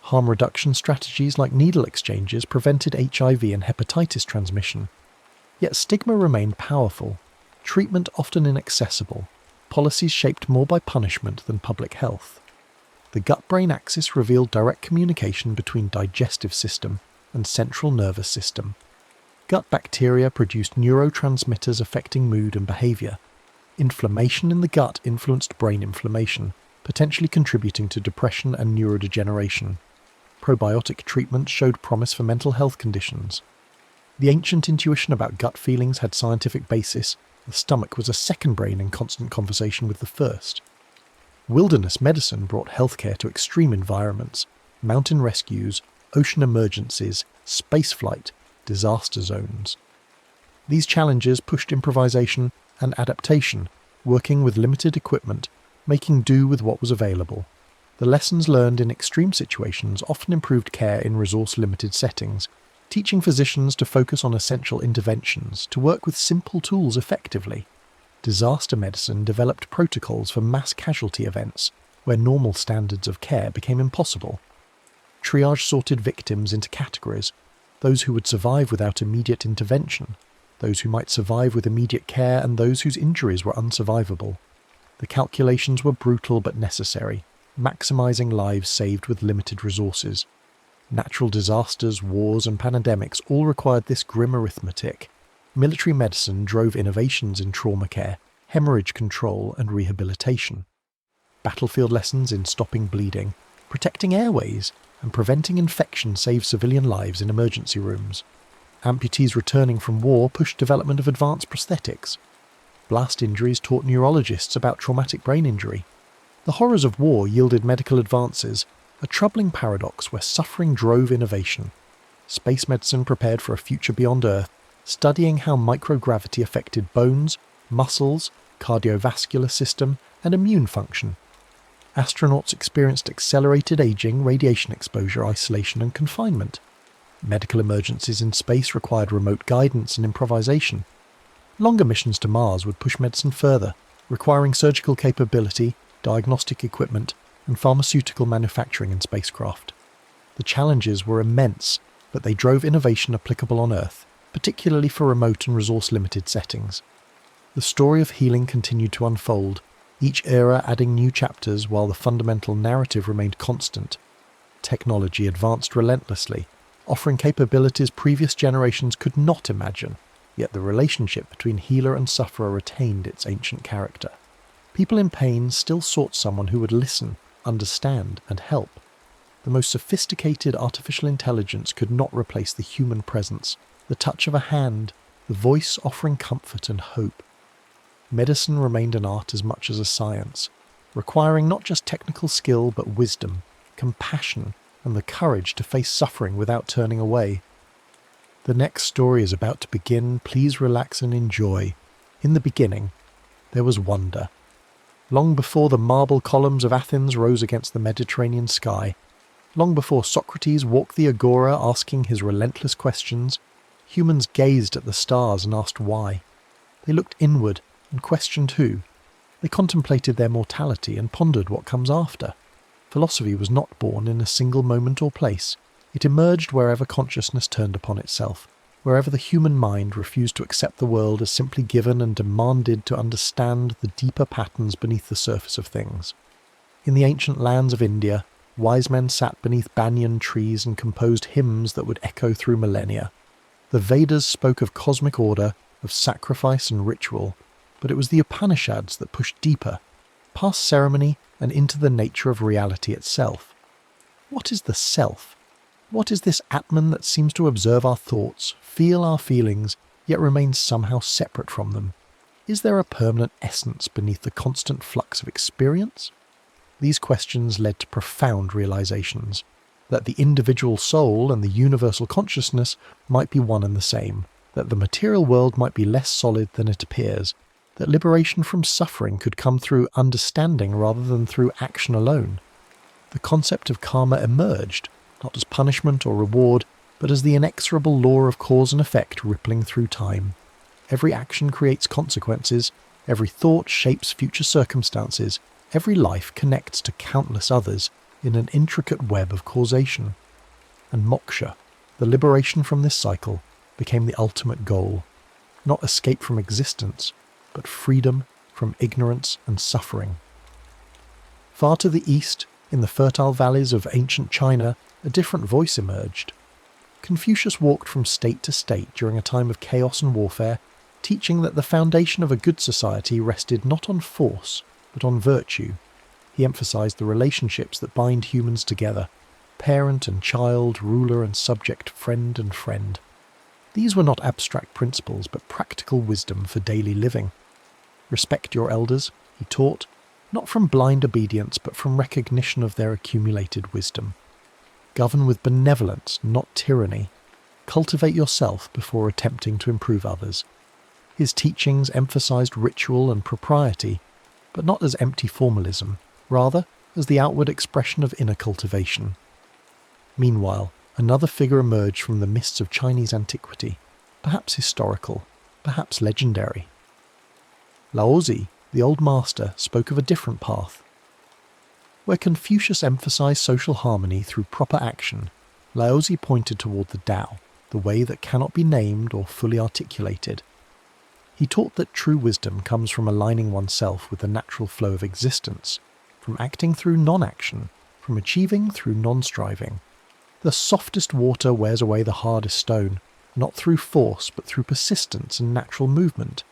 Harm reduction strategies like needle exchanges prevented HIV and hepatitis transmission. Yet stigma remained powerful, treatment often inaccessible, policies shaped more by punishment than public health. The gut-brain axis revealed direct communication between digestive system and central nervous system. Gut bacteria produced neurotransmitters affecting mood and behaviour. Inflammation in the gut influenced brain inflammation, potentially contributing to depression and neurodegeneration. Probiotic treatment showed promise for mental health conditions. The ancient intuition about gut feelings had scientific basis. The stomach was a second brain in constant conversation with the first. Wilderness medicine brought healthcare to extreme environments, mountain rescues, ocean emergencies, spaceflight, disaster zones. These challenges pushed improvisation and adaptation, working with limited equipment, making do with what was available. The lessons learned in extreme situations often improved care in resource-limited settings, teaching physicians to focus on essential interventions, to work with simple tools effectively. Disaster medicine developed protocols for mass casualty events, where normal standards of care became impossible. Triage sorted victims into categories: those who would survive without immediate intervention, those who might survive with immediate care, and those whose injuries were unsurvivable. The calculations were brutal but necessary, maximizing lives saved with limited resources. Natural disasters, wars, and pandemics all required this grim arithmetic. Military medicine drove innovations in trauma care, hemorrhage control, and rehabilitation. Battlefield lessons in stopping bleeding, protecting airways, and preventing infection saved civilian lives in emergency rooms. Amputees returning from war pushed development of advanced prosthetics. Blast injuries taught neurologists about traumatic brain injury. The horrors of war yielded medical advances, a troubling paradox where suffering drove innovation. Space medicine prepared for a future beyond Earth, studying how microgravity affected bones, muscles, cardiovascular system, and immune function. Astronauts experienced accelerated aging, radiation exposure, isolation, and confinement. Medical emergencies in space required remote guidance and improvisation. Longer missions to Mars would push medicine further, requiring surgical capability, diagnostic equipment, and pharmaceutical manufacturing in spacecraft. The challenges were immense, but they drove innovation applicable on Earth, particularly for remote and resource-limited settings. The story of healing continued to unfold, each era adding new chapters while the fundamental narrative remained constant. Technology advanced relentlessly, offering capabilities previous generations could not imagine, yet the relationship between healer and sufferer retained its ancient character. People in pain still sought someone who would listen, understand, and help. The most sophisticated artificial intelligence could not replace the human presence, the touch of a hand, the voice offering comfort and hope. Medicine remained an art as much as a science, requiring not just technical skill but wisdom, compassion, and the courage to face suffering without turning away. The next story is about to begin. Please relax and enjoy. In the beginning, there was wonder. Long before the marble columns of Athens rose against the Mediterranean sky, long before Socrates walked the agora asking his relentless questions, humans gazed at the stars and asked why. They looked inward and questioned who. They contemplated their mortality and pondered what comes after. Philosophy was not born in a single moment or place. It emerged wherever consciousness turned upon itself, wherever the human mind refused to accept the world as simply given and demanded to understand the deeper patterns beneath the surface of things. In the ancient lands of India, wise men sat beneath banyan trees and composed hymns that would echo through millennia. The Vedas spoke of cosmic order, of sacrifice and ritual, but it was the Upanishads that pushed deeper, past ceremony and into the nature of reality itself. What is the self? What is this Atman that seems to observe our thoughts, feel our feelings, yet remains somehow separate from them? Is there a permanent essence beneath the constant flux of experience? These questions led to profound realizations, that the individual soul and the universal consciousness might be one and the same, that the material world might be less solid than it appears, that liberation from suffering could come through understanding rather than through action alone. The concept of karma emerged, not as punishment or reward, but as the inexorable law of cause and effect rippling through time. Every action creates consequences, Every thought shapes future circumstances. Every life connects to countless others in an intricate web of causation. And moksha, the liberation from this cycle, became the ultimate goal. Not escape from existence, but freedom from ignorance and suffering. Far to the east, in the fertile valleys of ancient China, a different voice emerged. Confucius walked from state to state during a time of chaos and warfare, teaching that the foundation of a good society rested not on force, but on virtue. He emphasized the relationships that bind humans together: parent and child, ruler and subject, friend and friend. These were not abstract principles, but practical wisdom for daily living. Respect your elders, he taught, not from blind obedience, but from recognition of their accumulated wisdom. Govern with benevolence, not tyranny. Cultivate yourself before attempting to improve others. His teachings emphasized ritual and propriety, but not as empty formalism, rather as the outward expression of inner cultivation. Meanwhile, another figure emerged from the mists of Chinese antiquity, perhaps historical, perhaps legendary. Laozi, the old master, spoke of a different path. Where Confucius emphasized social harmony through proper action, Laozi pointed toward the Tao, the way that cannot be named or fully articulated. He taught that true wisdom comes from aligning oneself with the natural flow of existence, from acting through non-action, from achieving through non-striving. The softest water wears away the hardest stone, not through force but through persistence and natural movement.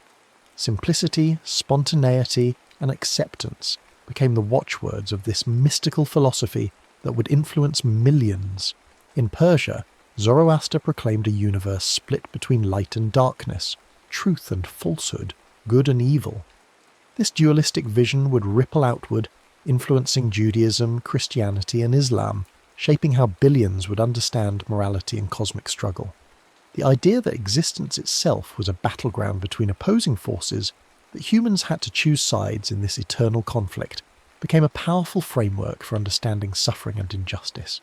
Simplicity, spontaneity, and acceptance became the watchwords of this mystical philosophy that would influence millions. In Persia, Zoroaster proclaimed a universe split between light and darkness, truth and falsehood, good and evil. This dualistic vision would ripple outward, influencing Judaism, Christianity, and Islam, shaping how billions would understand morality and cosmic struggle. The idea that existence itself was a battleground between opposing forces, that humans had to choose sides in this eternal conflict, became a powerful framework for understanding suffering and injustice.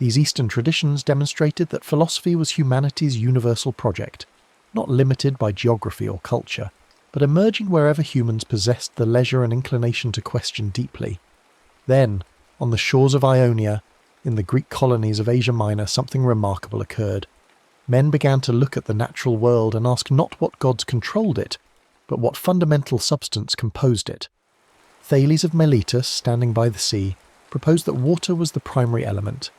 These Eastern traditions demonstrated that philosophy was humanity's universal project, not limited by geography or culture, but emerging wherever humans possessed the leisure and inclination to question deeply. Then, on the shores of Ionia, in the Greek colonies of Asia Minor, something remarkable occurred. Men began to look at the natural world and ask not what gods controlled it, but what fundamental substance composed it. Thales of Miletus, standing by the sea, proposed that water was the primary element,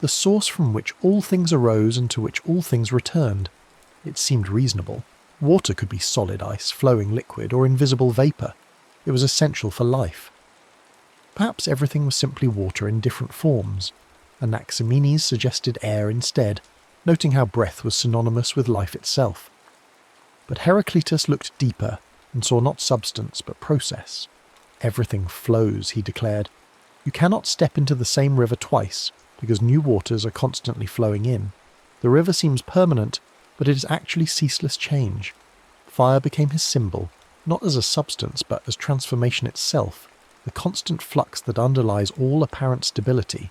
the source from which all things arose and to which all things returned. It seemed reasonable. Water could be solid ice, flowing liquid, or invisible vapour. It was essential for life. Perhaps everything was simply water in different forms. Anaximenes suggested air instead, noting how breath was synonymous with life itself. But Heraclitus looked deeper and saw not substance but process. Everything flows, he declared. You cannot step into the same river twice, because new waters are constantly flowing in. The river seems permanent, but it is actually ceaseless change. Fire became his symbol, not as a substance but as transformation itself, the constant flux that underlies all apparent stability.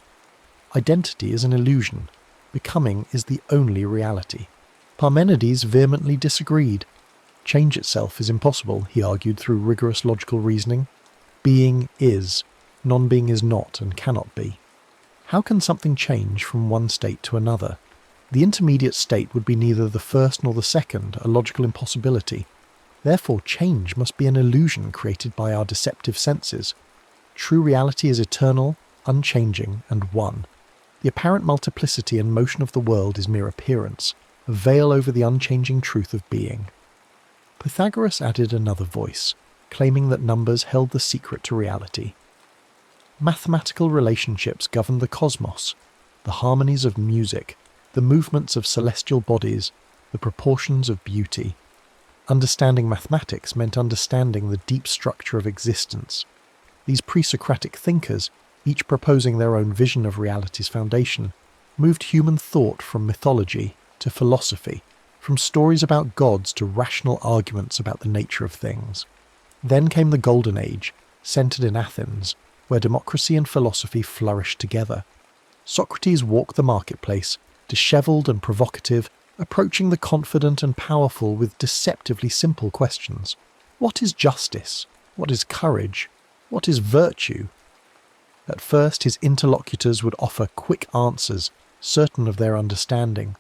Identity is an illusion. Becoming is the only reality. Parmenides vehemently disagreed. Change itself is impossible, he argued through rigorous logical reasoning. Being is. Non-being is not and cannot be. How can something change from one state to another? The intermediate state would be neither the first nor the second, a logical impossibility. Therefore, change must be an illusion created by our deceptive senses. True reality is eternal, unchanging, and one. The apparent multiplicity and motion of the world is mere appearance, a veil over the unchanging truth of being. Pythagoras added another voice, claiming that numbers held the secret to reality. Mathematical relationships governed the cosmos, the harmonies of music, the movements of celestial bodies, the proportions of beauty. Understanding mathematics meant understanding the deep structure of existence. These pre-Socratic thinkers, each proposing their own vision of reality's foundation, moved human thought from mythology to philosophy, from stories about gods to rational arguments about the nature of things. Then came the Golden Age, centered in Athens, where democracy and philosophy flourished together. Socrates walked the marketplace, dishevelled and provocative, approaching the confident and powerful with deceptively simple questions. What is justice? What is courage? What is virtue? At first, his interlocutors would offer quick answers, certain of their understanding.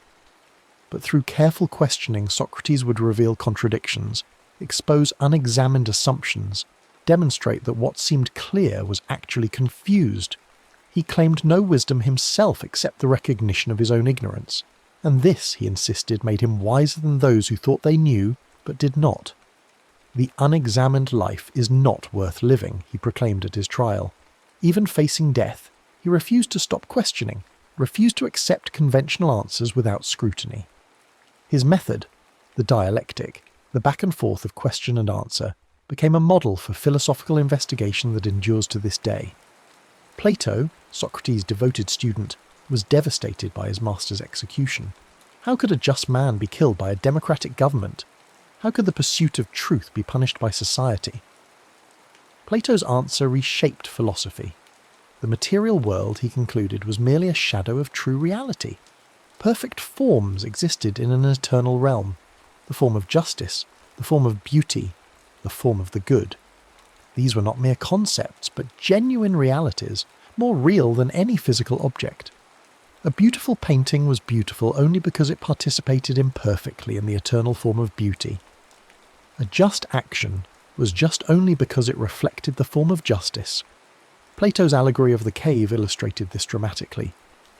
But through careful questioning, Socrates would reveal contradictions, expose unexamined assumptions, demonstrate that what seemed clear was actually confused. He claimed no wisdom himself except the recognition of his own ignorance, and this, he insisted, made him wiser than those who thought they knew but did not. The unexamined life is not worth living, he proclaimed at his trial. Even facing death, he refused to stop questioning, refused to accept conventional answers without scrutiny. His method, the dialectic, the back and forth of question and answer, became a model for philosophical investigation that endures to this day. Plato, Socrates' devoted student, was devastated by his master's execution. How could a just man be killed by a democratic government? How could the pursuit of truth be punished by society? Plato's answer reshaped philosophy. The material world, he concluded, was merely a shadow of true reality. Perfect forms existed in an eternal realm, the form of justice, the form of beauty, the form of the good. These were not mere concepts, but genuine realities, more real than any physical object. A beautiful painting was beautiful only because it participated imperfectly in the eternal form of beauty. A just action was just only because it reflected the form of justice. Plato's allegory of the cave illustrated this dramatically.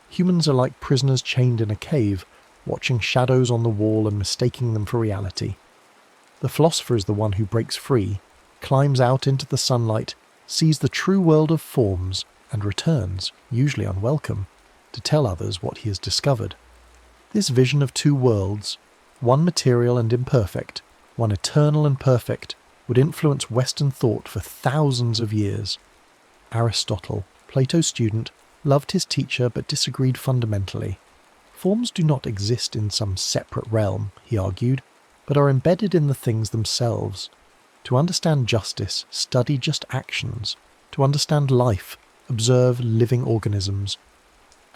Humans are like prisoners chained in a cave, watching shadows on the wall and mistaking them for reality. The philosopher is the one who breaks free, climbs out into the sunlight, sees the true world of forms, and returns, usually unwelcome, to tell others what he has discovered. This vision of two worlds, one material and imperfect, one eternal and perfect, would influence Western thought for thousands of years. Aristotle, Plato's student, loved his teacher but disagreed fundamentally. Forms do not exist in some separate realm, he argued, but are embedded in the things themselves. To understand justice, study just actions. To understand life, observe living organisms.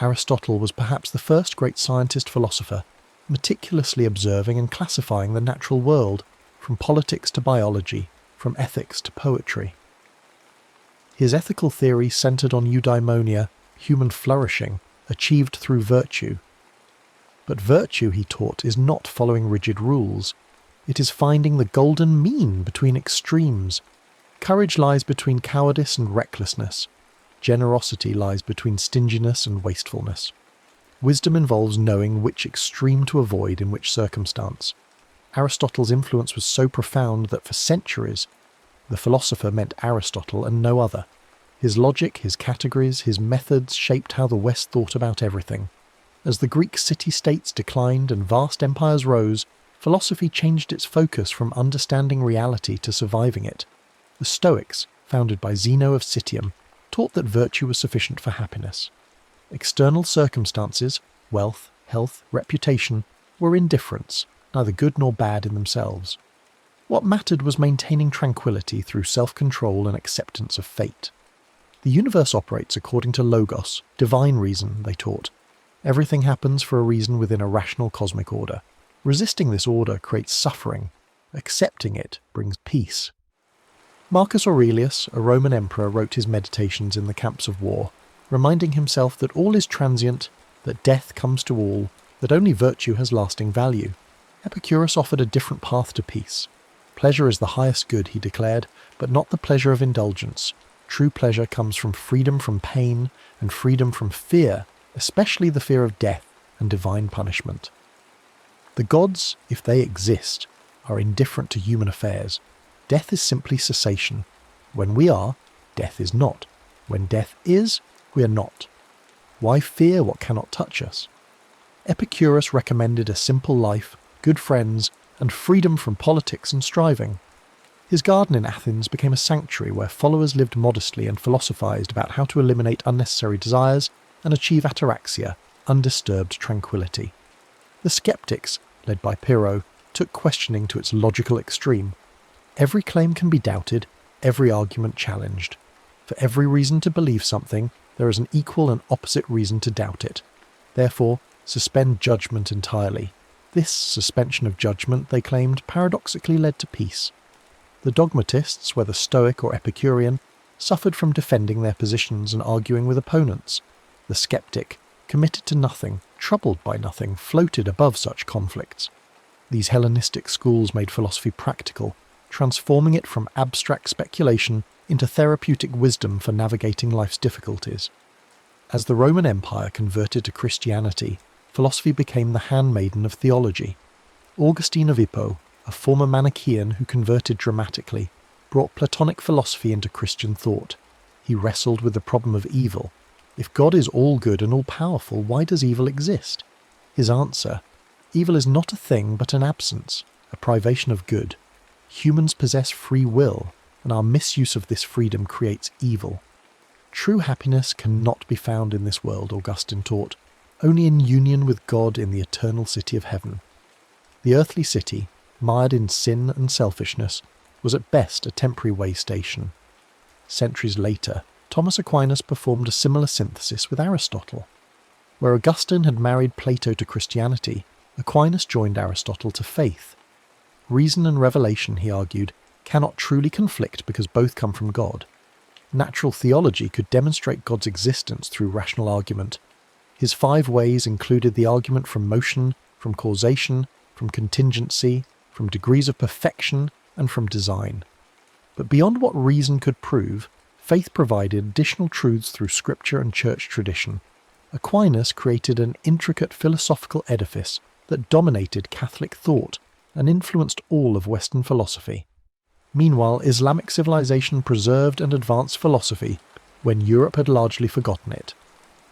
Aristotle was perhaps the first great scientist-philosopher, meticulously observing and classifying the natural world, from politics to biology, from ethics to poetry. His ethical theory centered on eudaimonia, human flourishing, achieved through virtue. But virtue, he taught, is not following rigid rules. It is finding the golden mean between extremes. Courage lies between cowardice and recklessness. Generosity lies between stinginess and wastefulness. Wisdom involves knowing which extreme to avoid in which circumstance. Aristotle's influence was so profound that for centuries, the philosopher meant Aristotle and no other. His logic, his categories, his methods shaped how the West thought about everything. As the Greek city-states declined and vast empires rose, philosophy changed its focus from understanding reality to surviving it. The Stoics, founded by Zeno of Citium, taught that virtue was sufficient for happiness. External circumstances, wealth, health, reputation, were indifferents, neither good nor bad in themselves. What mattered was maintaining tranquility through self-control and acceptance of fate. The universe operates according to logos, divine reason, they taught. Everything happens for a reason within a rational cosmic order. Resisting this order creates suffering. Accepting it brings peace. Marcus Aurelius, a Roman emperor, wrote his meditations in the camps of war, reminding himself that all is transient, that death comes to all, that only virtue has lasting value. Epicurus offered a different path to peace. Pleasure is the highest good, he declared, but not the pleasure of indulgence. True pleasure comes from freedom from pain and freedom from fear, especially the fear of death and divine punishment. The gods, if they exist, are indifferent to human affairs. Death is simply cessation. When we are, death is not. When death is, we are not. Why fear what cannot touch us? Epicurus recommended a simple life, good friends, and freedom from politics and striving. His garden in Athens became a sanctuary where followers lived modestly and philosophized about how to eliminate unnecessary desires and achieve ataraxia, undisturbed tranquility. The skeptics, led by Pyrrho, took questioning to its logical extreme. Every claim can be doubted, every argument challenged. For every reason to believe something, there is an equal and opposite reason to doubt it. Therefore, suspend judgment entirely. This suspension of judgment, they claimed, paradoxically led to peace. The dogmatists, whether Stoic or Epicurean, suffered from defending their positions and arguing with opponents. The skeptic, committed to nothing, troubled by nothing, floated above such conflicts. These Hellenistic schools made philosophy practical, transforming it from abstract speculation into therapeutic wisdom for navigating life's difficulties. As the Roman Empire converted to Christianity, philosophy became the handmaiden of theology. Augustine of Hippo, a former Manichaean who converted dramatically, brought Platonic philosophy into Christian thought. He wrestled with the problem of evil. If God is all good and all-powerful, why does evil exist? His answer: evil is not a thing but an absence, a privation of good. Humans possess free will, and our misuse of this freedom creates evil. True happiness cannot be found in this world, Augustine taught, only in union with God in the eternal city of heaven. The earthly city, mired in sin and selfishness, was at best a temporary way station. Centuries later, Thomas Aquinas performed a similar synthesis with Aristotle. Where Augustine had married Plato to Christianity, Aquinas joined Aristotle to faith. Reason and revelation, he argued, cannot truly conflict because both come from God. Natural theology could demonstrate God's existence through rational argument. His 5 ways included the argument from motion, from causation, from contingency, from degrees of perfection, and from design. But beyond what reason could prove, faith provided additional truths through scripture and church tradition. Aquinas created an intricate philosophical edifice that dominated Catholic thought and influenced all of Western philosophy. Meanwhile, Islamic civilization preserved and advanced philosophy when Europe had largely forgotten it.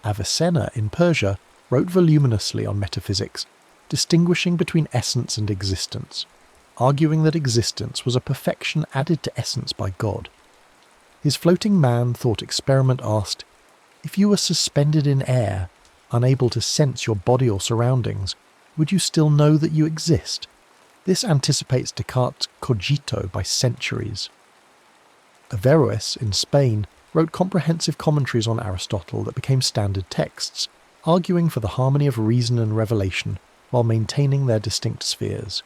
Avicenna in Persia wrote voluminously on metaphysics, distinguishing between essence and existence, arguing that existence was a perfection added to essence by God. His floating man thought experiment asked, if you were suspended in air, unable to sense your body or surroundings, would you still know that you exist? This anticipates Descartes' cogito by centuries. Averroes, in Spain, wrote comprehensive commentaries on Aristotle that became standard texts, arguing for the harmony of reason and revelation while maintaining their distinct spheres.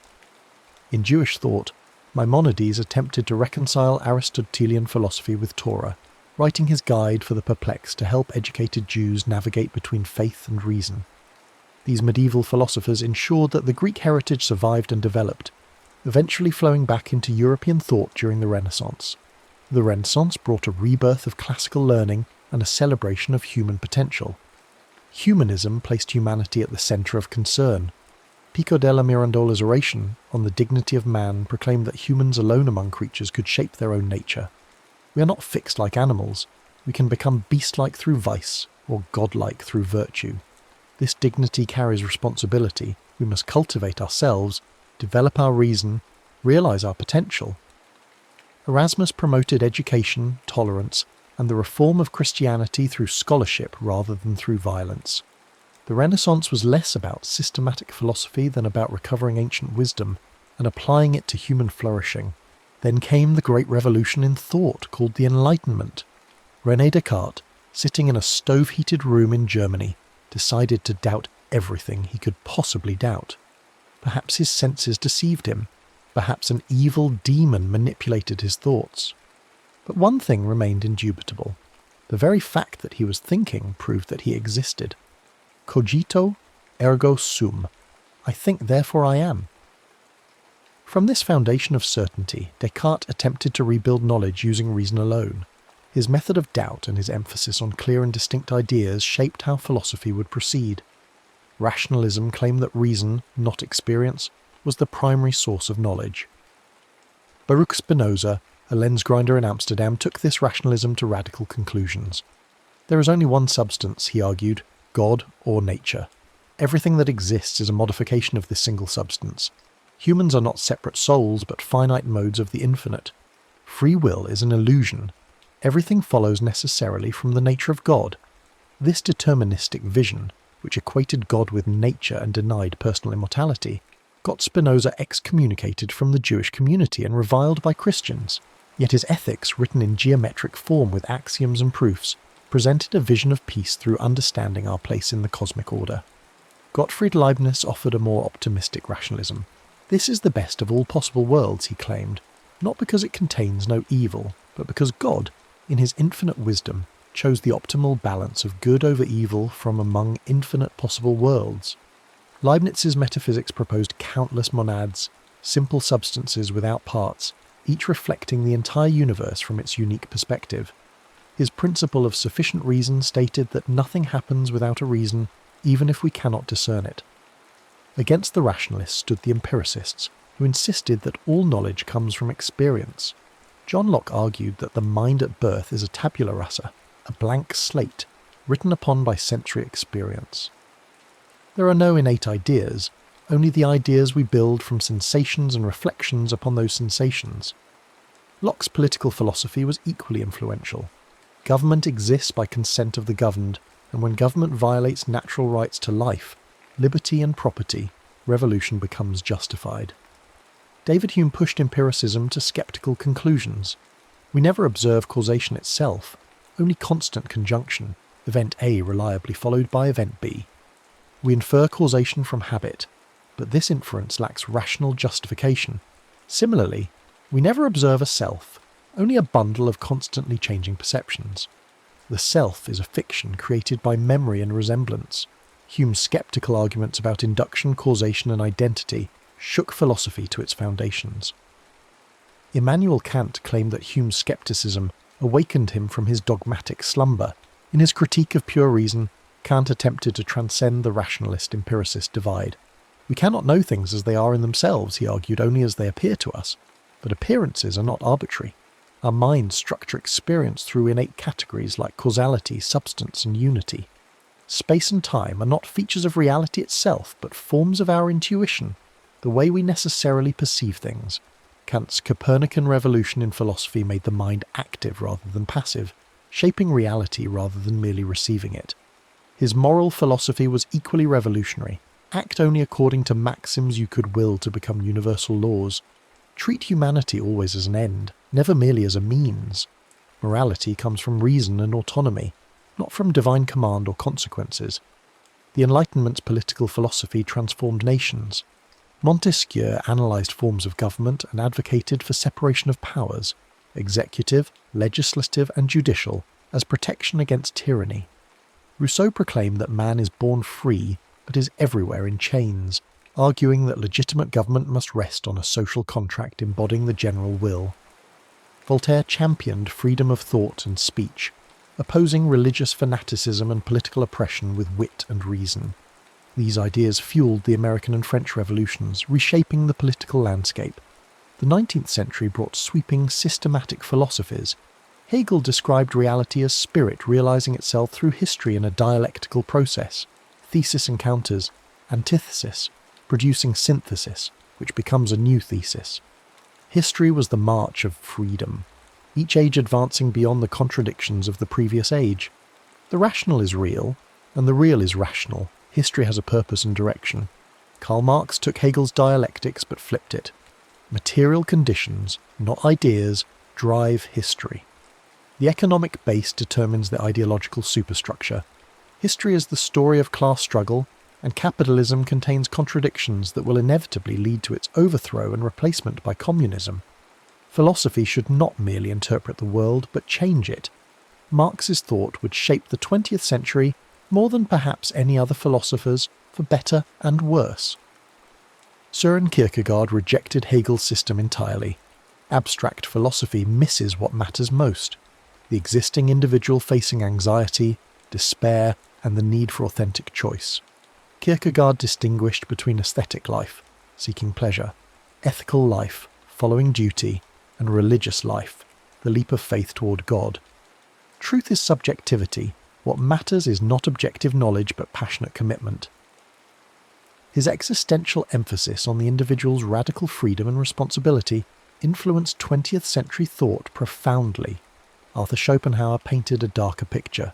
In Jewish thought, Maimonides attempted to reconcile Aristotelian philosophy with Torah, writing his guide for the perplexed to help educated Jews navigate between faith and reason. These medieval philosophers ensured that the Greek heritage survived and developed, eventually flowing back into European thought during the Renaissance. The Renaissance brought a rebirth of classical learning and a celebration of human potential. Humanism placed humanity at the centre of concern. Pico della Mirandola's oration on the dignity of man proclaimed that humans alone among creatures could shape their own nature. We are not fixed like animals. We can become beast-like through vice, or godlike through virtue. This dignity carries responsibility. We must cultivate ourselves, develop our reason, realise our potential. Erasmus promoted education, tolerance, and the reform of Christianity through scholarship rather than through violence. The Renaissance was less about systematic philosophy than about recovering ancient wisdom and applying it to human flourishing. Then came the great revolution in thought called the Enlightenment. René Descartes, sitting in a stove-heated room in Germany, decided to doubt everything he could possibly doubt. Perhaps his senses deceived him. Perhaps an evil demon manipulated his thoughts. But one thing remained indubitable. The very fact that he was thinking proved that he existed. Cogito ergo sum. I think, therefore I am. From this foundation of certainty, Descartes attempted to rebuild knowledge using reason alone. His method of doubt and his emphasis on clear and distinct ideas shaped how philosophy would proceed. Rationalism claimed that reason, not experience, was the primary source of knowledge. Baruch Spinoza, a lens grinder in Amsterdam, took this rationalism to radical conclusions. There is only one substance, he argued, God or nature. Everything that exists is a modification of this single substance. Humans are not separate souls, but finite modes of the infinite. Free will is an illusion. Everything follows necessarily from the nature of God. This deterministic vision, which equated God with nature and denied personal immortality, got Spinoza excommunicated from the Jewish community and reviled by Christians. Yet his ethics, written in geometric form with axioms and proofs, presented a vision of peace through understanding our place in the cosmic order. Gottfried Leibniz offered a more optimistic rationalism. This is the best of all possible worlds, he claimed. not because it contains no evil, but because God, in his infinite wisdom, chose the optimal balance of good over evil from among infinite possible worlds. Leibniz's metaphysics proposed countless monads, simple substances without parts, each reflecting the entire universe from its unique perspective. His principle of sufficient reason stated that nothing happens without a reason, even if we cannot discern it. Against the rationalists stood the empiricists, who insisted that all knowledge comes from experience. John Locke argued that the mind at birth is a tabula rasa, a blank slate, written upon by sensory experience. There are no innate ideas, only the ideas we build from sensations and reflections upon those sensations. Locke's political philosophy was equally influential. Government exists by consent of the governed, and when government violates natural rights to life, liberty and property, revolution becomes justified. David Hume pushed empiricism to sceptical conclusions. We never observe causation itself, only constant conjunction, event A reliably followed by event B. We infer causation from habit, but this inference lacks rational justification. Similarly, we never observe a self, only a bundle of constantly changing perceptions. The self is a fiction created by memory and resemblance. Hume's sceptical arguments about induction, causation and identity shook philosophy to its foundations. Immanuel Kant claimed that Hume's skepticism awakened him from his dogmatic slumber. In his critique of pure reason, Kant attempted to transcend the rationalist-empiricist divide. We cannot know things as they are in themselves, he argued, only as they appear to us. But appearances are not arbitrary. Our minds structure experience through innate categories like causality, substance, and unity. Space and time are not features of reality itself, but forms of our intuition, the way we necessarily perceive things. Kant's Copernican revolution in philosophy made the mind active rather than passive, shaping reality rather than merely receiving it. His moral philosophy was equally revolutionary. Act only according to maxims you could will to become universal laws. Treat humanity always as an end, never merely as a means. Morality comes from reason and autonomy, not from divine command or consequences. The Enlightenment's political philosophy transformed nations. Montesquieu analysed forms of government and advocated for separation of powers, executive, legislative and judicial, as protection against tyranny. Rousseau proclaimed that man is born free, but is everywhere in chains, arguing that legitimate government must rest on a social contract embodying the general will. Voltaire championed freedom of thought and speech, opposing religious fanaticism and political oppression with wit and reason. These ideas fueled the American and French revolutions, reshaping the political landscape. The 19th century brought sweeping, systematic philosophies. Hegel described reality as spirit realizing itself through history in a dialectical process. Thesis encounters, antithesis, producing synthesis, which becomes a new thesis. History was the march of freedom, each age advancing beyond the contradictions of the previous age. The rational is real, and the real is rational. History has a purpose and direction. Karl Marx took Hegel's dialectics but flipped it. Material conditions, not ideas, drive history. The economic base determines the ideological superstructure. History is the story of class struggle, and capitalism contains contradictions that will inevitably lead to its overthrow and replacement by communism. Philosophy should not merely interpret the world, but change it. Marx's thought would shape the 20th century more than perhaps any other philosophers, for better and worse. Søren Kierkegaard rejected Hegel's system entirely. Abstract philosophy misses what matters most: the existing individual facing anxiety, despair, and the need for authentic choice. Kierkegaard distinguished between aesthetic life, seeking pleasure, ethical life, following duty, and religious life, the leap of faith toward God. Truth is subjectivity. What matters is not objective knowledge but passionate commitment. His existential emphasis on the individual's radical freedom and responsibility influenced 20th century thought profoundly. Arthur Schopenhauer painted a darker picture.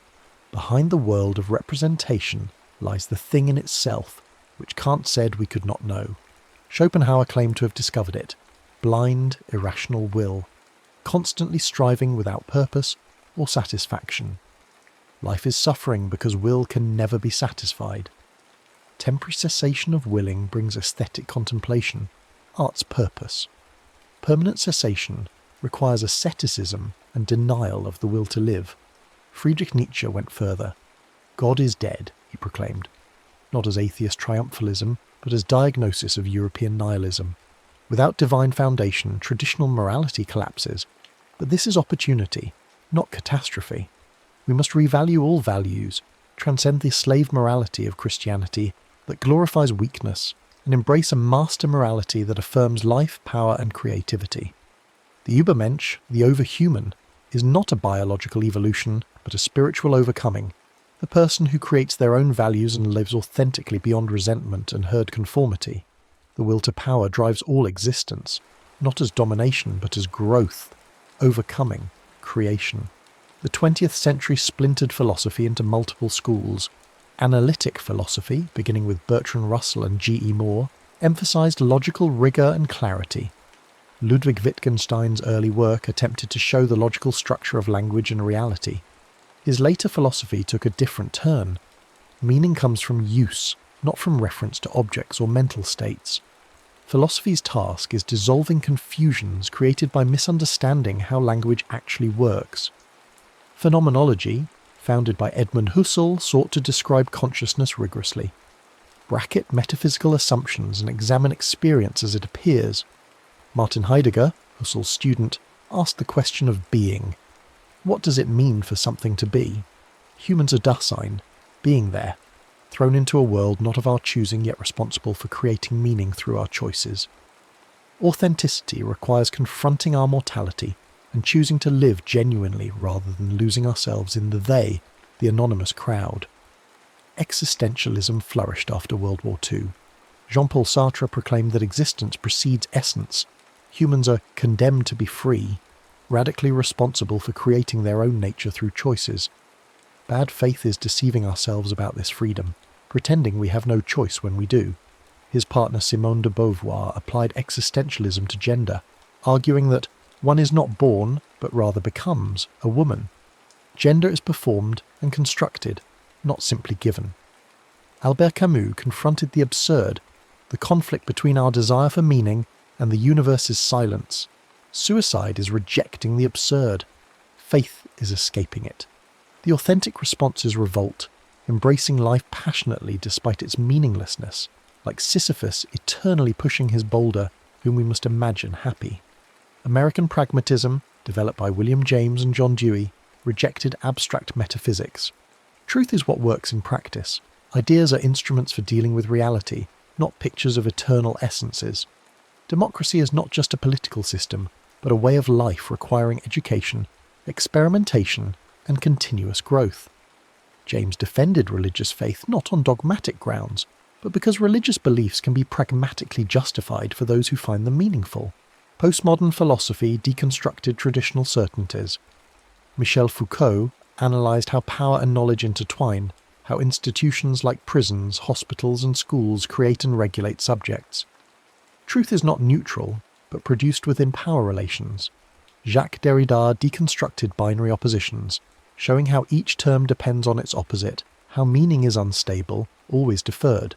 Behind the world of representation lies the thing in itself, which Kant said we could not know. Schopenhauer claimed to have discovered it: blind, irrational will, constantly striving without purpose or satisfaction. Life is suffering because will can never be satisfied. Temporary cessation of willing brings aesthetic contemplation, art's purpose. permanent cessation requires asceticism and denial of the will to live. Friedrich Nietzsche went further. God is dead, he proclaimed, not as atheist triumphalism, but as diagnosis of European nihilism. Without divine foundation, traditional morality collapses. But this is opportunity, not catastrophe. We must revalue all values, transcend the slave morality of Christianity that glorifies weakness, and embrace a master morality that affirms life, power, and creativity. The Übermensch, the overhuman, is not a biological evolution, but a spiritual overcoming, the person who creates their own values and lives authentically beyond resentment and herd conformity. The will to power drives all existence, not as domination, but as growth, overcoming, creation. The 20th century splintered philosophy into multiple schools. Analytic philosophy, beginning with Bertrand Russell and G.E. Moore, emphasized logical rigor and clarity. Ludwig Wittgenstein's early work attempted to show the logical structure of language and reality. His later philosophy took a different turn. Meaning comes from use, not from reference to objects or mental states. Philosophy's task is dissolving confusions created by misunderstanding how language actually works. Phenomenology, founded by Edmund Husserl, sought to describe consciousness rigorously. Bracket metaphysical assumptions and examine experience as it appears. Martin Heidegger, Husserl's student, asked the question of being. What does it mean for something to be? Humans are Dasein, being there, thrown into a world not of our choosing yet responsible for creating meaning through our choices. Authenticity requires confronting our mortality and choosing to live genuinely rather than losing ourselves in the anonymous crowd. Existentialism flourished after World War II. Jean-Paul Sartre proclaimed that existence precedes essence. Humans are condemned to be free, radically responsible for creating their own nature through choices. Bad faith is deceiving ourselves about this freedom, pretending we have no choice when we do. His partner Simone de Beauvoir applied existentialism to gender, arguing that one is not born, but rather becomes, a woman. Gender is performed and constructed, not simply given. Albert Camus confronted the absurd, the conflict between our desire for meaning and the universe's silence. Suicide is rejecting the absurd. Faith is escaping it. The authentic response is revolt, embracing life passionately despite its meaninglessness, like Sisyphus eternally pushing his boulder, whom we must imagine happy. American pragmatism, developed by William James and John Dewey, rejected abstract metaphysics. Truth is what works in practice. Ideas are instruments for dealing with reality, not pictures of eternal essences. Democracy is not just a political system, but a way of life requiring education, experimentation, and continuous growth. James defended religious faith not on dogmatic grounds, but because religious beliefs can be pragmatically justified for those who find them meaningful. Postmodern philosophy deconstructed traditional certainties. Michel Foucault analysed how power and knowledge intertwine, how institutions like prisons, hospitals, and schools create and regulate subjects. Truth is not neutral, but produced within power relations. Jacques Derrida deconstructed binary oppositions, showing how each term depends on its opposite, how meaning is unstable, always deferred.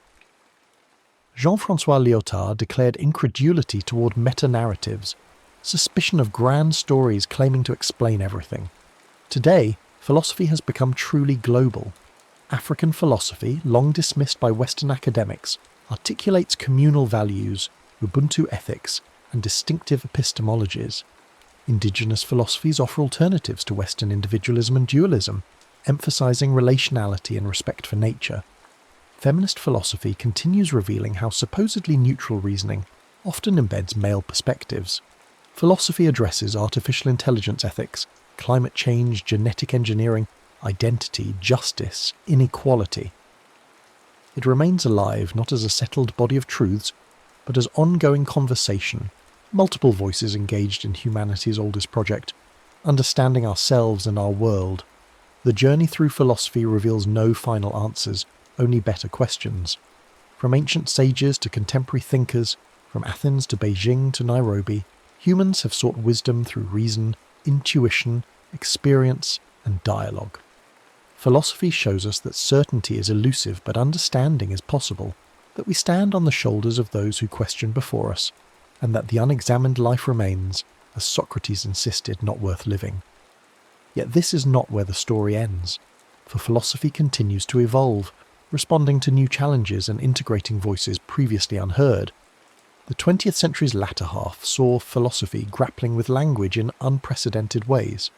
Jean-François Lyotard declared incredulity toward meta-narratives, suspicion of grand stories claiming to explain everything. Today, philosophy has become truly global. African philosophy, long dismissed by Western academics, articulates communal values, Ubuntu ethics, and distinctive epistemologies. Indigenous philosophies offer alternatives to Western individualism and dualism, emphasizing relationality and respect for nature. Feminist philosophy continues revealing how supposedly neutral reasoning often embeds male perspectives. Philosophy addresses artificial intelligence ethics, climate change, genetic engineering, identity, justice, inequality. It remains alive not as a settled body of truths, but as ongoing conversation, multiple voices engaged in humanity's oldest project, understanding ourselves and our world. The journey through philosophy reveals no final answers, only better questions. From ancient sages to contemporary thinkers, from Athens to Beijing to Nairobi, humans have sought wisdom through reason, intuition, experience, and dialogue. Philosophy shows us that certainty is elusive but understanding is possible, that we stand on the shoulders of those who question before us, and that the unexamined life remains, as Socrates insisted, not worth living. Yet this is not where the story ends, for philosophy continues to evolve, responding to new challenges and integrating voices previously unheard. The 20th century's latter half saw philosophy grappling with language in unprecedented ways.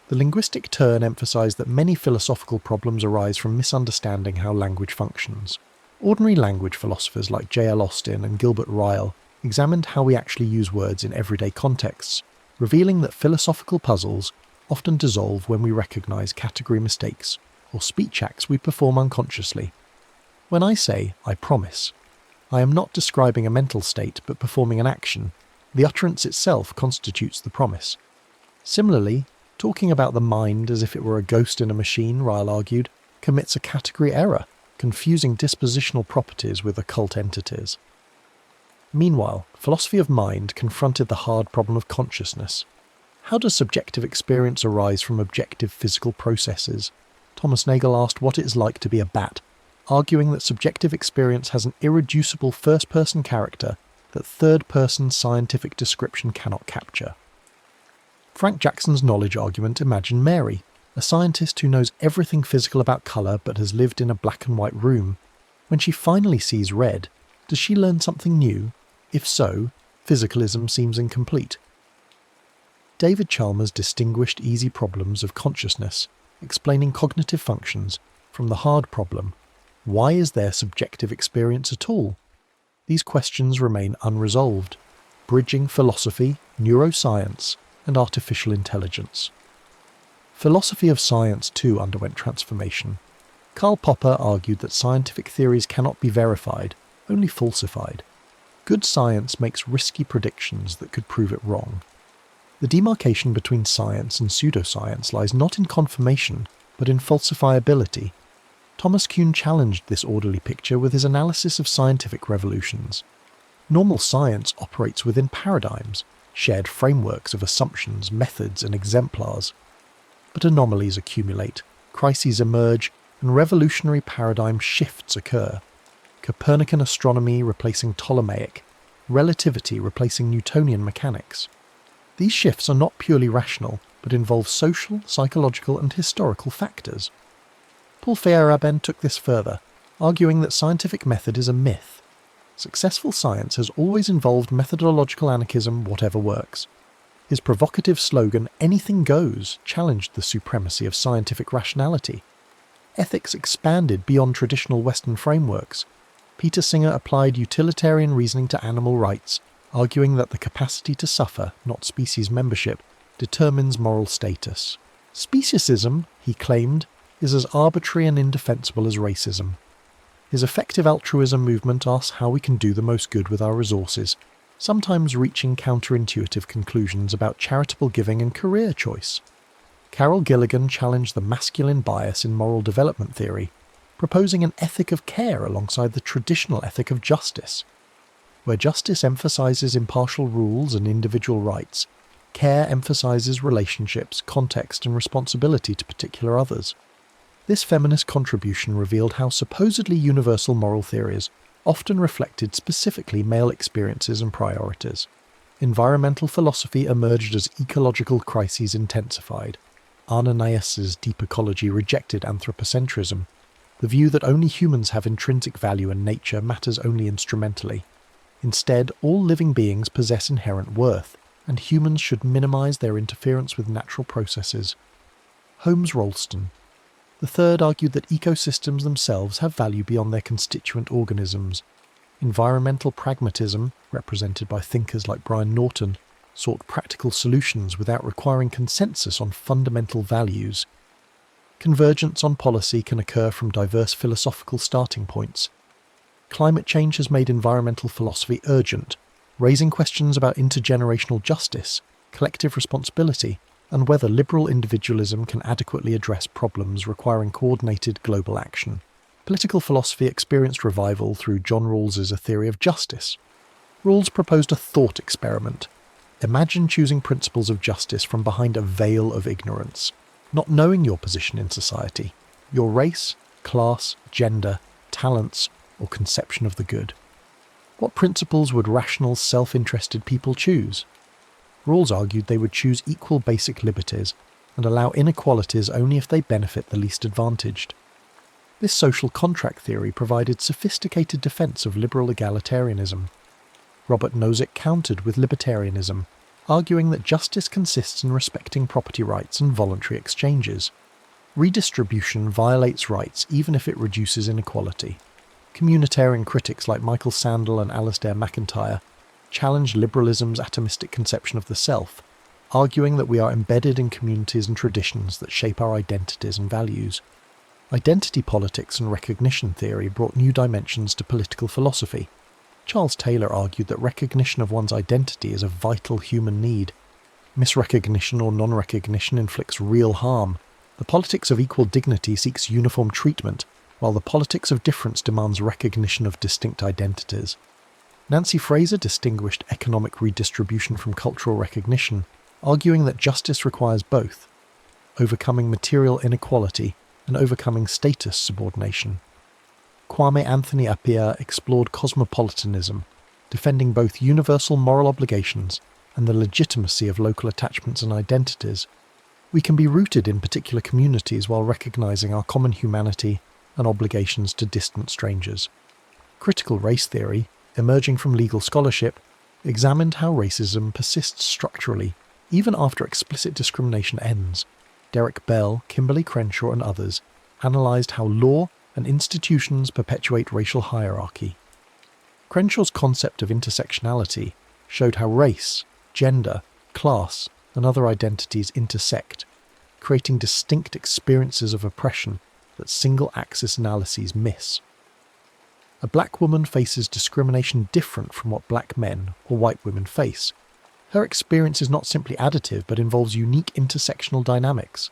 The linguistic turn emphasised that many philosophical problems arise from misunderstanding how language functions. Ordinary language philosophers like J.L. Austin and Gilbert Ryle examined how we actually use words in everyday contexts, revealing that philosophical puzzles often dissolve when we recognise category mistakes or speech acts we perform unconsciously. When I say, "I promise," I am not describing a mental state but performing an action. The utterance itself constitutes the promise. Similarly, talking about the mind as if it were a ghost in a machine, Ryle argued, commits a category error, confusing dispositional properties with occult entities. Meanwhile, philosophy of mind confronted the hard problem of consciousness. How does subjective experience arise from objective physical processes? Thomas Nagel asked what it is like to be a bat, arguing that subjective experience has an irreducible first-person character that third-person scientific description cannot capture. Frank Jackson's knowledge argument imagined Mary, a scientist who knows everything physical about colour but has lived in a black and white room. When she finally sees red, does she learn something new? If so, physicalism seems incomplete. David Chalmers distinguished easy problems of consciousness, explaining cognitive functions, from the hard problem: why is there subjective experience at all? These questions remain unresolved, bridging philosophy, neuroscience, and artificial intelligence. Philosophy of science too underwent transformation. Karl Popper argued that scientific theories cannot be verified, only falsified. Good science makes risky predictions that could prove it wrong. The demarcation between science and pseudoscience lies not in confirmation, but in falsifiability. Thomas Kuhn challenged this orderly picture with his analysis of scientific revolutions. Normal science operates within paradigms, shared frameworks of assumptions, methods, and exemplars. But anomalies accumulate, crises emerge, and revolutionary paradigm shifts occur. Copernican astronomy replacing Ptolemaic, relativity replacing Newtonian mechanics. These shifts are not purely rational, but involve social, psychological, and historical factors. Paul Feyerabend took this further, arguing that scientific method is a myth. Successful science has always involved methodological anarchism, whatever works. His provocative slogan, "Anything goes," challenged the supremacy of scientific rationality. Ethics expanded beyond traditional Western frameworks. Peter Singer applied utilitarian reasoning to animal rights, arguing that the capacity to suffer, not species membership, determines moral status. Speciesism, he claimed, is as arbitrary and indefensible as racism. His effective altruism movement asks how we can do the most good with our resources, sometimes reaching counterintuitive conclusions about charitable giving and career choice. Carol Gilligan challenged the masculine bias in moral development theory, proposing an ethic of care alongside the traditional ethic of justice. Where justice emphasises impartial rules and individual rights, care emphasises relationships, context, and responsibility to particular others. This feminist contribution revealed how supposedly universal moral theories often reflected specifically male experiences and priorities. Environmental philosophy emerged as ecological crises intensified. Ananias's deep ecology rejected anthropocentrism, the view that only humans have intrinsic value and nature matters only instrumentally. Instead, all living beings possess inherent worth, and humans should minimise their interference with natural processes. Holmes Rolston. The third argued that ecosystems themselves have value beyond their constituent organisms. Environmental pragmatism, represented by thinkers like Brian Norton, sought practical solutions without requiring consensus on fundamental values. Convergence on policy can occur from diverse philosophical starting points. Climate change has made environmental philosophy urgent, raising questions about intergenerational justice, collective responsibility, and whether liberal individualism can adequately address problems requiring coordinated global action. Political philosophy experienced revival through John Rawls's A Theory of Justice. Rawls proposed a thought experiment. Imagine choosing principles of justice from behind a veil of ignorance, not knowing your position in society, your race, class, gender, talents, or conception of the good. What principles would rational, self-interested people choose? Rawls argued they would choose equal basic liberties and allow inequalities only if they benefit the least advantaged. This social contract theory provided sophisticated defence of liberal egalitarianism. Robert Nozick countered with libertarianism, arguing that justice consists in respecting property rights and voluntary exchanges. Redistribution violates rights even if it reduces inequality. Communitarian critics like Michael Sandel and Alasdair MacIntyre challenged liberalism's atomistic conception of the self, arguing that we are embedded in communities and traditions that shape our identities and values. Identity politics and recognition theory brought new dimensions to political philosophy. Charles Taylor argued that recognition of one's identity is a vital human need. Misrecognition or non-recognition inflicts real harm. The politics of equal dignity seeks uniform treatment, while the politics of difference demands recognition of distinct identities. Nancy Fraser distinguished economic redistribution from cultural recognition, arguing that justice requires both, overcoming material inequality and overcoming status subordination. Kwame Anthony Appiah explored cosmopolitanism, defending both universal moral obligations and the legitimacy of local attachments and identities. We can be rooted in particular communities while recognizing our common humanity and obligations to distant strangers. Critical race theory, emerging from legal scholarship, examined how racism persists structurally, even after explicit discrimination ends. Derek Bell, Kimberly Crenshaw and others analysed how law and institutions perpetuate racial hierarchy. Crenshaw's concept of intersectionality showed how race, gender, class and other identities intersect, creating distinct experiences of oppression that single-axis analyses miss. A black woman faces discrimination different from what black men or white women face. Her experience is not simply additive but involves unique intersectional dynamics.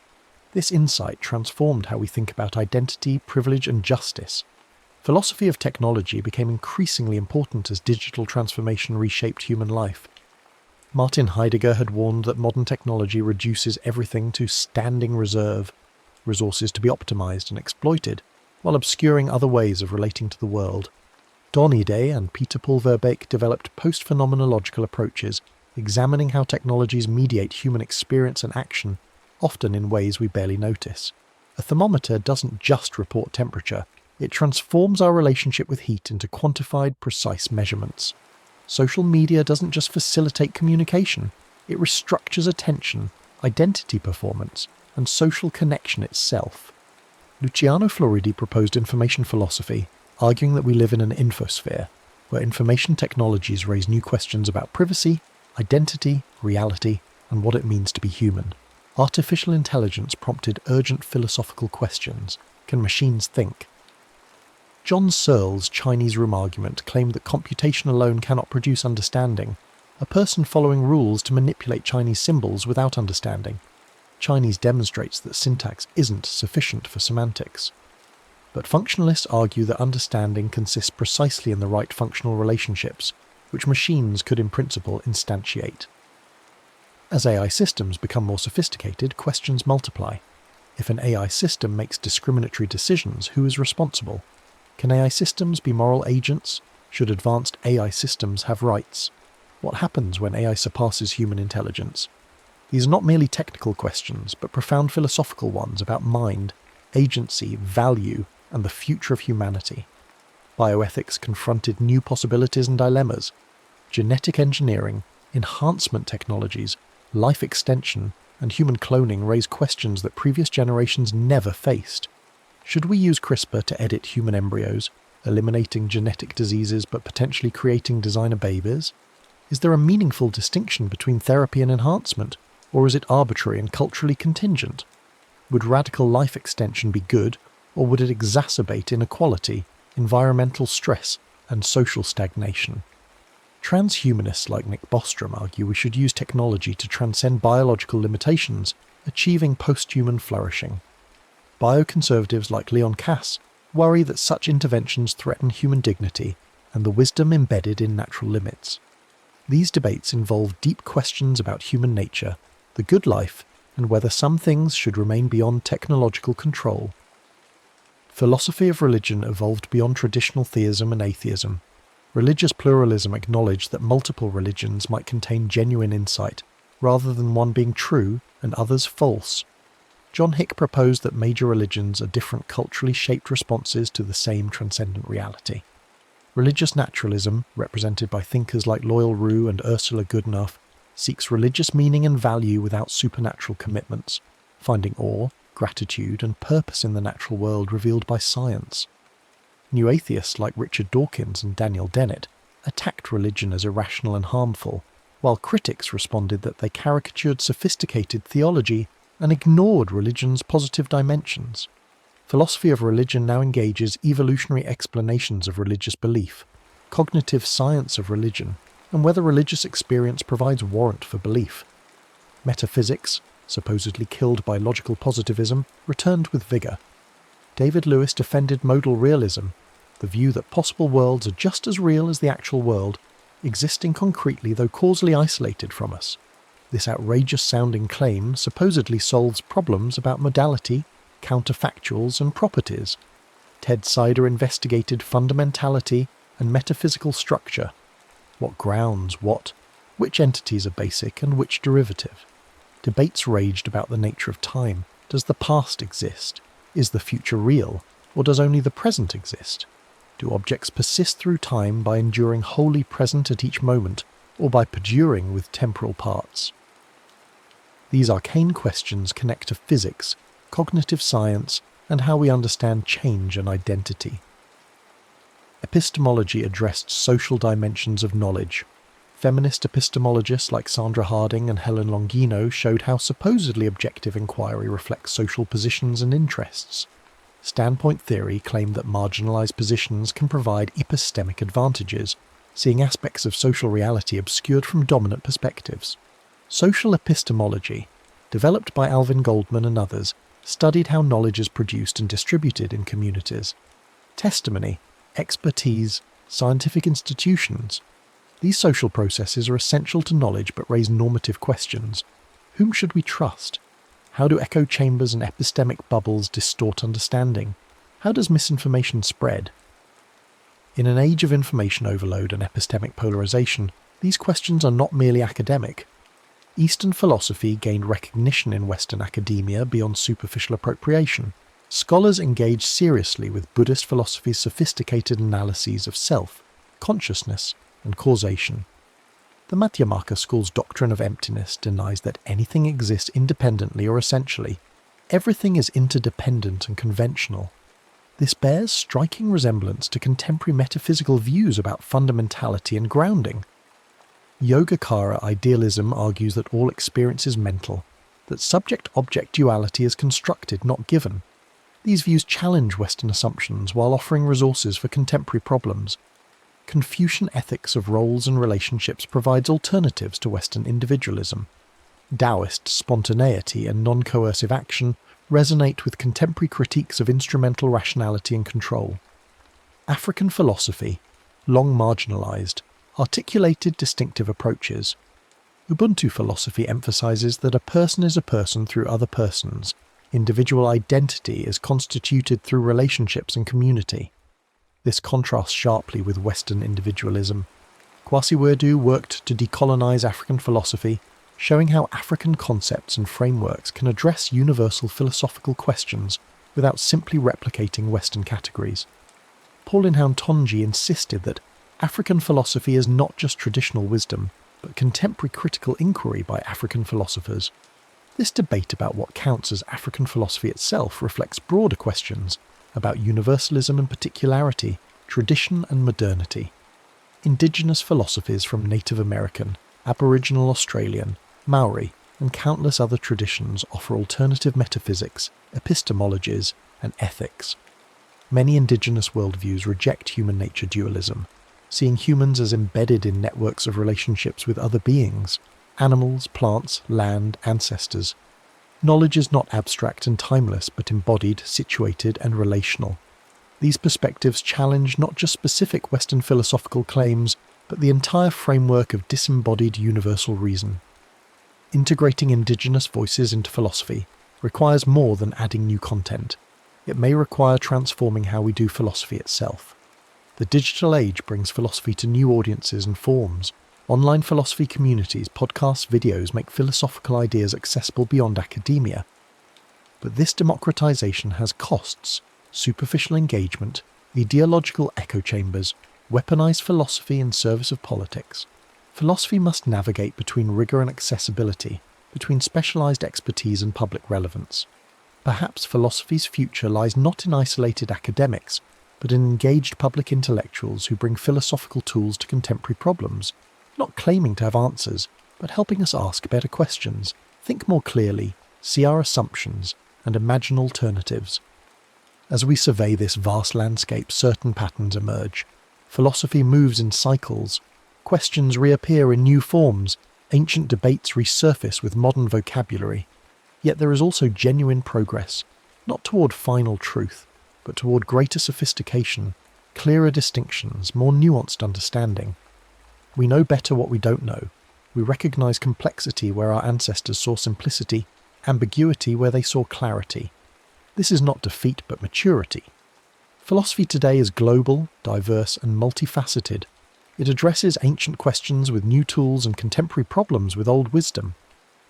This insight transformed how we think about identity, privilege and justice. Philosophy of technology became increasingly important as digital transformation reshaped human life. Martin Heidegger had warned that modern technology reduces everything to standing reserve, resources to be optimized and exploited, while obscuring other ways of relating to the world. Don Ide and Peter Paul Verbeek developed post-phenomenological approaches, examining how technologies mediate human experience and action, often in ways we barely notice. A thermometer doesn't just report temperature, it transforms our relationship with heat into quantified, precise measurements. Social media doesn't just facilitate communication, it restructures attention, identity performance, and social connection itself. Luciano Floridi proposed information philosophy, arguing that we live in an infosphere, where information technologies raise new questions about privacy, identity, reality, and what it means to be human. Artificial intelligence prompted urgent philosophical questions. Can machines think? John Searle's Chinese room argument claimed that computation alone cannot produce understanding, a person following rules to manipulate Chinese symbols without understanding. Chinese demonstrates that syntax isn't sufficient for semantics. But functionalists argue that understanding consists precisely in the right functional relationships, which machines could in principle instantiate. As AI systems become more sophisticated, questions multiply. If an AI system makes discriminatory decisions, who is responsible? Can AI systems be moral agents? Should advanced AI systems have rights? What happens when AI surpasses human intelligence? These are not merely technical questions, but profound philosophical ones about mind, agency, value, and the future of humanity. Bioethics confronted new possibilities and dilemmas. Genetic engineering, enhancement technologies, life extension, and human cloning raise questions that previous generations never faced. Should we use CRISPR to edit human embryos, eliminating genetic diseases but potentially creating designer babies? Is there a meaningful distinction between therapy and enhancement, or is it arbitrary and culturally contingent? Would radical life extension be good, or would it exacerbate inequality, environmental stress, and social stagnation? Transhumanists like Nick Bostrom argue we should use technology to transcend biological limitations, achieving post-human flourishing. Bioconservatives like Leon Kass worry that such interventions threaten human dignity and the wisdom embedded in natural limits. These debates involve deep questions about human nature, the good life, and whether some things should remain beyond technological control. Philosophy of religion evolved beyond traditional theism and atheism. Religious pluralism acknowledged that multiple religions might contain genuine insight, rather than one being true and others false. John Hick proposed that major religions are different culturally shaped responses to the same transcendent reality. Religious naturalism, represented by thinkers like Loyal Rue and Ursula Goodenough, seeks religious meaning and value without supernatural commitments, finding awe, gratitude, and purpose in the natural world revealed by science. New atheists like Richard Dawkins and Daniel Dennett attacked religion as irrational and harmful, while critics responded that they caricatured sophisticated theology and ignored religion's positive dimensions. Philosophy of religion now engages evolutionary explanations of religious belief, cognitive science of religion, and whether religious experience provides warrant for belief. Metaphysics, supposedly killed by logical positivism, returned with vigour. David Lewis defended modal realism, the view that possible worlds are just as real as the actual world, existing concretely though causally isolated from us. This outrageous-sounding claim supposedly solves problems about modality, counterfactuals, and properties. Ted Sider investigated fundamentality and metaphysical structure. What grounds what? Which entities are basic and which derivative? Debates raged about the nature of time. Does the past exist? Is the future real? Or does only the present exist? Do objects persist through time by enduring wholly present at each moment, or by perduring with temporal parts? These arcane questions connect to physics, cognitive science, and how we understand change and identity. Epistemology addressed social dimensions of knowledge. Feminist epistemologists like Sandra Harding and Helen Longino showed how supposedly objective inquiry reflects social positions and interests. Standpoint theory claimed that marginalized positions can provide epistemic advantages, seeing aspects of social reality obscured from dominant perspectives. Social epistemology, developed by Alvin Goldman and others, studied how knowledge is produced and distributed in communities. Testimony, expertise, scientific institutions. These social processes are essential to knowledge but raise normative questions. Whom should we trust? How do echo chambers and epistemic bubbles distort understanding? How does misinformation spread? In an age of information overload and epistemic polarization, these questions are not merely academic. Eastern philosophy gained recognition in Western academia beyond superficial appropriation. Scholars engaged seriously with Buddhist philosophy's sophisticated analyses of self, consciousness, and causation. The Madhyamaka school's doctrine of emptiness denies that anything exists independently or essentially. Everything is interdependent and conventional. This bears striking resemblance to contemporary metaphysical views about fundamentality and grounding. Yogacara idealism argues that all experience is mental, that subject-object duality is constructed, not given. These views challenge Western assumptions while offering resources for contemporary problems. Confucian ethics of roles and relationships provides alternatives to Western individualism. Taoist spontaneity and non-coercive action resonate with contemporary critiques of instrumental rationality and control. African philosophy, long marginalized, articulated distinctive approaches. Ubuntu philosophy emphasizes that a person is a person through other persons. Individual identity is constituted through relationships and community. This contrasts sharply with Western individualism. Kwasi Werdu worked to decolonize African philosophy, showing how African concepts and frameworks can address universal philosophical questions without simply replicating Western categories. Pauline Tonji insisted that African philosophy is not just traditional wisdom, but contemporary critical inquiry by African philosophers. This debate about what counts as African philosophy itself reflects broader questions about universalism and particularity, tradition and modernity. Indigenous philosophies from Native American, Aboriginal Australian, Maori, and countless other traditions offer alternative metaphysics, epistemologies, and ethics. Many indigenous worldviews reject human nature dualism, seeing humans as embedded in networks of relationships with other beings, animals, plants, land, ancestors. Knowledge is not abstract and timeless, but embodied, situated, and relational. These perspectives challenge not just specific Western philosophical claims, but the entire framework of disembodied universal reason. Integrating indigenous voices into philosophy requires more than adding new content. It may require transforming how we do philosophy itself. The digital age brings philosophy to new audiences and forms. Online philosophy communities, podcasts, videos make philosophical ideas accessible beyond academia. But this democratization has costs: superficial engagement, ideological echo chambers, weaponized philosophy in service of politics. Philosophy must navigate between rigor and accessibility, between specialized expertise and public relevance. Perhaps philosophy's future lies not in isolated academics, but in engaged public intellectuals who bring philosophical tools to contemporary problems, not claiming to have answers, but helping us ask better questions, think more clearly, see our assumptions, and imagine alternatives. As we survey this vast landscape, certain patterns emerge. Philosophy moves in cycles. Questions reappear in new forms. Ancient debates resurface with modern vocabulary. Yet there is also genuine progress, not toward final truth, but toward greater sophistication, clearer distinctions, more nuanced understanding. We know better what we don't know. We recognize complexity where our ancestors saw simplicity, ambiguity where they saw clarity. This is not defeat but maturity. Philosophy today is global, diverse, and multifaceted. It addresses ancient questions with new tools and contemporary problems with old wisdom.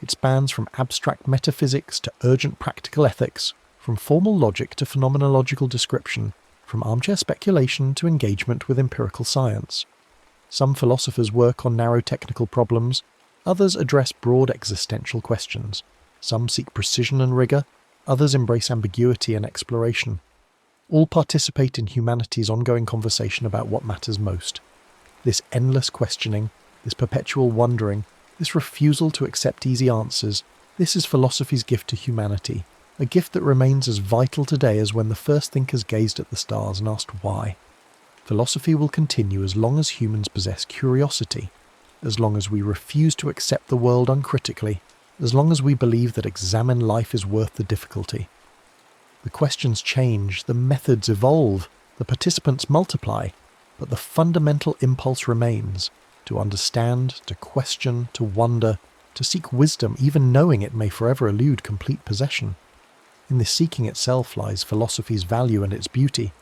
It spans from abstract metaphysics to urgent practical ethics, from formal logic to phenomenological description, from armchair speculation to engagement with empirical science. Some philosophers work on narrow technical problems, others address broad existential questions. Some seek precision and rigor, others embrace ambiguity and exploration. All participate in humanity's ongoing conversation about what matters most. This endless questioning, this perpetual wondering, this refusal to accept easy answers, this is philosophy's gift to humanity, a gift that remains as vital today as when the first thinkers gazed at the stars and asked why. Philosophy will continue as long as humans possess curiosity, as long as we refuse to accept the world uncritically, as long as we believe that examined life is worth the difficulty. The questions change, the methods evolve, the participants multiply, but the fundamental impulse remains: to understand, to question, to wonder, to seek wisdom even knowing it may forever elude complete possession. In this seeking itself lies philosophy's value and its beauty.